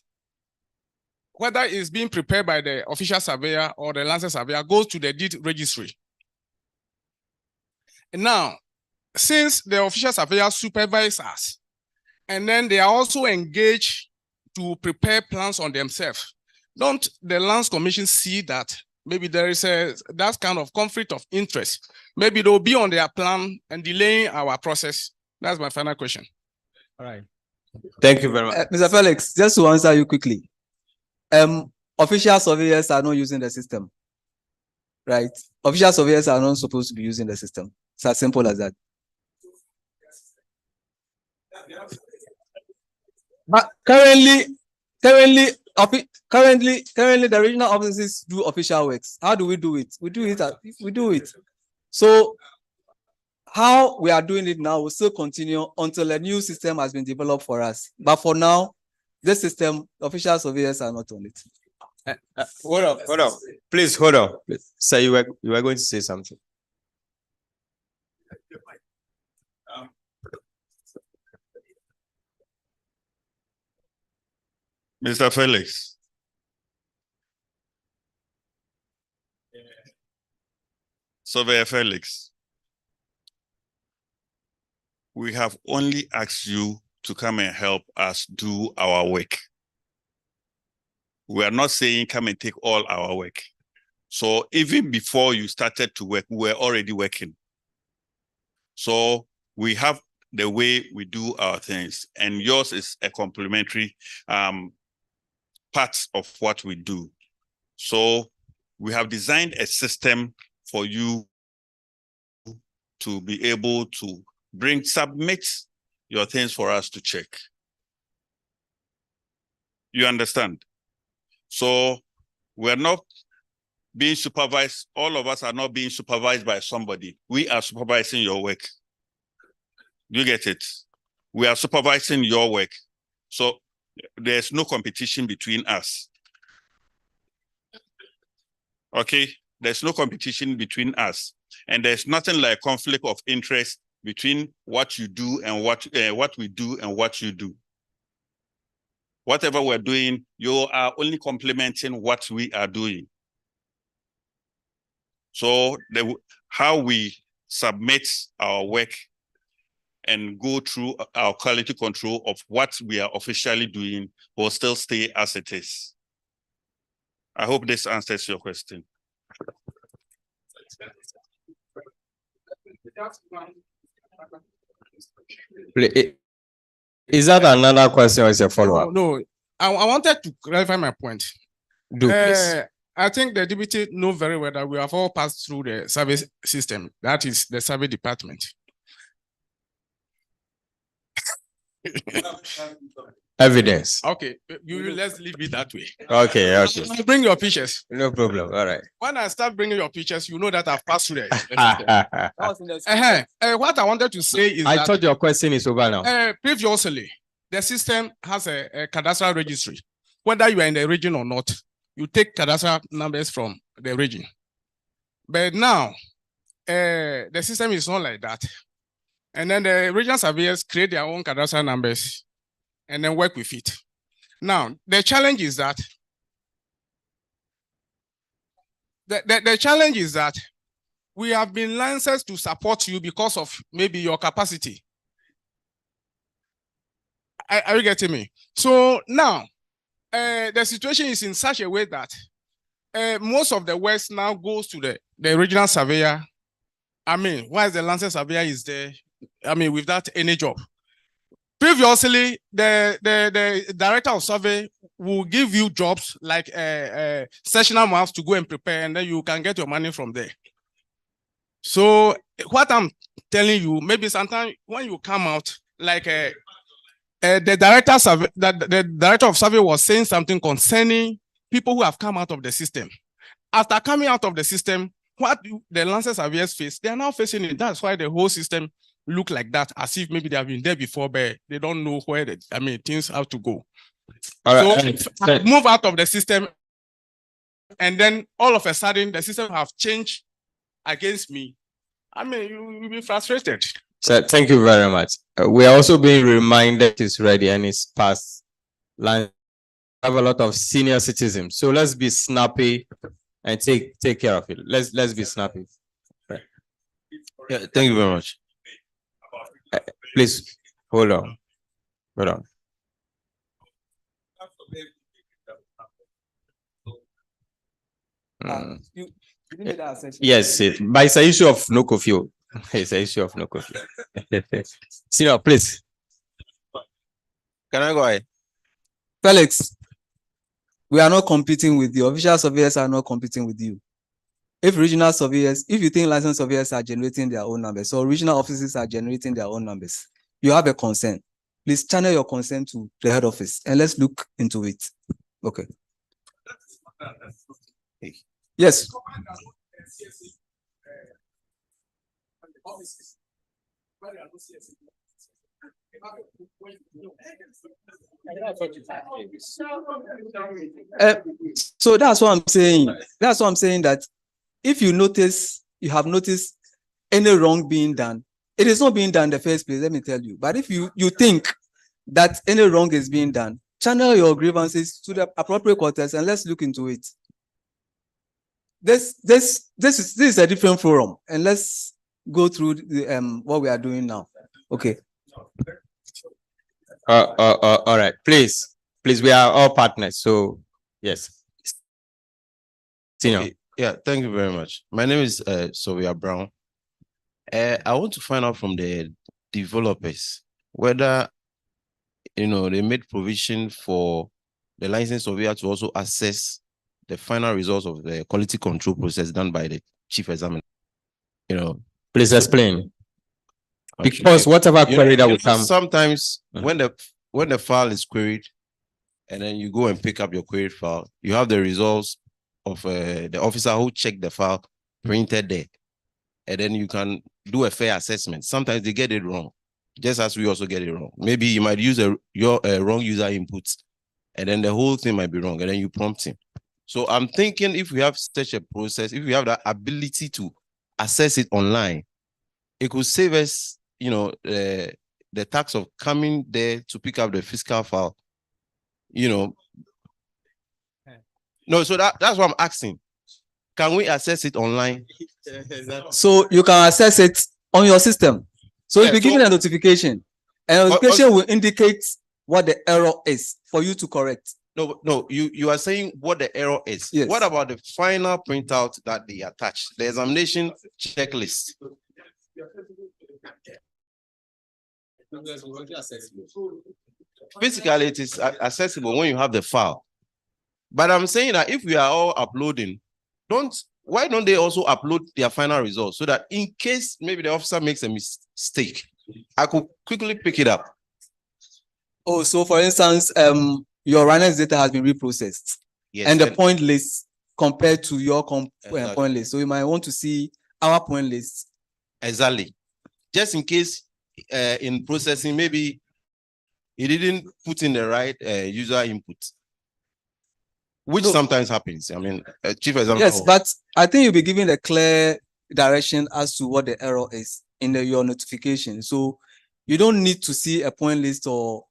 whether it's being prepared by the official surveyor or the Lancer surveyor, goes to the deed registry. And now, since the official surveyor supervises us, and then they are also engaged to prepare plans on themselves, don't the Lands Commission see that maybe there is that kind of conflict of interest? Maybe they'll be on their plan and delaying our process. That's my final question. All right. Thank you very much. Mr. Felix, just to answer you quickly. Official surveyors are not using the system, right? Official surveyors are not supposed to be using the system. It's as simple as that. But currently, the regional offices do official works. How do we do it? We do it. So how we are doing it now will still continue until a new system has been developed for us. But for now, this system, official surveyors are not on it. Hold on. Please hold on. Sir, you were going to say something. Mr. Felix. Surveyor Felix, we have only asked you to come and help us do our work. We are not saying come and take all our work. So even before you started to work, we were already working. So we have the way we do our things, and yours is a complementary part of what we do. So we have designed a system for you to be able to submit your things for us to check. You understand? So we're not being supervised. All of us are not being supervised by somebody. We are supervising your work. Do you get it? We are supervising your work. So there's no competition between us. Okay? There's no competition between us. And there's nothing like conflict of interest between what you do and what we do and what you do. Whatever we're doing, you are only complementing what we are doing. So how we submit our work and go through our quality control of what we are officially doing will still stay as it is. I hope this answers your question. Is that another question or is a follow-up? No, I wanted to clarify my point. Please. I think the deputy know very well that we have all passed through the service system. That is the survey department. Evidence. Okay, let's leave it that way. Okay. Bring your pictures. No problem. All right. When I start bringing your pictures, you know that I've passed through the what I wanted to say is I thought your question is over now. Previously, the system has a cadastral registry. Whether you are in the region or not, you take cadastral numbers from the region. But now, the system is not like that. And then the regional surveyors create their own cadastral numbers and then work with it. Now, the challenge is that the challenge is that we have been licensed to support you because of maybe your capacity. Are you getting me? So now, the situation is in such a way that most of the work now goes to the regional surveyor. I mean, while the Lancer surveyor is there, I mean, without any job. Previously, the director of survey will give you jobs like sessional maps to go and prepare, and then you can get your money from there. So what I'm telling you, maybe sometimes when you come out, like the director of survey was saying something concerning people who have come out of the system. After coming out of the system, what the Lancer surveyors face, they are now facing it. That's why the whole system look like that, as if maybe they have been there before, but they don't know where things have to go. All right. So if I move out of the system, and then all of a sudden the system have changed against me, you will be frustrated. So thank you very much. We are also being reminded it's ready and it's past line. Have a lot of senior citizens, so let's be snappy and take care of it. Let's be snappy. Right. Yeah, thank you very much. Please hold on. Yes, but it's an issue of no curfew. It's an issue of no curfew. Senior, please. Can I go ahead? Felix, we are not competing with you. Official surveyors are not competing with you. If regional surveyors, if you think licensed surveyors are generating their own numbers, so regional offices are generating their own numbers, you have a concern. Please channel your concern to the head office and let's look into it. Okay. Yes. So that's what I'm saying. That's what I'm saying, that if you have noticed any wrong being done, it is not being done in the first place, let me tell you. But if you think that any wrong is being done, channel your grievances to the appropriate quarters and let's look into it. This is a different forum, and let's go through the, what we are doing now. Okay. All right, please, we are all partners, so yes. Okay. Yeah, thank you very much. My name is Sylvia Brown. I want to find out from the developers whether they made provision for the licensed surveyor to also assess the final results of the quality control process done by the chief examiner. Please explain. Because whatever query that will come. Sometimes when the file is queried, and then you go and pick up your query file, you have the results of the officer who checked the file printed there, and then you can do a fair assessment. Sometimes they get it wrong, just as we also get it wrong. Maybe you might use your wrong user inputs, and then the whole thing might be wrong, and then you prompt him. So I'm thinking if we have such a process, if we have the ability to assess it online, it could save us, the tax of coming there to pick up the fiscal file. No, so that's what I'm asking. Can we access it online? So you can access it on your system. So you'll be given a notification. And a notification will indicate what the error is for you to correct. No, you are saying what the error is. Yes. What about the final printout that they attach, the examination checklist? Basically, it is accessible when you have the file. But I'm saying that if we are all uploading, why don't they also upload their final results so that in case maybe the officer makes a mistake, I could quickly pick it up? Oh, so for instance, your runners data has been reprocessed, yes, and the point list compared to your point list. So you might want to see our point list. Exactly. Just in case in processing, maybe he didn't put in the right user input, which sometimes happens. Chief examiner. Yes, but I think you'll be given a clear direction as to what the error is in your notification. So you don't need to see a point list or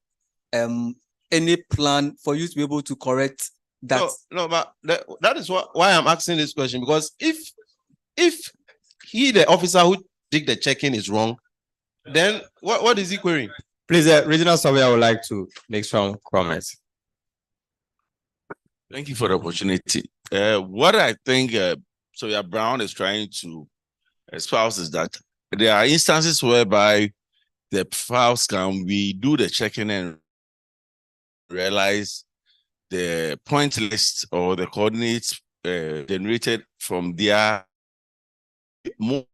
any plan for you to be able to correct that. No, but that is why I'm asking this question, because if the officer who did the checking is wrong, then what is he querying? Please, regional surveyor would like to make some comments. Thank you for the opportunity. What I think Sylvia Brown is trying to espouse is that there are instances whereby the files we do the checking and realize the point list or the coordinates generated from their more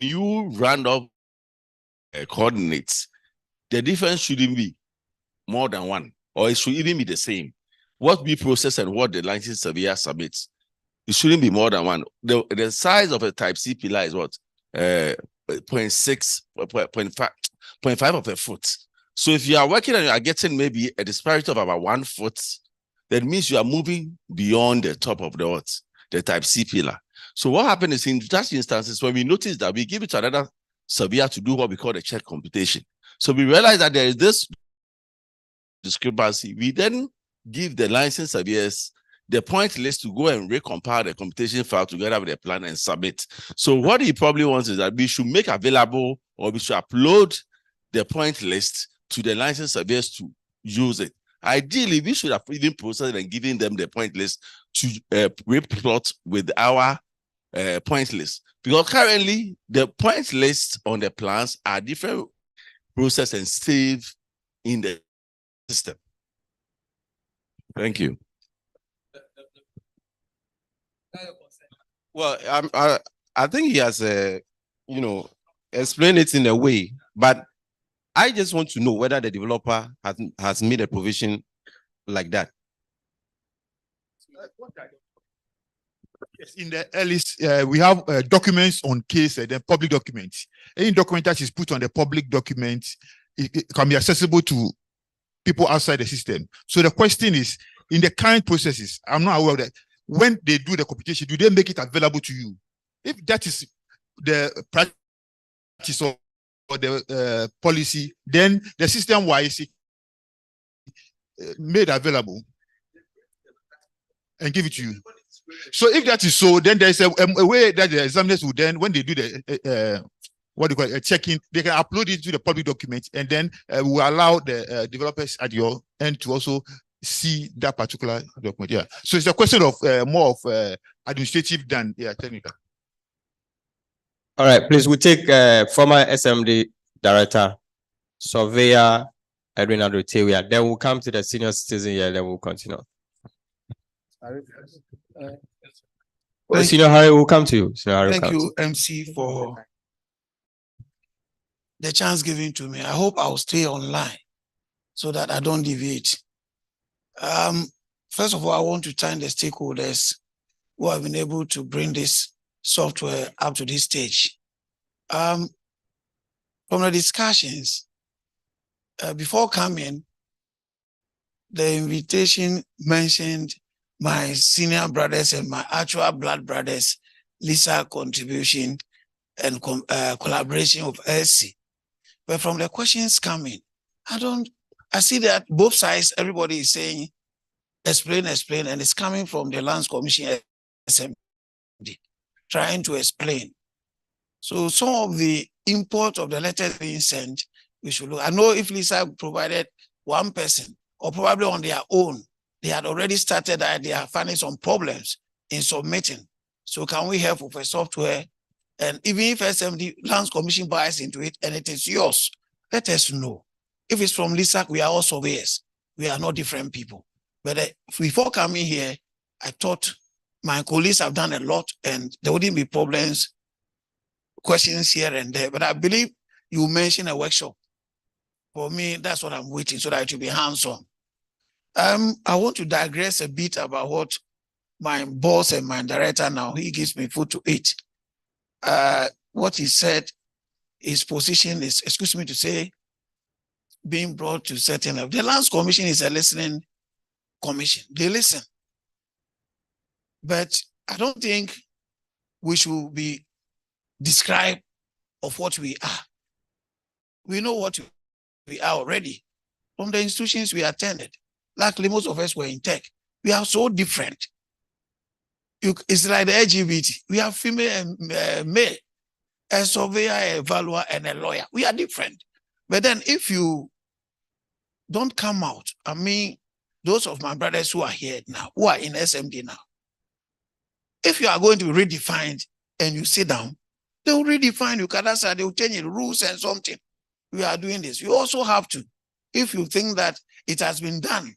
you round up coordinates, the difference shouldn't be more than one, or it should even be the same. What we process and what the license surveyor submits, it shouldn't be more than one. The size of a type C pillar is what? 0.6, 0.5 of a foot. So if you are working and you are getting maybe a disparity of about 1 foot, that means you are moving beyond the top of the type C pillar. So what happens is in such instances, when we notice that, we give it to another surveyor to do what we call the check computation. So we realize that there is this discrepancy. We then give the license surveyors the point list to go and recompile the computation file together with the plan and submit. So what he probably wants is that we should make available, or we should upload the point list to the license surveyors to use it. Ideally, we should have even processed and given them the point list to replot with our point list. Because currently, the point lists on the plans are different processed and saved in the system. Thank you. Well, I think he has, explained it in a way, but I just want to know whether the developer has made a provision like that. Yes, in the list, we have documents on case, then public documents. Any document that is put on the public document, it can be accessible to people outside the system. So the question is, in the current processes, I'm not aware of that. When they do the computation, do they make it available to you? If that is the practice or the policy, then the system-wise made available and give it to you. So if that is so, then there's a way that the examiners will then, when they do the checking, they can upload it to the public document, and then we will allow the developers at your end to also see that particular document. Yeah. So it's a question of more of administrative than technical. All right, please, we take former SMD director, surveyor Edwin Adotewia. Then we'll come to the senior citizen here, then we'll continue. Senior Harry, we'll come to you. Thank you, MC, for the chance given to me. I hope I'll stay online so that I don't deviate. First of all, I want to thank the stakeholders who have been able to bring this software up to this stage. From the discussions, before coming, the invitation mentioned my senior brothers and my actual blood brothers, Lisa contribution and collaboration of LC. But from the questions coming, I see that both sides, everybody is saying, explain, and it's coming from the Lands Commission SMD, trying to explain. So some of the import of the letters being sent, we should look. I know if Lisa provided one person, or probably on their own, they had already started that they are finding some problems in submitting. So can we help with a software? And even if SMD Lands Commission buys into it and it is yours, let us know. If it's from Lisa, we are all surveyors. We are not different people. But before coming here, I thought my colleagues have done a lot and there wouldn't be problems, questions here and there. But I believe you mentioned a workshop. For me, that's what I'm waiting, so that it will be hands-on. I want to digress a bit about what my boss and my director now, he gives me food to eat. What he said, his position is, excuse me to say, being brought to certain level. The Lands Commission is a listening commission. They listen. But I don't think we should be described of what we are. We know what we are already from the institutions we attended. Luckily, most of us were in tech. We are so different. It's like the LGBT. We have female and male, a surveyor, a evaluator, and a lawyer. We are different. But then if you don't come out, I mean, those of my brothers who are here now, who are in SMD now, if you are going to be redefined and you sit down, they will redefine you. They will change the rules and something. We are doing this. You also have to, if you think that it has been done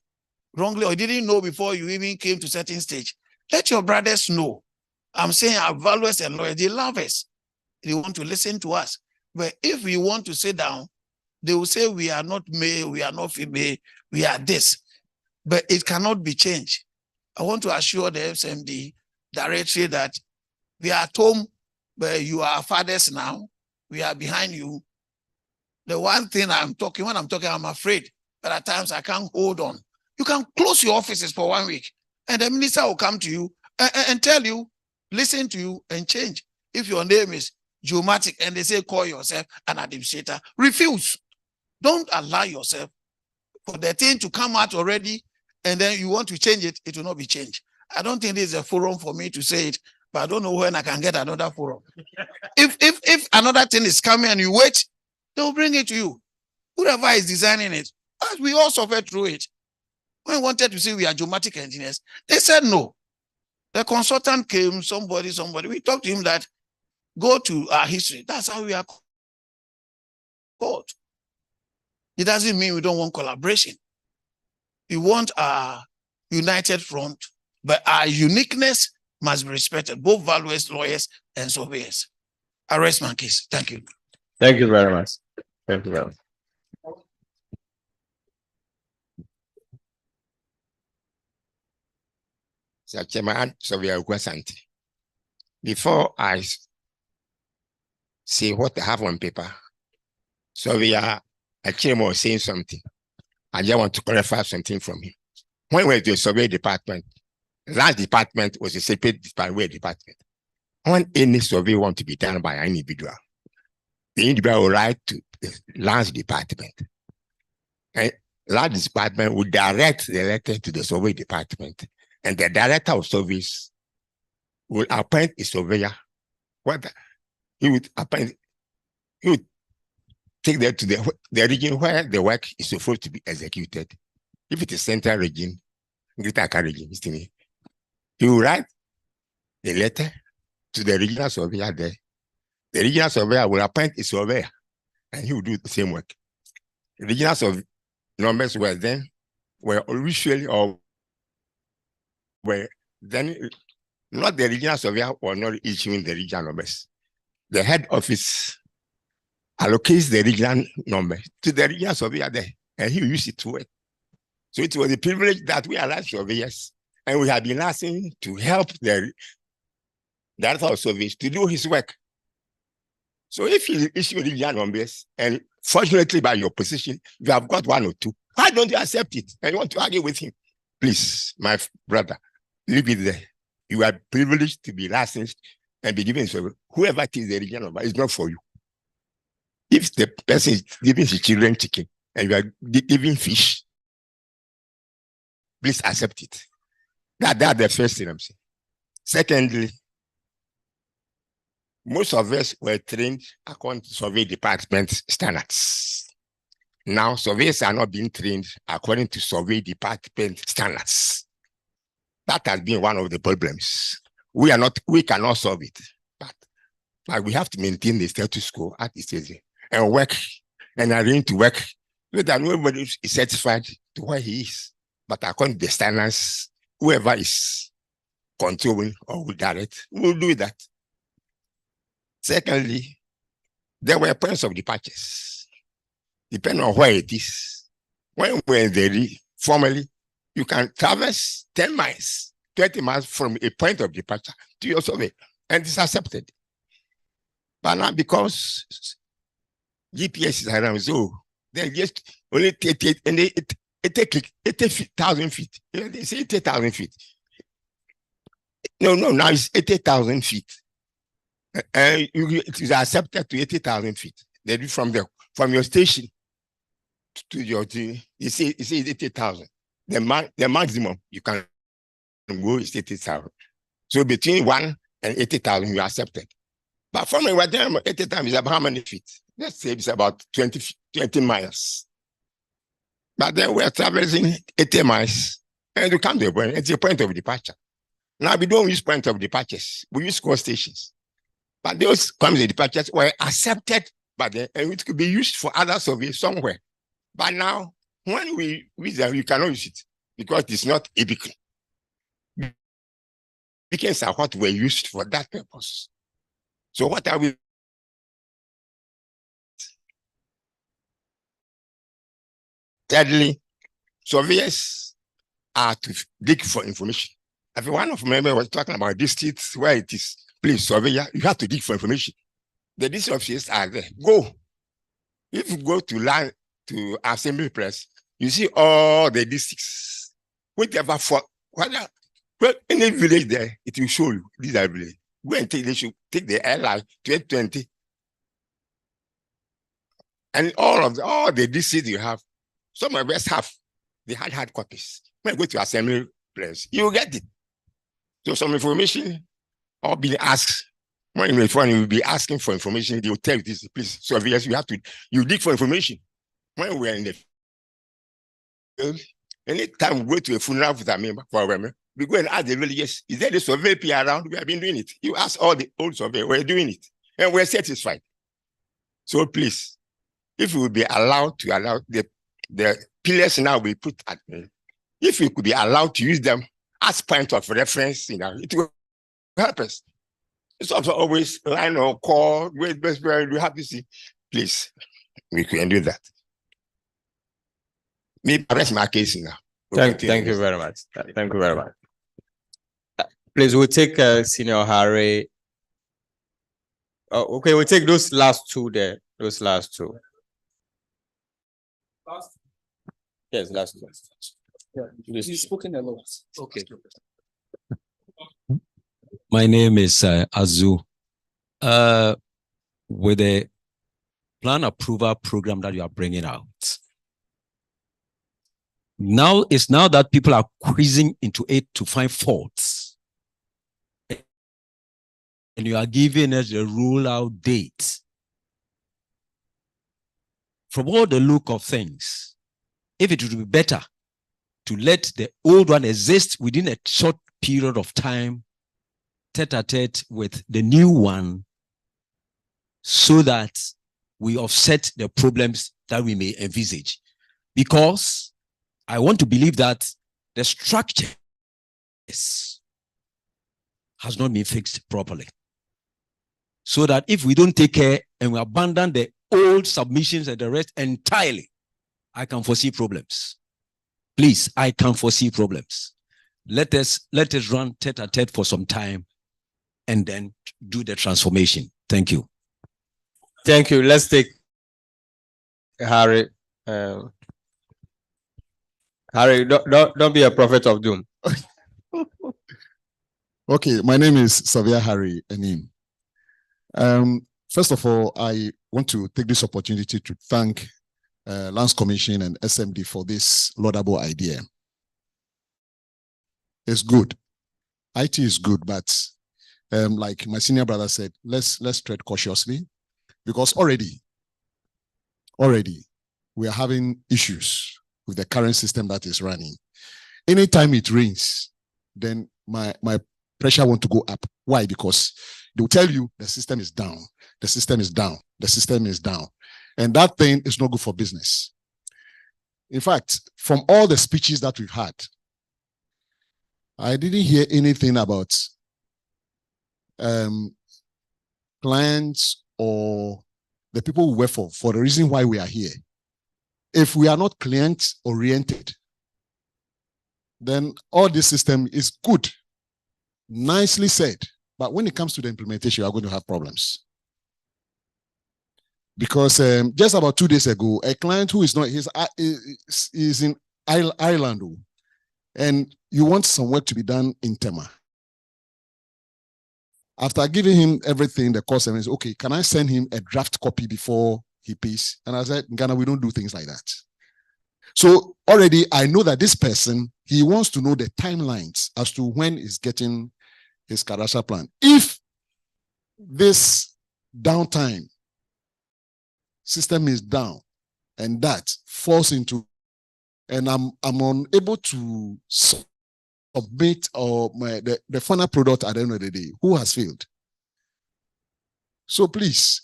wrongly or you didn't know before you even came to certain stage, let your brothers know. I'm saying our valuers and lawyers, they love us. they want to listen to us. But if we want to sit down, they will say we are not male, we are not female, we are this. But it cannot be changed. I want to assure the FCMD directly that we are at home, but you are fathers now. We are behind you. The one thing when I'm talking, I'm afraid, but at times I can't hold on. You can close your offices for 1 week, and the minister will come to you and tell you, listen to you, and change. If your name is Geomatic and they say call yourself an administrator, refuse. Don't allow yourself for the thing to come out already, and then you want to change it, it will not be changed. I don't think this is a forum for me to say it, but I don't know when I can get another forum. If another thing is coming and you wait, they'll bring it to you. Whoever is designing it, as we all suffered through it. When we wanted to say we are geomatic engineers, they said no. The consultant came, somebody, we talked to him that go to our history. That's how we are called. It doesn't mean we don't want collaboration. We want our united front, but our uniqueness must be respected, both valuers, lawyers, and surveyors. I rest my case. Thank you. Thank you very much. Thank you very much. Sir Chairman, Surveyor Gwasanti. Before I say what I have on paper, Surveyor Achirimo was saying something. I just want to clarify something from him. When we were the survey department, that department was a separate department. When any survey wants to be done by an individual, the individual will write to the land department. And land department will direct the letter to the survey department. And the director of service will appoint a surveyor. He would take them to the region where the work is supposed to be executed. If it is central region, Greater Accra region, he will write the letter to the regional surveyor there. The regional surveyor will appoint a surveyor and he will do the same work. The regional numbers were usually not the regional surveyor or not issuing the regional numbers. The head office allocates the regional number to the regional surveyor there, and he will use it to work. So it was a privilege that we are as surveyors, and we have been asking to help the director of service to do his work. So if you issue regional numbers, and fortunately by your position, you have got one or two, why don't you accept it and you want to argue with him? Please, my brother, leave it there. You are privileged to be licensed and be given service. Whoever takes the regional number is not for you. If the person is giving his children chicken and you are giving fish, please accept it. That's the first thing I'm saying. Secondly, most of us were trained according to survey department standards. Now, surveyors are not being trained according to survey department standards. That has been one of the problems. We cannot solve it, but we have to maintain the status quo at this stage and work and arrange to work so that nobody is satisfied to where he is. But according to the standards, whoever is controlling or will direct will do that. Secondly, there were points of departures. Depending on where it is. When we're in the formally, you can traverse 10 miles, 20 miles from a point of departure to your survey, and it's accepted. But now because GPS is around, so they just only take it, and it take 80,000 feet. They say 80,000 feet. No, now it's 80,000 feet. And it is accepted to 80,000 feet. They do from your station to your you say 80,000. The maximum you can go is 80,000. So between 1 and 80,000 you are accepted. But from 80,000 is about how many feet? Let's say it's about 20 miles. But then we're traversing 80 miles and you come to a point. It's a point of departure. Now we don't use point of departures. We use call stations. But those points of departures were accepted by them and it could be used for other surveys somewhere. But now, when we use them, you cannot use it because it's not a beacon. Beacons are what were used for that purpose. So what are we Thirdly, surveyors are to dig for information. If one of my members was talking about districts where it is, please, surveyor, you have to dig for information. The district officers are there. Go. If you go to land to assembly press, you see all the districts. Whatever for whether any village there, it will show you these are village. Go and take, they should take the airline 2020. And all the districts you have, some of us have, they had hard copies. When you go to assembly place, you will get it. So some information or being asked. When you will be asking for information, they will tell you this, please. So yes, you have to, you dig for information. When we are in the field, anytime we go to a funeral with a member, we go and ask the villagers, is there the survey P around? We have been doing it. You ask all the old survey, we're doing it. And we're satisfied. So please, if we will be allowed to allow the pillars now we put at me, if we could be allowed to use them as point of reference, it will help us. It's also always line or call, wait, best we have to see. Please, we can do that. Maybe that's my case now. Thank you very much. Thank you very much. Please, we'll take Senior Harry. Oh, okay, we'll take those last two there. Those last two. Yes, last two. Yeah, he's spoken a lot. Okay. My name is Azu. With the plan approval program that you are bringing out, now it's now that people are quizzing into it to find faults, and you are giving us the rollout date. From all the look of things, if it would be better to let the old one exist within a short period of time, tete-a-tete with the new one, so that we offset the problems that we may envisage. Because I want to believe that the structure has not been fixed properly. So that if we don't take care and we abandon the old submissions and the rest entirely, I can foresee problems. Please, I can foresee problems. Let us run tete-a-tete for some time and then do the transformation. Thank you. Thank you. Let's take Harry. Harry, don't be a prophet of doom. Okay, my name is Xavier Harry Enim. First of all, I want to take this opportunity to thank Lands Commission and SMD for this laudable idea. It's good. IT is good, but like my senior brother said, let's tread cautiously, because already we are having issues with the current system that is running. Anytime it rains, then my pressure wants to go up. Why? Because they'll tell you the system is down, the system is down, the system is down. And that thing is not good for business. In fact, from all the speeches that we've had, I didn't hear anything about clients or the people we work for the reason why we are here. If we are not client-oriented, then all this system is good, nicely said. But when it comes to the implementation, you are going to have problems. Because just about 2 days ago, a client who is not, is in Ireland, and you want some work to be done in Tema. After giving him everything, the cost, and he said, okay, can I send him a draft copy before he pays? And I said, in Ghana, we don't do things like that. So already I know that this person, he wants to know the timelines as to when he's getting his Kadasha plan. If this downtime system is down and that falls into, and I'm unable to submit or the final product at the end of the day, who has failed? So please,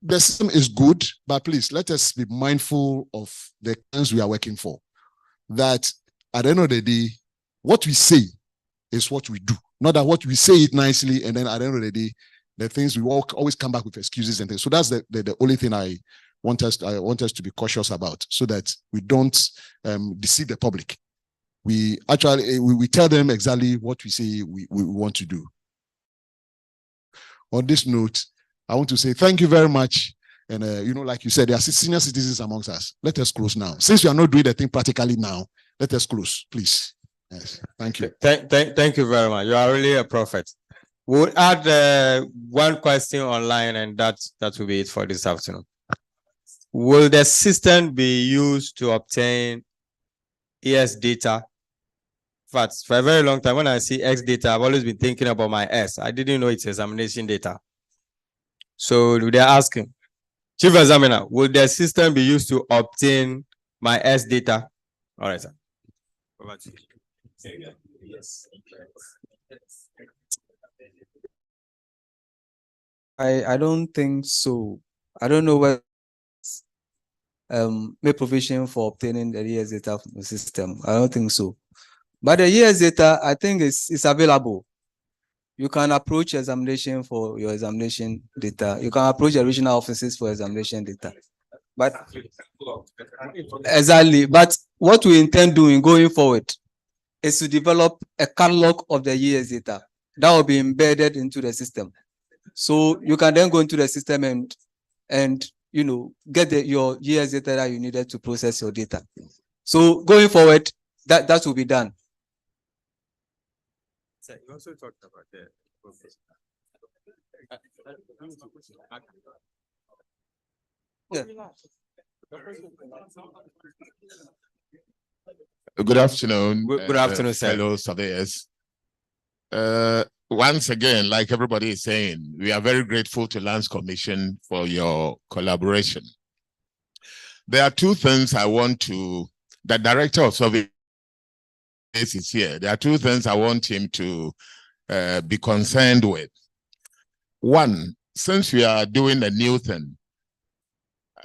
the system is good, but please let us be mindful of the things we are working for. That at the end of the day, what we say is what we do. Not that what we say it nicely, and then at the end of the day, the things we always come back with excuses and things. So that's the only thing I I want us to be cautious about, so that we don't deceive the public. We actually we tell them exactly what we say we want to do. On this note, I want to say thank you very much. And like you said, there are senior citizens amongst us. Let us close now. Since we are not doing the thing practically now, let us close, please. Yes, thank you. Thank you very much. You are really a prophet. We'll add one question online, and that will be it for this afternoon. Will the system be used to obtain ES data? In fact, for a very long time, when I see X data, I've always been thinking about my S. I didn't know it's examination data. So they're asking, Chief Examiner, will the system be used to obtain my S data? All right, sir. Yes. I don't think so. I don't know what make provision for obtaining the ES data from the system. I don't think so. But the ES data, I think it's available. You can approach examination for your examination data. You can approach the regional offices for examination data. But exactly. But what we intend doing going forward is to develop a catalog of the ES data that will be embedded into the system. So you can then go into the system and get your ES data that you needed to process your data. So going forward, that will be done. So you also talked about the Good afternoon. Good afternoon, sir. Fellow surveyors. Once again, like everybody is saying, we are very grateful to Lands Commission for your collaboration. There are two things I want to, the Director of Survey is here. There are two things I want him to be concerned with. One, since we are doing a new thing,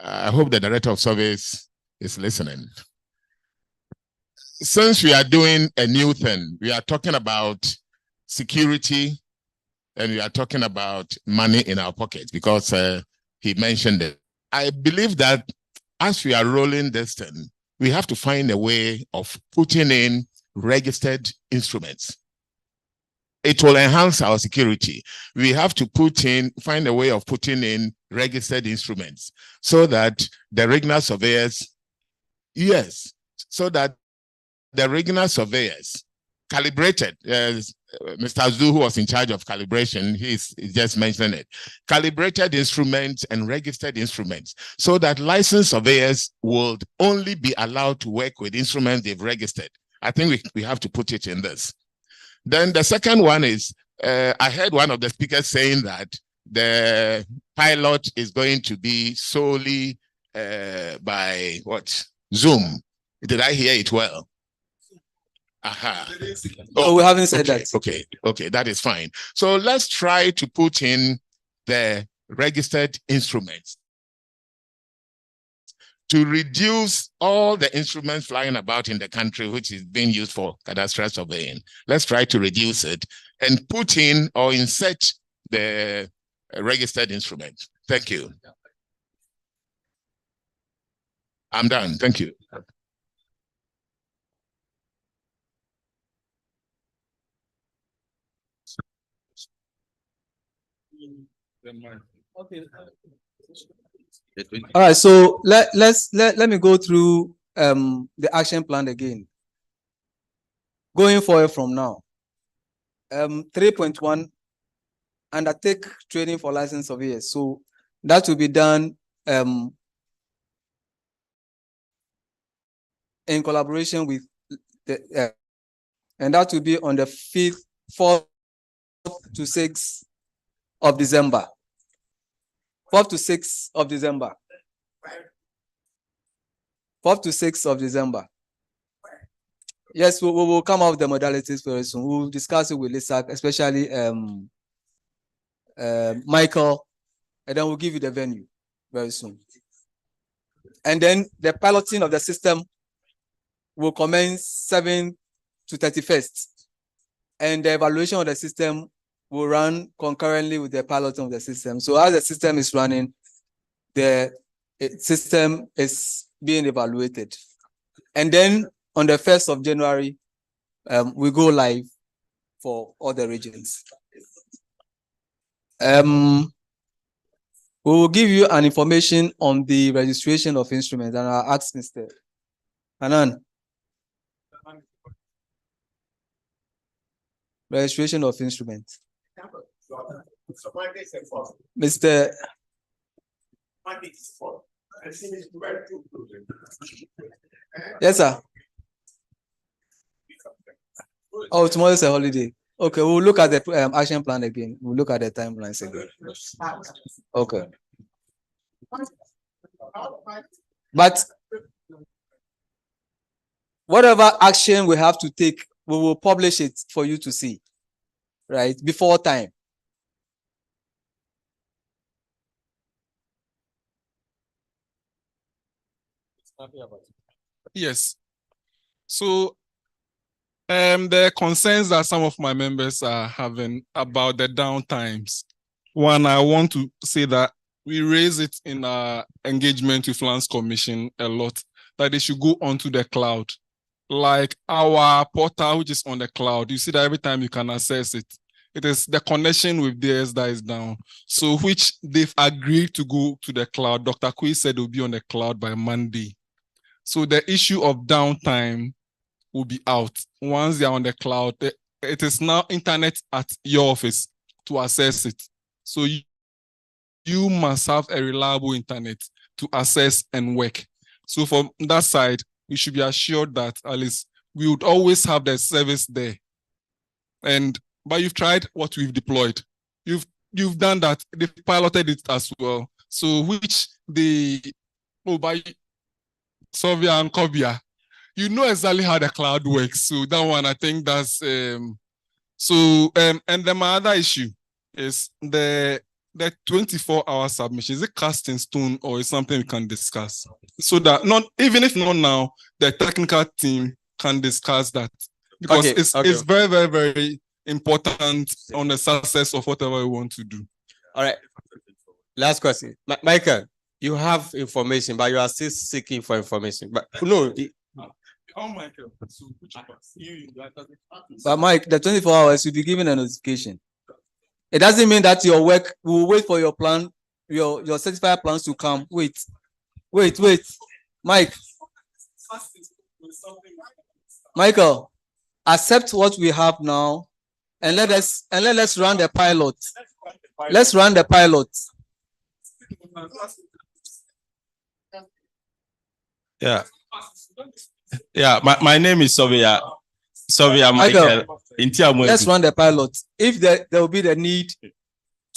I hope the Director of Surveys is listening. Since we are doing a new thing, we are talking about security and we are talking about money in our pockets, because he mentioned it. I believe that as we are rolling this thing, we have to find a way of putting in registered instruments. It will enhance our security. We have to find a way of putting in registered instruments so that the regional surveyors, yes, so that the regional surveyors calibrated, Mr. Azu, who was in charge of calibration, he's just mentioned it, calibrated instruments and registered instruments, so that licensed surveyors would only be allowed to work with instruments they've registered. I think we have to put it in this. Then the second one is, I heard one of the speakers saying that the pilot is going to be solely by what? Zoom. Did I hear it well? Aha. Oh, we haven't said that. Okay, that is fine. So let's try to put in the registered instruments to reduce all the instruments flying about in the country, which is being used for cadastral surveying. Let's try to reduce it and put in or insert the registered instrument. Thank you. I'm done. Thank you. Okay. All right, so let me go through the action plan again. Going forward from now, 3.1, undertake training for licensed surveyors. So that will be done in collaboration with the and that will be on the 4th to 6th of December. 4th to 6th of December. 4th to 6th of December. Yes, we will come out with the modalities very soon. We'll discuss it with Lisa, especially Michael, and then we'll give you the venue very soon. And then the piloting of the system will commence 7th to 31st. And the evaluation of the system will run concurrently with the piloting of the system. So as the system is running, the system is being evaluated. And then on the 1st of January, we go live for all the regions. We will give you an information on the registration of instruments, and I'll ask Mr. Hanan. Registration of instruments. Mr. Yes, sir. Oh, tomorrow is a holiday. Okay, we'll look at the action plan again. We'll look at the timelines again. Okay. But whatever action we have to take, we will publish it for you to see, right? Before time. Yes. So the concerns that some of my members are having about the downtimes. One, I want to say that we raise it in our engagement with Lands Commission a lot, that they should go onto the cloud. Like our portal, which is on the cloud, you see that every time you can access it, it is the connection with theirs that is down. So which they've agreed to go to the cloud. Dr. Kui said it will be on the cloud by Monday. So the issue of downtime will be out. Once they're on the cloud, it is now internet at your office to access it. So you must have a reliable internet to access and work. So from that side, we should be assured that at least we would always have the service there. But you've tried what we've deployed. You've done that. They've piloted it as well. So which by Sylvia and Kobia, you know exactly how the cloud works. So that one, I think that's and then my other issue is the 24-hour submission. Is it cast in stone or is something we can discuss? So that even if not now, the technical team can discuss that, because it's very, very, very important on the success of whatever we want to do. All right. Last question. Michael, you have information, but you are still seeking for information. But no. Michael. But Mike, the 24 hours will be given a notification. It doesn't mean that your work will wait for your plan, your certified plans to come. Wait. Mike. Michael, accept what we have now and let's run the pilot. Let's run the pilot. Yeah, my name is Sylvia Michael. Let's run the pilot. If there will be the need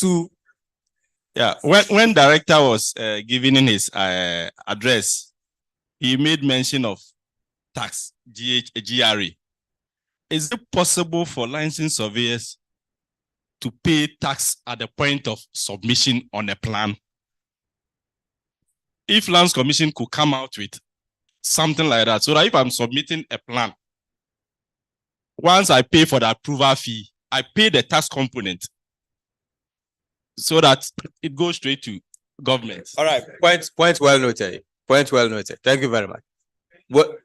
to. Yeah, when director was giving in his address, he made mention of tax, GRE. Is it possible for licensed surveyors to pay tax at the point of submission on a plan? If Lands Commission could come out with something like that, so that if I'm submitting a plan, once I pay for the approval fee, I pay the tax component so that it goes straight to government. All right, point well noted. Point well noted. Thank you very much. What?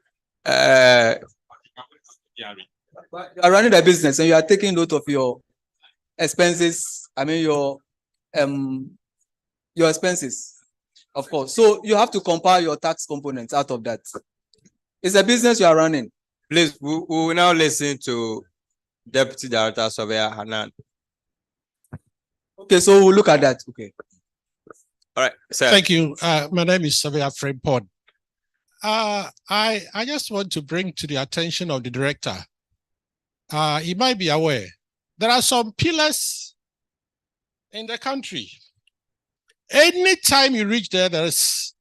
You are running a business and you are taking note of your expenses. I mean your expenses, of course. So you have to compile your tax components out of that. It's a business you are running. Please, we will now listen to Deputy Director Surveyor Hanan. Okay, so we'll look at that. Okay. All right, sir. Thank you. My name is Surveyor Frempod. I just want to bring to the attention of the director. He might be aware there are some pillars in the country. Anytime you reach there, there is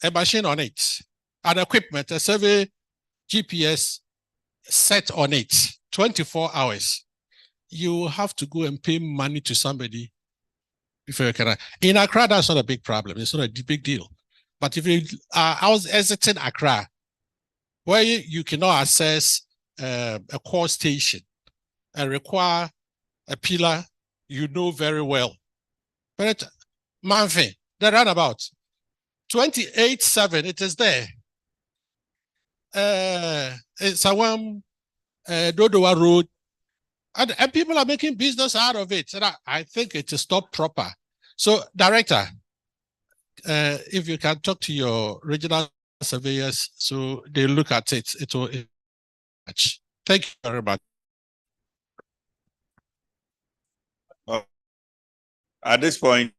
a machine on it, an equipment, a survey GPS set on it, 24 hours. You have to go and pay money to somebody before you can. In Accra, that's not a big problem. It's not a big deal. But if you I was exiting Accra, where you cannot access a core station and require a pillar you know very well. But Manfi, the roundabout. 28-7, it is there. It's Sawam, Dodowa Road, and people are making business out of it. And I think it is not proper. So, Director, if you can talk to your regional surveyors so they look at it, it will match. Thank you very much. At this point,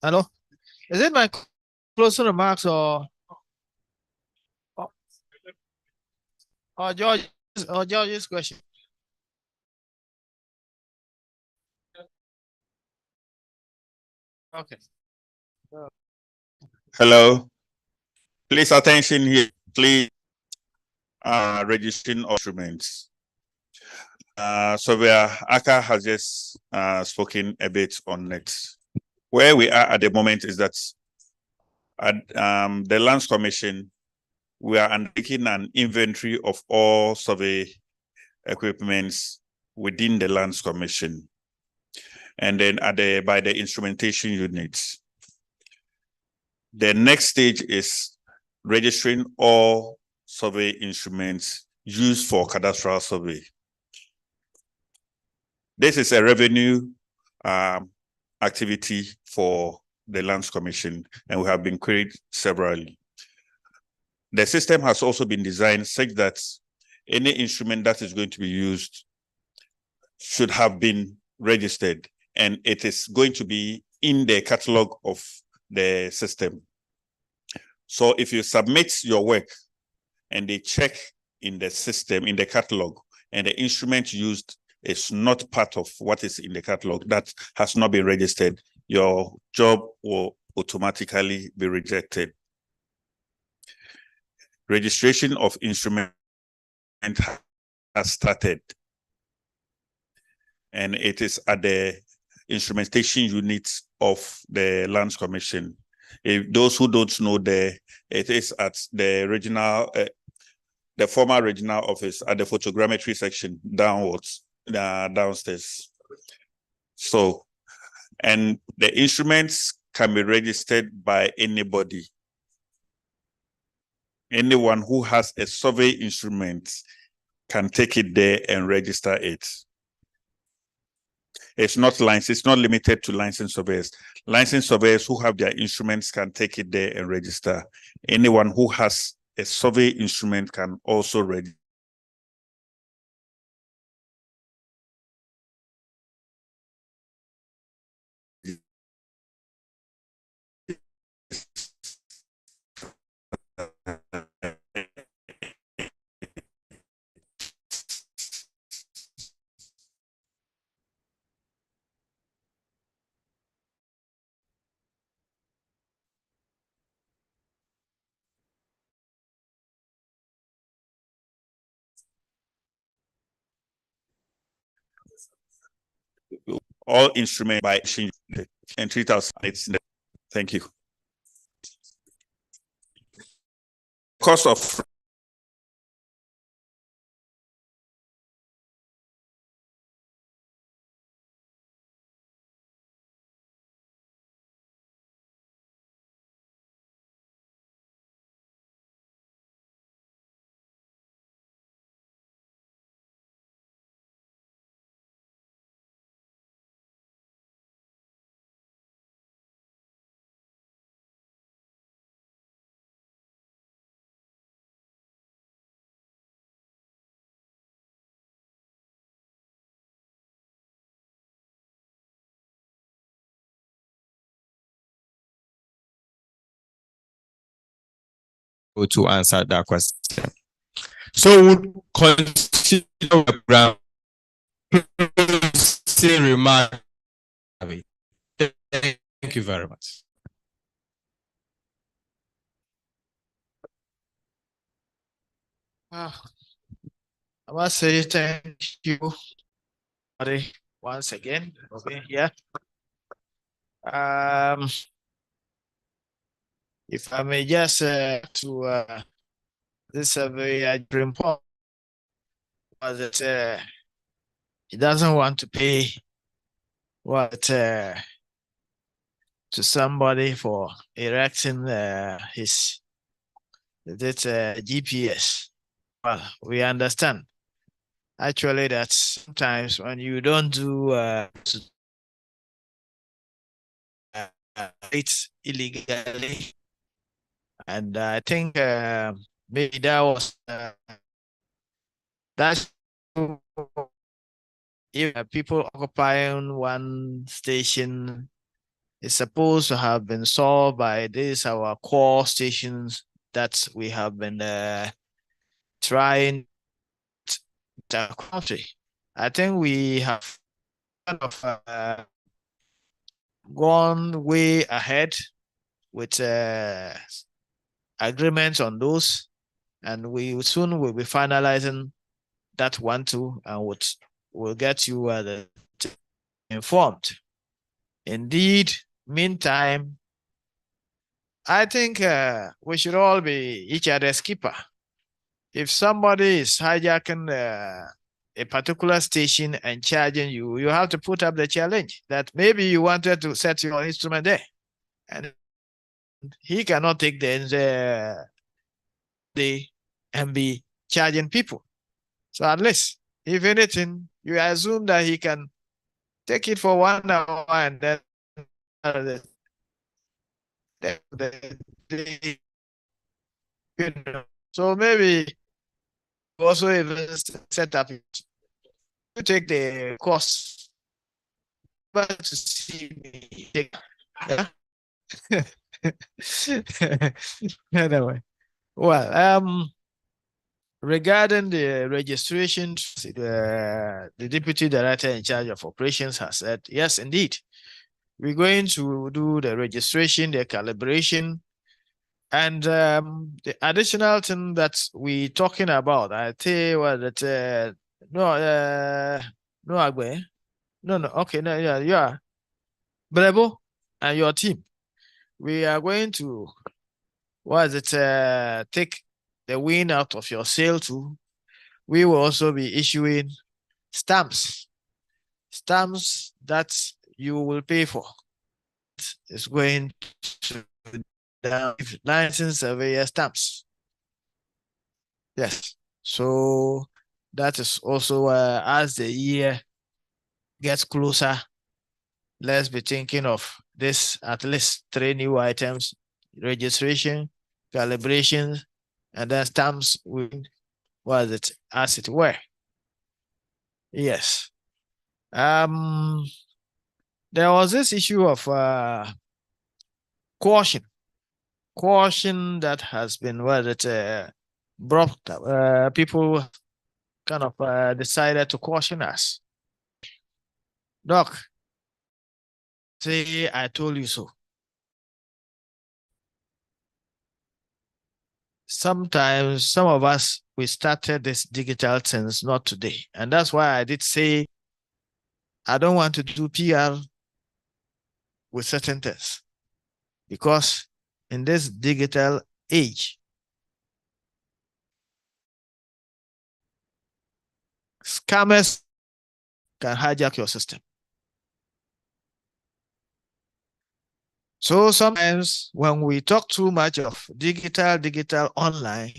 Hello, is it my closing remarks or George's question? Okay. hello. Please attention here, please. Registering of instruments. Surveyor Aka has just spoken a bit on it. Where we are at the moment is that at the Lands Commission, we are undertaking an inventory of all survey equipments within the Lands Commission. And then by the instrumentation units. The next stage is registering all survey instruments used for cadastral survey. This is a revenue activity for the Lands Commission, and we have been queried severally. The system has also been designed such that any instrument that is going to be used should have been registered, and it is going to be in the catalog of the system. So if you submit your work and they check in the system, in the catalog, and the instrument used is not part of what is in the catalog, that has not been registered, your job will automatically be rejected. Registration of instrument has started, and it is at the instrumentation units of the Lands Commission. If those who don't know, it is at the regional, the former regional office at the photogrammetry section downwards, downstairs. So, and the instruments can be registered by anybody. Anyone who has a survey instrument can take it there and register it. It's not licensed, it's not limited to licensed surveyors. Licensed surveyors who have their instruments can take it there and register. Anyone who has a survey instrument can also register. All instrument by and 3,000. Thank you. Cost of to answer that question. So we'll consider ground remark. Thank you very much. I must say thank you once again for being here. If I may just to this survey I report was that he doesn't want to pay what to somebody for erecting his GPS. Well, we understand actually that sometimes when you don't do it's illegally, and I think maybe that was that's if people occupying one station is supposed to have been solved by this our core stations that we have been trying the country. I think we have kind of gone way ahead with agreements on those, and we soon will be finalizing that one too, and we'll get you informed. Indeed, meantime, I think we should all be each other's keeper. If somebody is hijacking a particular station and charging you, you have to put up the challenge that maybe you wanted to set your instrument there, and he cannot take the and be charging people. So at least, if anything, you assume that he can take it for 1 hour and then so maybe also even set up you take the course but to see me take, yeah. Anyway, well, regarding the registration, the deputy director in charge of operations has said, yes, indeed, we're going to do the registration, the calibration, and the additional thing that we're talking about, I tell you what, that okay, no, yeah, Bravo and your team, we are going to, take the wind out of your sail too. We will also be issuing stamps that you will pay for. It's going to the license surveyor stamps. Yes, so that is also as the year gets closer, let's be thinking of this at least 3 new items: registration, calibration, and then stamps with as it were. Yes. There was this issue of caution that has been brought people kind of decided to caution us. Doc, say I told you so. Sometimes some of us, we started this digital things not today. And that's why I did say I don't want to do PR with certain things. Because in this digital age, scammers can hijack your system. So sometimes when we talk too much of digital online,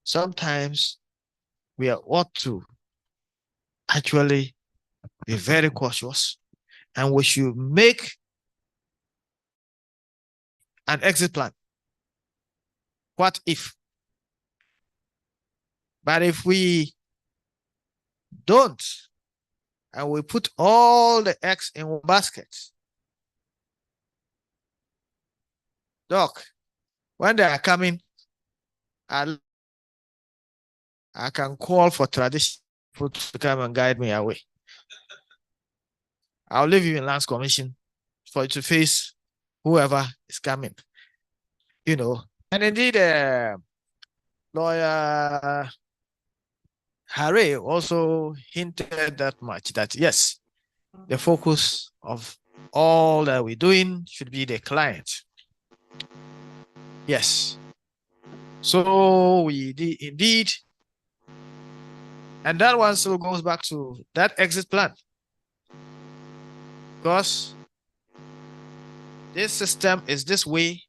sometimes we ought to actually be very cautious, and we should make an exit plan. What if? But if we don't, and we put all the eggs in one basket, Doc, when they are coming, I can call for tradition to come and guide me away. I'll leave you in Lands Commission for you to face whoever is coming. You know, and indeed, Lawyer Harry also hinted that much, that yes, the focus of all that we're doing should be the client. Yes. So we did indeed. And that one still goes back to that exit plan. Because this system is this way.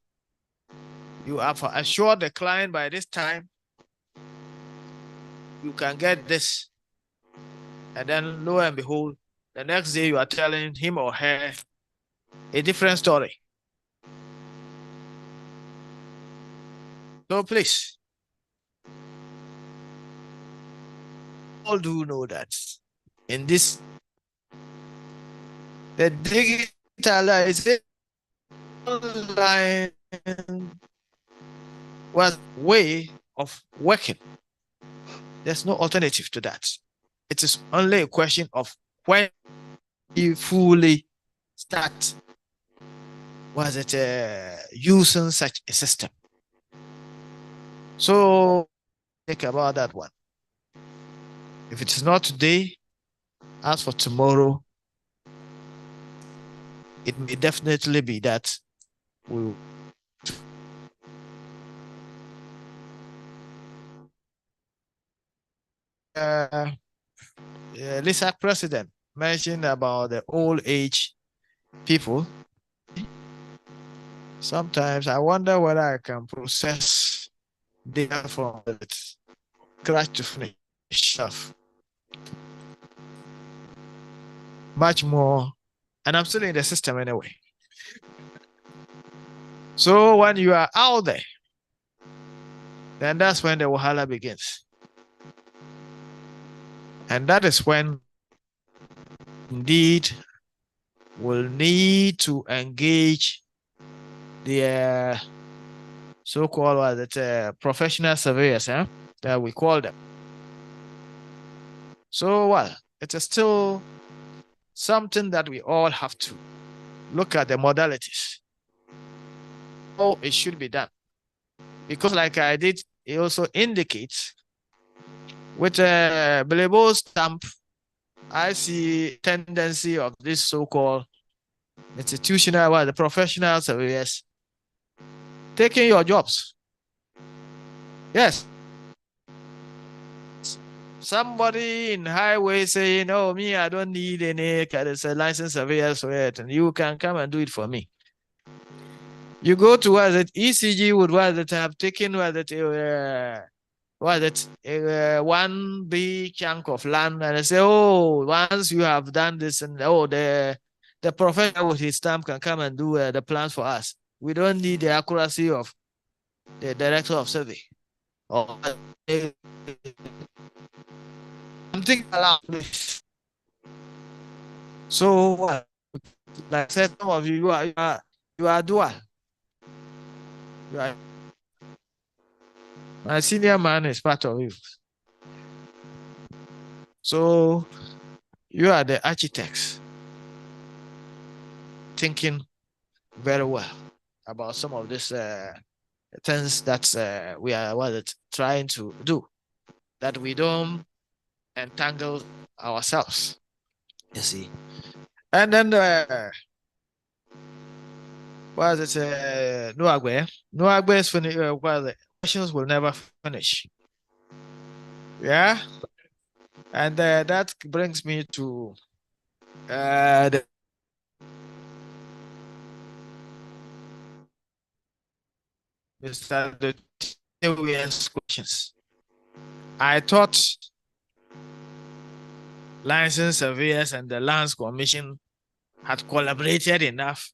You have assured the client by this time you can get this. And then lo and behold, the next day you are telling him or her a different story. So please, all do know that in this, the digitalization online was way of working. There's no alternative to that. It is only a question of when you fully start using such a system. So think about that one. If it is not today, as for tomorrow, it may definitely be that we Lisa President mentioned about the old age people. Sometimes I wonder whether I can process data from it, scratch to finish stuff. Much more, and I'm still in the system anyway. So when you are out there, then that's when the wahala begins. And that is when indeed we'll need to engage the so-called professional surveyors, that we call them. So, well, it is still something that we all have to look at the modalities. How it should be done. Because like I did, it also indicates with a billable stamp, I see tendency of this so-called institutional, the professional surveyors taking your jobs. Yes. Somebody in highway saying, "Oh, me, I don't need any licensed surveyor for it, and you can come and do it for me." You go to ECG would have taken one big chunk of land, and I say, "Oh, once you have done this, and the professor with his stamp can come and do the plans for us. We don't need the accuracy of the director of survey." Or I'm thinking aloud this. So what? Like I said, some of you are dual. My senior man is part of you. So you are the architects thinking very well about some of these things that we are trying to do, that we don't entangle ourselves, you see. And then Nuagbe is finished. The questions will never finish. Yeah. And that brings me to the Mr. questions. I thought licensed surveyors and the Lands Commission had collaborated enough,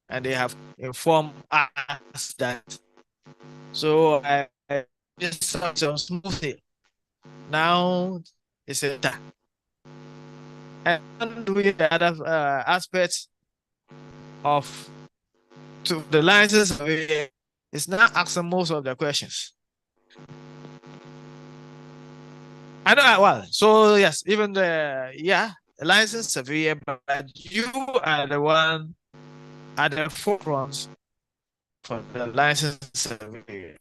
and they have informed us that. So I just so smoothly. Now it's a time. And with the other aspects of the license surveyor, it's not asking most of the questions. I know, well, so yes, even the license surveyor, but you are the one at the forefront for the license surveyor.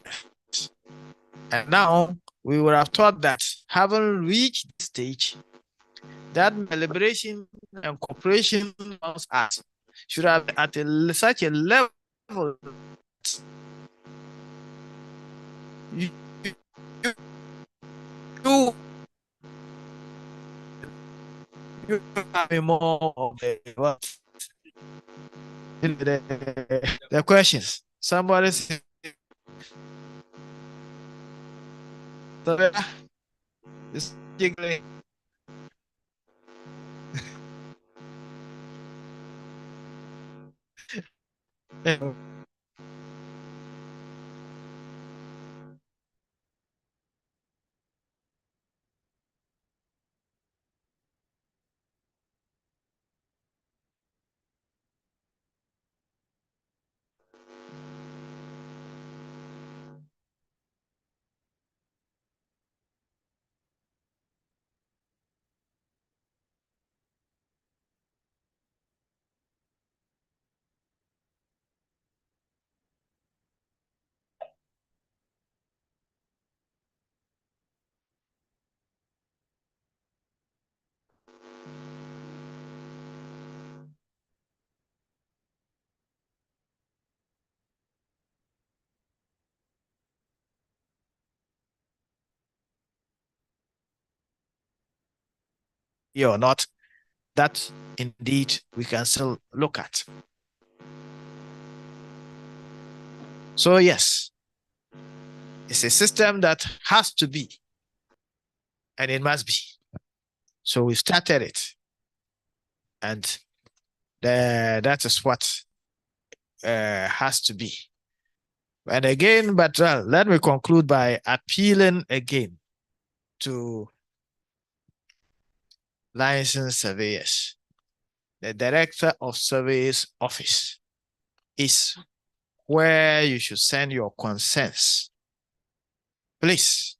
And now we would have thought that having reached this stage, that liberation and cooperation amongst us should have at such a level you have more of the questions. Somebody say, it's jiggling. Or not, that indeed we can still look at. So yes, it's a system that has to be, and it must be. So we started it, and that is what has to be. And again, but let me conclude by appealing again to licensed surveyors. The Director of Surveys Office is where you should send your concerns. Please,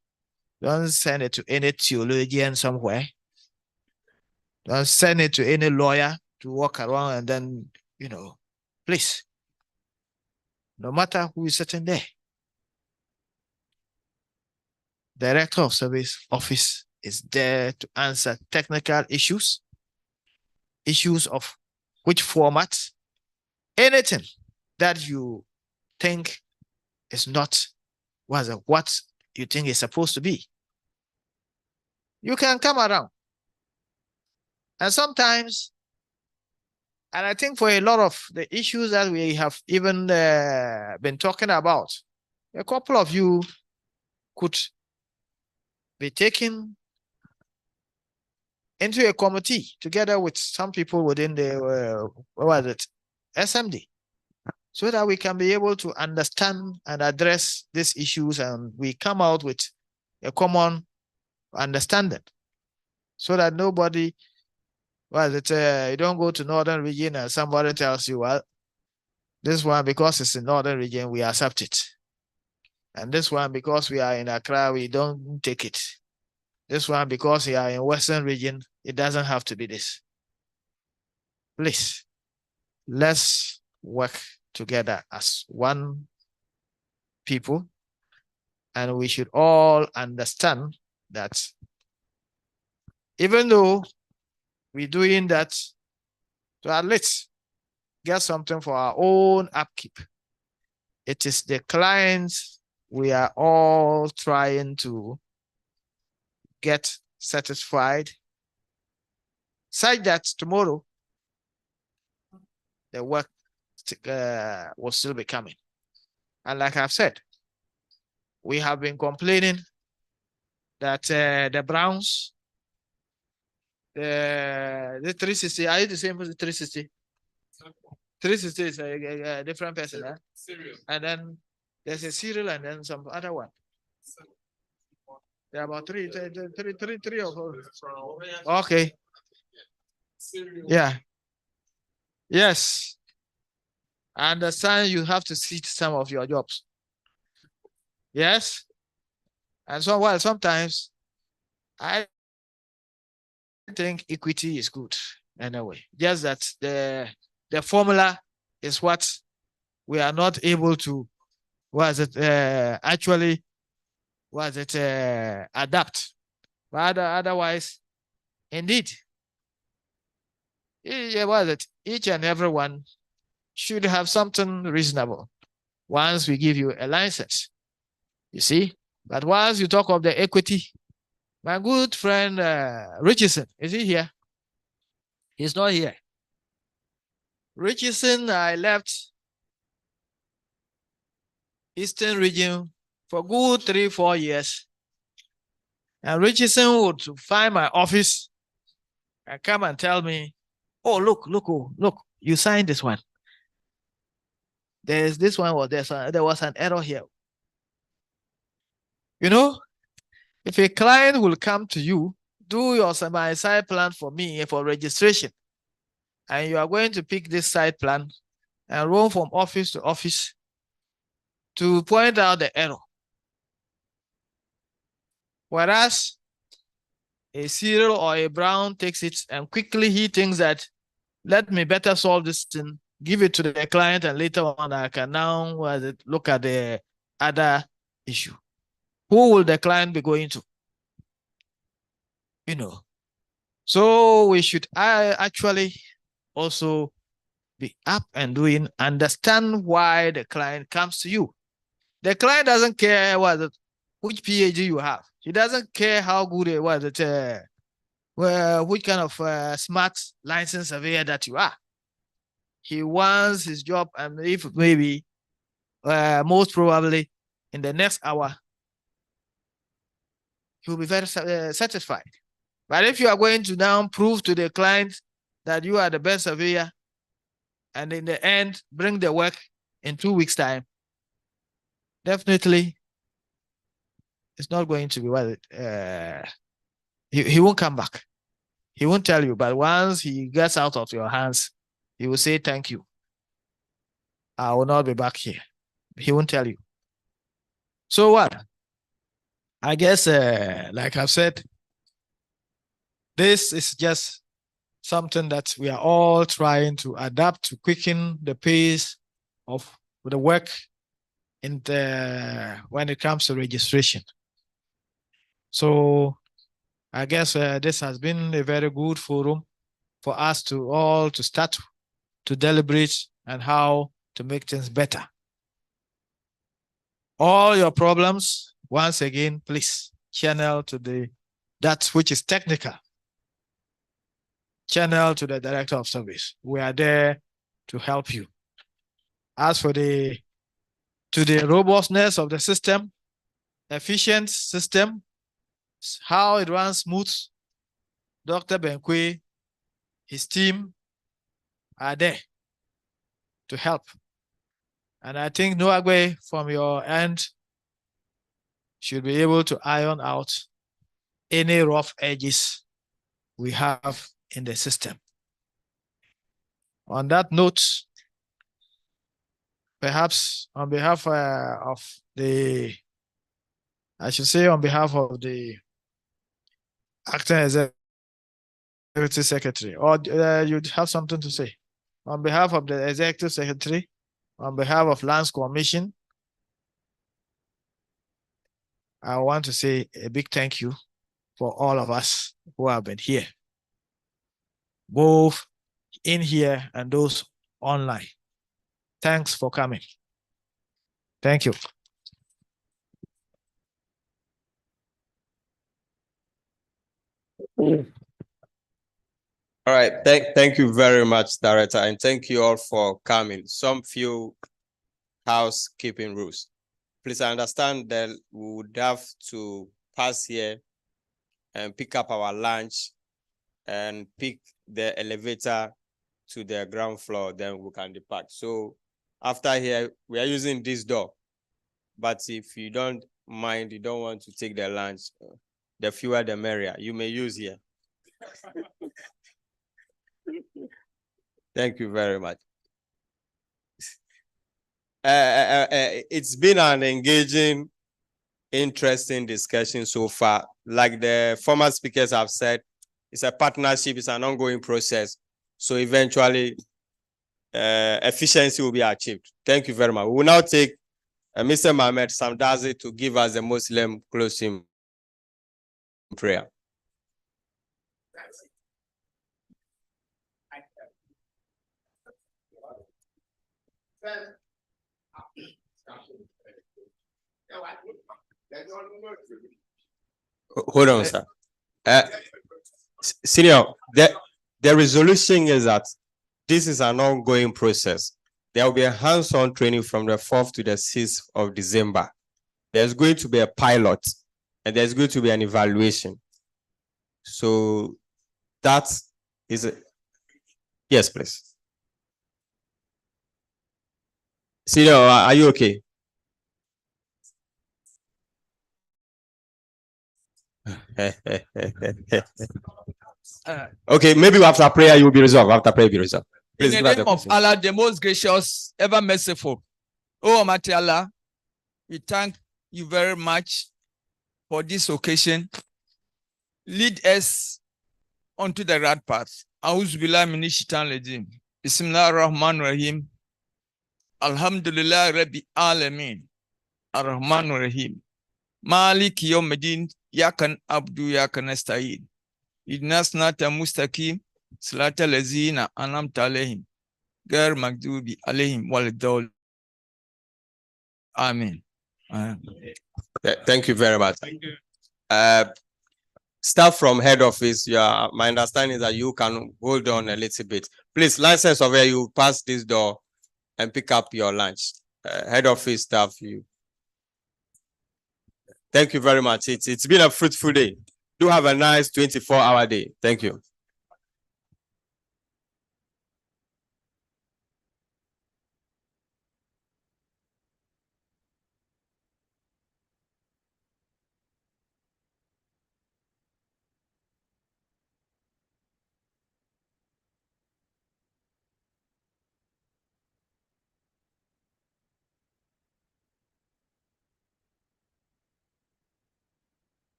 don't send it to any theologian somewhere. Don't send it to any lawyer to walk around and then, please, no matter who is sitting there, Director of Surveys Office is there to answer technical issues of which format, anything that you think is not what you think is supposed to be. You can come around. And sometimes, and I think for a lot of the issues that we have even been talking about, a couple of you could be taken into a committee together with some people within the SMD, so that we can be able to understand and address these issues, and we come out with a common understanding, so that nobody, you don't go to Northern region and somebody tells you, well, this one, because it's in Northern region, we accept it. And this one, because we are in Accra, we don't take it. This one, because we are in Western region, it doesn't have to be this. Please, let's work together as one people, and we should all understand that even though we're doing that to at least get something for our own upkeep, it is the clients we are all trying to get satisfied, such that tomorrow the work will still be coming. And like I've said, we have been complaining that the Browns, the 360, are you the same as the 360? 360 is a different person, huh? And then there's a serial and then some other one. There are about three or four. Okay. Yeah. Yes. I understand you have to see some of your jobs. Yes. And so, well, sometimes I think equity is good anyway. Just that the formula is what we are not able to actually adapt. But otherwise, indeed, each and every one should have something reasonable once we give you a license. You see, But once you talk of the equity, my good friend Richardson, is he here? He's not here. Richardson, I left Eastern region for good 3-4 years. And Richardson would find my office and come and tell me, oh, look, you signed this one. There's this one, there was an error here. You know, if a client will come to you, do your site plan for me for registration, and you are going to pick this site plan and roam from office to office to point out the error. Whereas a Cyril or a Brown takes it and quickly he thinks that, let me better solve this thing, give it to the client, and later on I can now look at the other issue. Who will the client be going to? You know. So we should actually also be up and doing, understand why the client comes to you. The client doesn't care which PhD you have. He doesn't care how good it was, which kind of smart licensed surveyor that you are. He wants his job, and if maybe, most probably in the next hour, he will be very satisfied. But if you are going to now prove to the client that you are the best surveyor, and in the end bring the work in 2 weeks' time, definitely it's not going to be he won't come back. He won't tell you, but once he gets out of your hands, he will say, thank you. I will not be back here. He won't tell you. So what? I guess, like I've said, this is just something that we are all trying to adapt to quicken the pace of the work when it comes to registration. So I guess this has been a very good forum for us to all to start to deliberate and how to make things better. All your problems, once again, please channel to that which is technical. Channel to the Director of Service. We are there to help you. As for the robustness of the system, efficient system, how it runs smooth, Dr. Benkwe, his team are there to help. And I think Nwagwe, from your end, should be able to iron out any rough edges we have in the system. On that note, perhaps on behalf of the Acting Executive Secretary, or you'd have something to say? On behalf of the Executive Secretary, on behalf of Lands Commission, I want to say a big thank you for all of us who have been here, both in here and those online. Thanks for coming. Thank you. All right, thank you very much, Director, and thank you all for coming. Some few housekeeping rules. Please understand that we would have to pass here and pick up our lunch and pick the elevator to the ground floor, then we can depart. So after here, we are using this door. But if you don't mind, you don't want to take the lunch, the fewer the merrier, you may use here. Thank you very much. It's been an engaging, interesting discussion so far. Like the former speakers have said, it's a partnership, it's an ongoing process. So eventually, efficiency will be achieved. Thank you very much. We will now take Mr. Mohamed Samdazi to give us the Muslim closing prayer. Hold on, sir. Senior, the resolution is that this is an ongoing process. There will be a hands-on training from the 4th to the 6th of December. There's going to be a pilot and there's going to be an evaluation. So that is it. Yes, please. Senior, are you okay? Okay, maybe after prayer you will be resolved. After prayer, be resolved. In the name of Allah, the most gracious, ever merciful. Oh, Almighty Allah, we thank you very much for this occasion. Lead us onto the right path. Auzubillah minash shaitanir rajim. Bismillahir Rahmanir Rahim. Alhamdulillah Rabbi Alamin. Ar-Rahmanir Rahim. Maliki Yawmiddin. Yakan abdu yakan nasta'in. Idnas nata mustaqim. Salata lazina anamta alayhim. Gar magdubi alayhim walidol. Amen. Thank you very much. Thank you. Staff from head office, my understanding is that you can hold on a little bit. Please, license over here, you pass this door and pick up your lunch. Head office staff, you. Thank you very much. It's been a fruitful day. Do have a nice 24-hour day. Thank you.